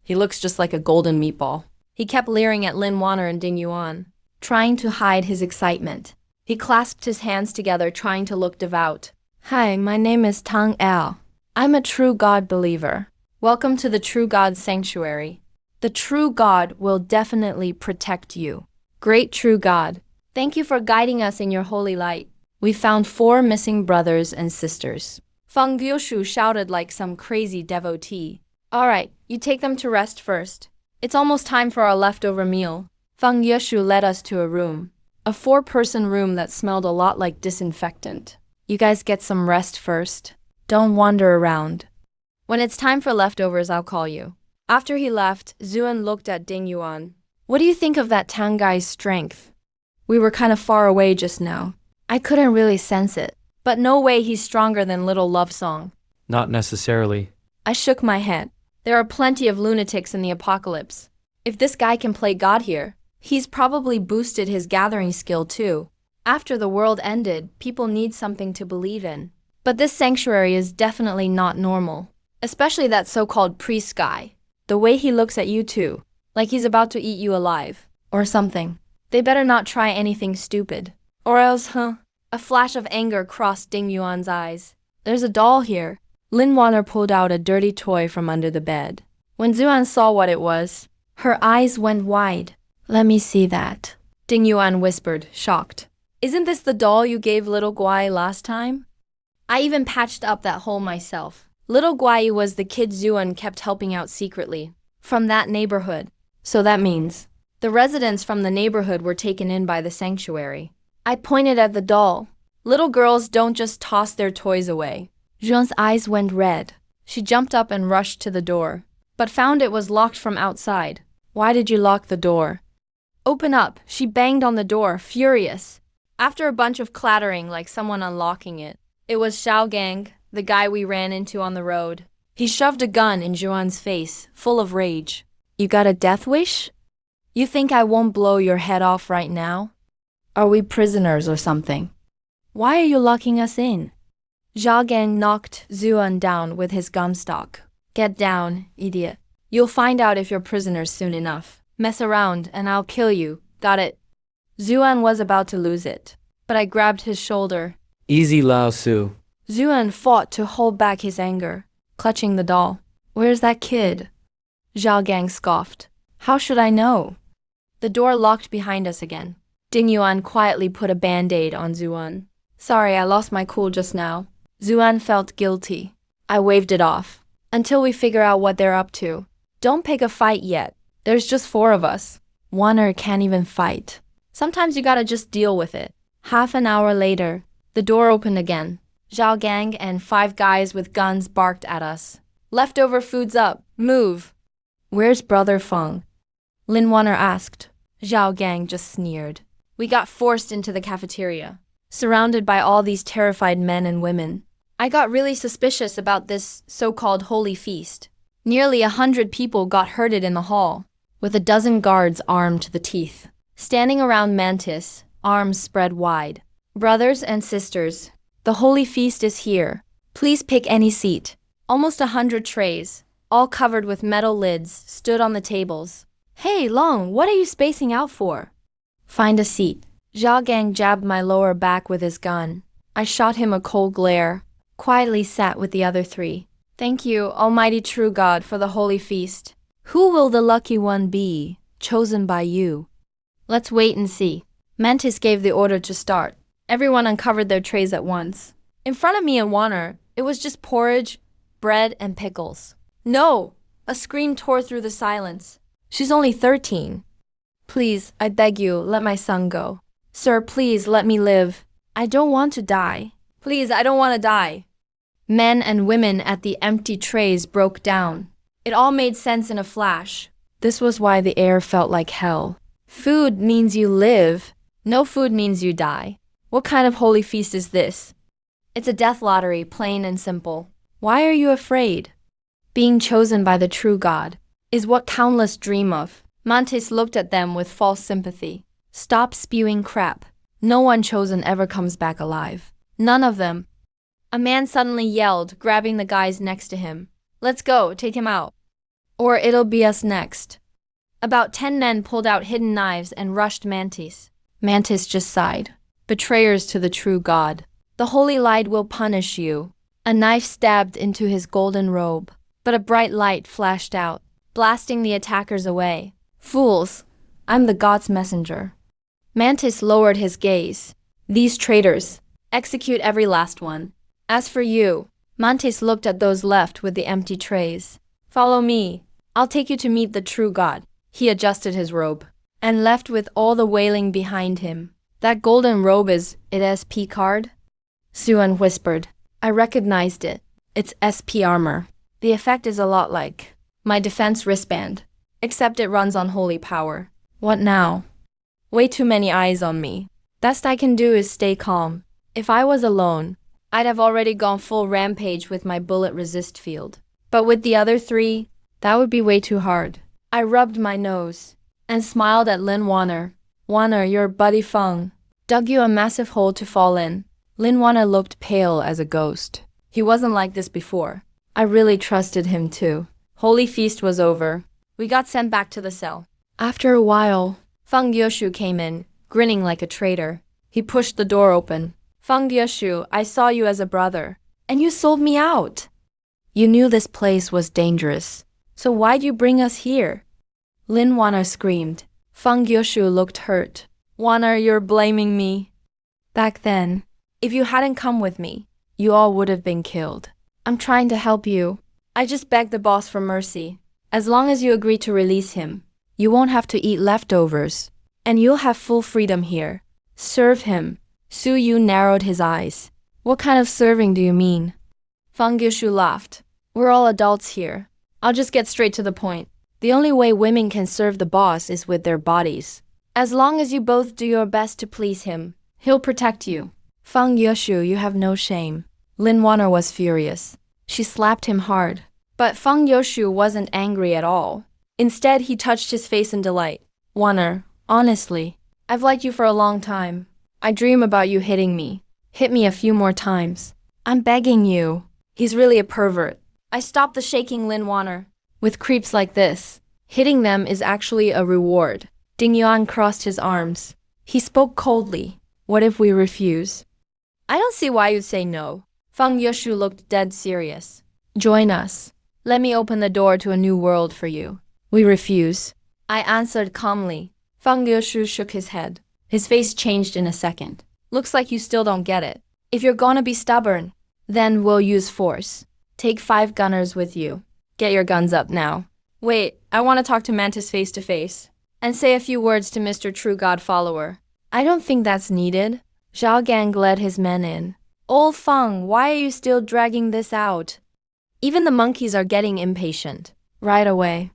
He looks just like a golden meatball. He kept leering at Lin Wanner and Ding Yuan, trying to hide his excitement. He clasped his hands together, trying to look devout. Hi, my name is Tang El. I'm a true God believer. Welcome to the True God Sanctuary. The True God will definitely protect you. Great True God, thank you for guiding us in your holy light. We found 4 missing brothers and sisters. Feng Gyoshu shouted like some crazy devotee. All right, you take them to rest first. It's almost time for our leftover meal. Feng Yoshu led us to a room. A 4-person room that smelled a lot like disinfectant. You guys get some rest first. Don't wander around. When it's time for leftovers, I'll call you. After he left, Zuan looked at Ding Yuan. What do you think of that Tang guy's strength? We were kind of far away just now. I couldn't really sense it. But no way he's stronger than Little Love Song. Not necessarily. I shook my head. There are plenty of lunatics in the apocalypse. If this guy can play God here, he's probably boosted his gathering skill too. After the world ended, people need something to believe in. But this sanctuary is definitely not normal. Especially that so-called priest guy. The way he looks at you too. Like he's about to eat you alive. Or something. They better not try anything stupid. Or else, A flash of anger crossed Ding Yuan's eyes. There's a doll here. Lin Wanner pulled out a dirty toy from under the bed. When Zuan saw what it was, her eyes went wide. Let me see that. Ding Yuan whispered, shocked. Isn't this the doll you gave little Guai last time? I even patched up that hole myself. Little Guai was the kid Zuan kept helping out secretly. From that neighborhood. So that means the residents from the neighborhood were taken in by the sanctuary. I pointed at the doll. Little girls don't just toss their toys away. Zhuan's eyes went red. She jumped up and rushed to the door, but found it was locked from outside. Why did you lock the door? Open up. She banged on the door, furious. After a bunch of clattering like someone unlocking it, it was Xiao Gang, the guy we ran into on the road. He shoved a gun in Zhuan's face, full of rage. You got a death wish? You think I won't blow your head off right now? Are we prisoners or something? Why are you locking us in? Zhao Gang knocked Zuan down with his gun stock. Get down, idiot. You'll find out if you're prisoners soon enough. Mess around and I'll kill you. Got it? Zuan was about to lose it, but I grabbed his shoulder. Easy, Lao Su. Zuan fought to hold back his anger, clutching the doll. Where's that kid? Zhao Gang scoffed. How should I know? The door locked behind us again. Ding Yuan quietly put a band-aid on Zuan. Sorry, I lost my cool just now. Zuan felt guilty. I waved it off. Until we figure out what they're up to. Don't pick a fight yet. There's just 4 of us. Wanner can't even fight. Sometimes you gotta just deal with it. Half an hour later, the door opened again. Zhao Gang and 5 guys with guns barked at us. Leftover food's up. Move. Where's Brother Feng? Lin Wanner asked. Zhao Gang just sneered. We got forced into the cafeteria, surrounded by all these terrified men and women. I got really suspicious about this so-called holy feast. Nearly 100 people got herded in the hall, with a dozen guards armed to the teeth, standing around Mantis, arms spread wide. Brothers and sisters, the holy feast is here. Please pick any seat. Almost 100 trays, all covered with metal lids, stood on the tables. Hey, Long, what are you spacing out for? Find a seat. Zhao Gang jabbed my lower back with his gun. I shot him a cold glare, quietly sat with the other 3. Thank you, Almighty True God, for the holy feast. Who will the lucky one be, chosen by you? Let's wait and see. Mantis gave the order to start. Everyone uncovered their trays at once. In front of me and Wanner, it was just porridge, bread, and pickles. No! A scream tore through the silence. She's only 13. Please, I beg you, let my son go. Sir, please let me live. I don't want to die. Please, I don't want to die. Men and women at the empty trays broke down. It all made sense in a flash. This was why the air felt like hell. Food means you live. No food means you die. What kind of holy feast is this? It's a death lottery, plain and simple. Why are you afraid? Being chosen by the true God is what countless dream of. Mantis looked at them with false sympathy. Stop spewing crap. No one chosen ever comes back alive. None of them. A man suddenly yelled, grabbing the guys next to him. Let's go, take him out. Or it'll be us next. About 10 men pulled out hidden knives and rushed Mantis. Mantis just sighed. Betrayers to the true God. The holy light will punish you. A knife stabbed into his golden robe, but a bright light flashed out, blasting the attackers away. Fools, I'm the God's messenger. Mantis lowered his gaze. These traitors, execute every last one. As for you, Mantis looked at those left with the empty trays. Follow me. I'll take you to meet the true God. He adjusted his robe and left with all the wailing behind him. That golden robe is it SP card? Suan whispered. I recognized it. It's SP armor. The effect is a lot like my defense wristband, except it runs on holy power. What now? Way too many eyes on me. Best I can do is stay calm. If I was alone, I'd have already gone full rampage with my bullet resist field. But with the other 3, that would be way too hard. I rubbed my nose and smiled at Lin Wanner. Wanner, your buddy Feng dug you a massive hole to fall in. Lin Wanner looked pale as a ghost. He wasn't like this before. I really trusted him too. Holy feast was over. We got sent back to the cell. After a while, Feng Yoshu came in, grinning like a traitor. He pushed the door open. Feng Yoshu, I saw you as a brother, and you sold me out. You knew this place was dangerous, so why'd you bring us here? Lin Wanner screamed. Feng Yoshu looked hurt. Wanner, you're blaming me. Back then, if you hadn't come with me, you all would have been killed. I'm trying to help you. I just begged the boss for mercy. As long as you agree to release him, you won't have to eat leftovers, and you'll have full freedom here. Serve him. Su Yu narrowed his eyes. What kind of serving do you mean? Feng Yoshu laughed. We're all adults here. I'll just get straight to the point. The only way women can serve the boss is with their bodies. As long as you both do your best to please him, he'll protect you. Feng Yoshu, you have no shame. Lin Wanner was furious. She slapped him hard. But Feng Yoshu wasn't angry at all. Instead, he touched his face in delight. Wanner, honestly, I've liked you for a long time. I dream about you hitting me. Hit me a few more times. I'm begging you. He's really a pervert. I stopped the shaking Lin Wanner. With creeps like this, hitting them is actually a reward. Ding Yuan crossed his arms. He spoke coldly. What if we refuse? I don't see why you'd say no. Feng Yushu looked dead serious. Join us. Let me open the door to a new world for you. We refuse. I answered calmly. Feng Yushu shook his head. His face changed in a second. Looks like you still don't get it. If you're gonna be stubborn, then we'll use force. Take 5 gunners with you. Get your guns up now. Wait, I want to talk to Mantis face to face. And say a few words to Mr. True God Follower. I don't think that's needed. Zhao Gang led his men in. Old Feng, why are you still dragging this out? Even the monkeys are getting impatient. Right away.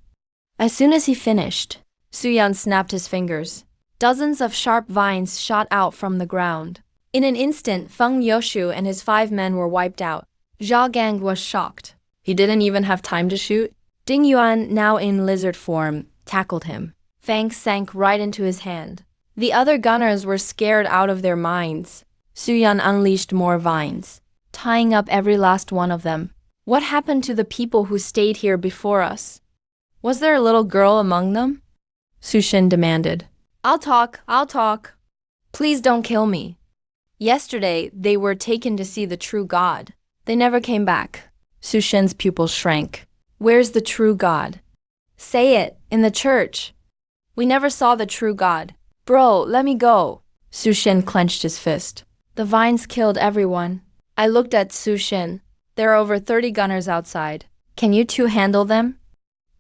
As soon as he finished, Su Yan snapped his fingers. Dozens of sharp vines shot out from the ground. In an instant, Feng Yoshu and his 5 men were wiped out. Zhao Gang was shocked. He didn't even have time to shoot. Ding Yuan, now in lizard form, tackled him. Fangs sank right into his hand. The other gunners were scared out of their minds. Su Yan unleashed more vines, tying up every last one of them. What happened to the people who stayed here before us? Was there a little girl among them? Su Shin demanded. I'll talk. Please don't kill me. Yesterday, they were taken to see the true God. They never came back. Su Shin's pupils shrank. Where's the true God? Say it, in the church. We never saw the true God. Bro, let me go. Su Shin clenched his fist. The vines killed everyone. I looked at Su Shin. There are over 30 gunners outside. Can you 2 handle them?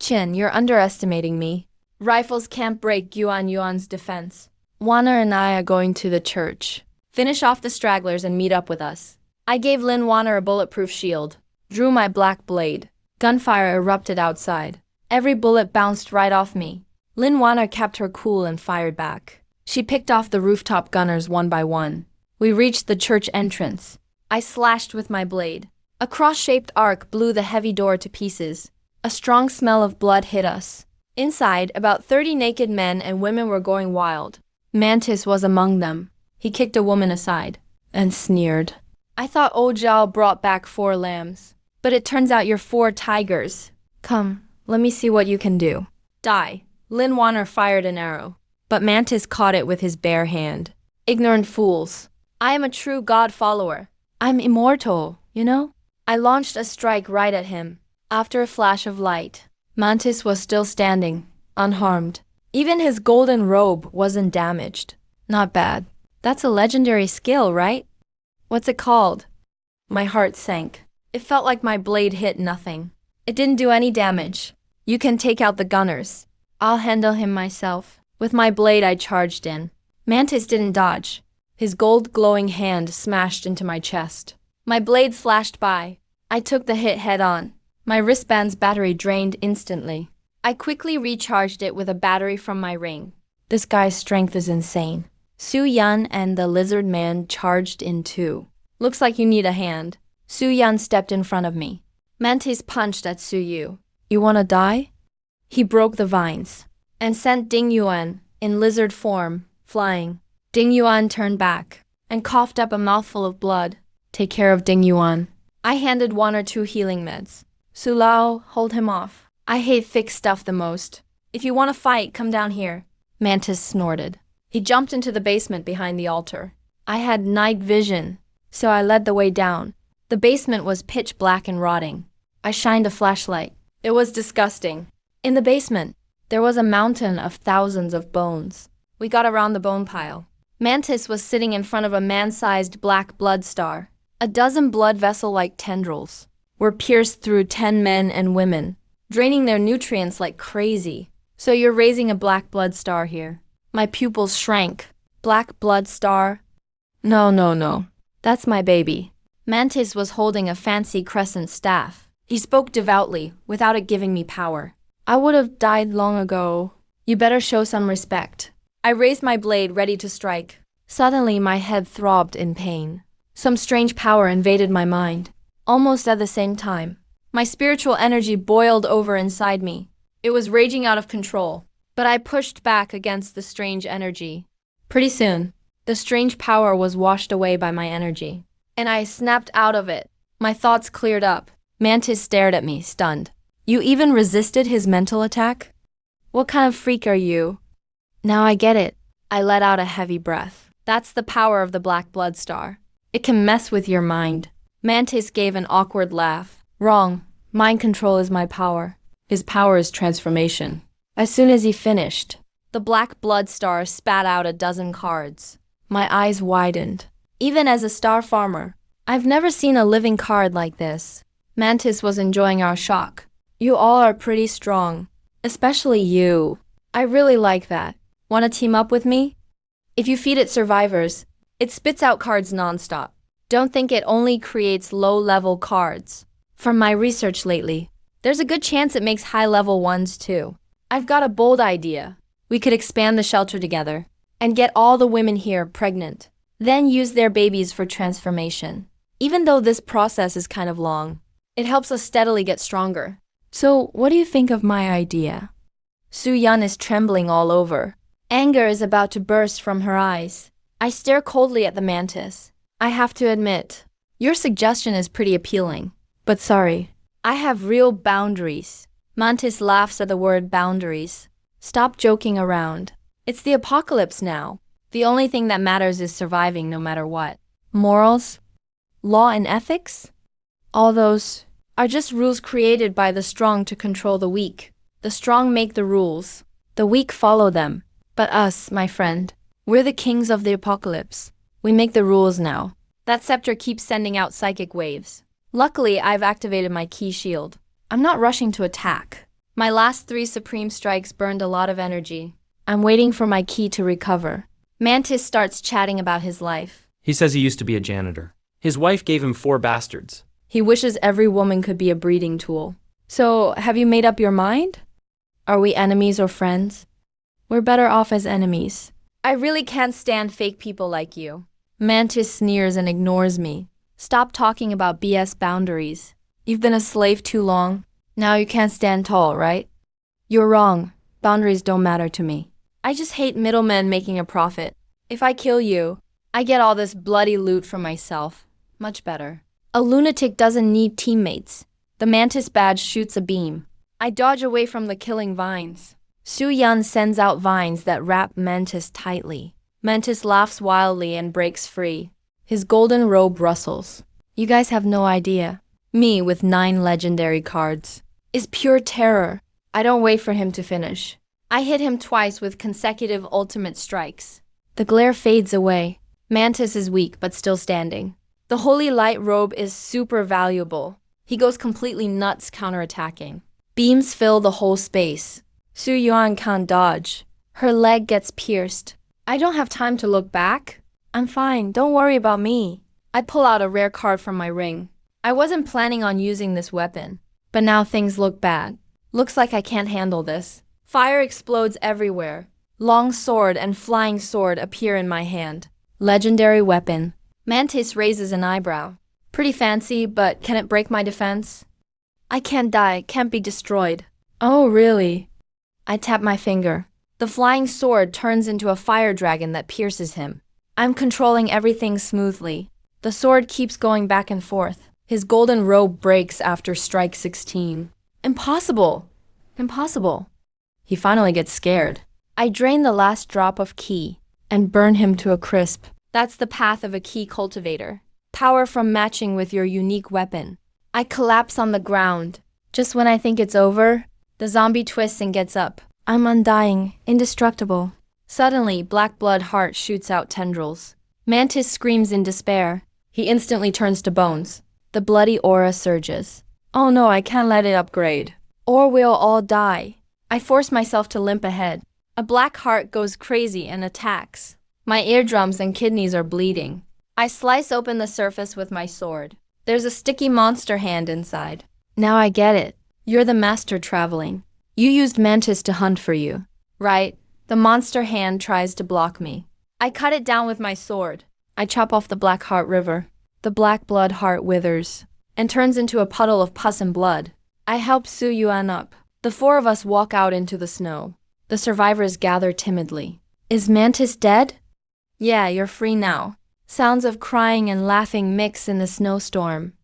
Chin, you're underestimating me. Rifles can't break Yuan's defense. Wanner and I are going to the church. Finish off the stragglers and meet up with us. I gave Lin Wanner a bulletproof shield. Drew my black blade. Gunfire erupted outside. Every bullet bounced right off me. Lin Wanner kept her cool and fired back. She picked off the rooftop gunners one by one. We reached the church entrance. I slashed with my blade. A cross-shaped arc blew the heavy door to pieces. A strong smell of blood hit us. Inside, about 30 naked men and women were going wild. Mantis was among them. He kicked a woman aside and sneered. I thought old Zhao brought back 4 lambs. But it turns out you're 4 tigers. Come, let me see what you can do. Die. Lin Wanner fired an arrow, but Mantis caught it with his bare hand. Ignorant fools. I am a true God follower. I'm immortal, you know? I launched a strike right at him. After a flash of light, Mantis was still standing, unharmed. Even his golden robe wasn't damaged. Not bad. That's a legendary skill, right? What's it called? My heart sank. It felt like my blade hit nothing. It didn't do any damage. You can take out the gunners. I'll handle him myself. With my blade, I charged in. Mantis didn't dodge. His gold-glowing hand smashed into my chest. My blade slashed by. I took the hit head-on. My wristband's battery drained instantly. I quickly recharged it with a battery from my ring. This guy's strength is insane. Su Yan and the lizard man charged in too. Looks like you need a hand. Su Yan stepped in front of me. Mantis punched at Su Yu. You wanna die? He broke the vines and sent Ding Yuan, in lizard form, flying. Ding Yuan turned back and coughed up a mouthful of blood. Take care of Ding Yuan. I handed 1 or 2 healing meds. Su Lao, hold him off. I hate thick stuff the most. If you want to fight, come down here. Mantis snorted. He jumped into the basement behind the altar. I had night vision, so I led the way down. The basement was pitch black and rotting. I shined a flashlight. It was disgusting. In the basement, there was a mountain of thousands of bones. We got around the bone pile. Mantis was sitting in front of a man-sized black blood star. A dozen blood vessel-like tendrils were pierced through 10 men and women, draining their nutrients like crazy. So you're raising a black blood star here. My pupils shrank. Black blood star? No. That's my baby. Mantis was holding a fancy crescent staff. He spoke devoutly, without it giving me power. I would have died long ago. You better show some respect. I raised my blade, ready to strike. Suddenly, my head throbbed in pain. Some strange power invaded my mind. Almost at the same time, my spiritual energy boiled over inside me. It was raging out of control, but I pushed back against the strange energy. Pretty soon, the strange power was washed away by my energy, and I snapped out of it. My thoughts cleared up. Mantis stared at me, stunned. You even resisted his mental attack? What kind of freak are you? Now I get it. I let out a heavy breath. That's the power of the black blood star. It can mess with your mind. Mantis gave an awkward laugh. Wrong. Mind control is my power. His power is transformation. As soon as he finished, the black blood star spat out a dozen cards. My eyes widened. Even as a star farmer, I've never seen a living card like this. Mantis was enjoying our shock. You all are pretty strong. Especially you. I really like that. Want to team up with me? If you feed it survivors, it spits out cards nonstop. Don't think it only creates low-level cards. From my research lately, there's a good chance it makes high-level ones too. I've got a bold idea. We could expand the shelter together and get all the women here pregnant, then use their babies for transformation. Even though this process is kind of long, it helps us steadily get stronger. So, what do you think of my idea? Su-Yun is trembling all over. Anger is about to burst from her eyes. I stare coldly at the mantis. I have to admit, your suggestion is pretty appealing. But sorry, I have real boundaries. Mantis laughs at the word boundaries. Stop joking around. It's the apocalypse now. The only thing that matters is surviving no matter what. Morals? Law and ethics? All those are just rules created by the strong to control the weak. The strong make the rules. The weak follow them. But us, my friend, we're the kings of the apocalypse. We make the rules now. That scepter keeps sending out psychic waves. Luckily, I've activated my key shield. I'm not rushing to attack. My last 3 supreme strikes burned a lot of energy. I'm waiting for my key to recover. Mantis starts chatting about his life. He says he used to be a janitor. His wife gave him 4 bastards. He wishes every woman could be a breeding tool. So, have you made up your mind? Are we enemies or friends? We're better off as enemies. I really can't stand fake people like you. Mantis sneers and ignores me. Stop talking about BS boundaries. You've been a slave too long. Now you can't stand tall, right? You're wrong. Boundaries don't matter to me. I just hate middlemen making a profit. If I kill you, I get all this bloody loot for myself. Much better. A lunatic doesn't need teammates. The mantis badge shoots a beam. I dodge away from the killing vines. Su-Yun sends out vines that wrap Mantis tightly. Mantis laughs wildly and breaks free. His golden robe rustles. You guys have no idea. Me with 9 legendary cards is pure terror. I don't wait for him to finish. I hit him twice with consecutive ultimate strikes. The glare fades away. Mantis is weak but still standing. The holy light robe is super valuable. He goes completely nuts counterattacking. Beams fill the whole space. Su-Yuan can't dodge. Her leg gets pierced. I don't have time to look back. I'm fine, don't worry about me. I pull out a rare card from my ring. I wasn't planning on using this weapon, but now things look bad. Looks like I can't handle this. Fire explodes everywhere. Long sword and flying sword appear in my hand. Legendary weapon. Mantis raises an eyebrow. Pretty fancy, but can it break my defense? I can't die, can't be destroyed. Oh, really? I tap my finger. The flying sword turns into a fire dragon that pierces him. I'm controlling everything smoothly. The sword keeps going back and forth. His golden robe breaks after strike 16. Impossible! Impossible. He finally gets scared. I drain the last drop of ki and burn him to a crisp. That's the path of a ki cultivator. Power from matching with your unique weapon. I collapse on the ground. Just when I think it's over, the zombie twists and gets up. I'm undying, indestructible. Suddenly, Black Blood Heart shoots out tendrils. Mantis screams in despair. He instantly turns to bones. The bloody aura surges. Oh no, I can't let it upgrade, or we'll all die. I force myself to limp ahead. A black heart goes crazy and attacks. My eardrums and kidneys are bleeding. I slice open the surface with my sword. There's a sticky monster hand inside. Now I get it. You're the master traveling. You used Mantis to hunt for you. Right, the monster hand tries to block me. I cut it down with my sword. I chop off the black heart river. The black blood heart withers and turns into a puddle of pus and blood. I help Su-Yuan up. The 4 of us walk out into the snow. The survivors gather timidly. Is Mantis dead? Yeah, you're free now. Sounds of crying and laughing mix in the snowstorm.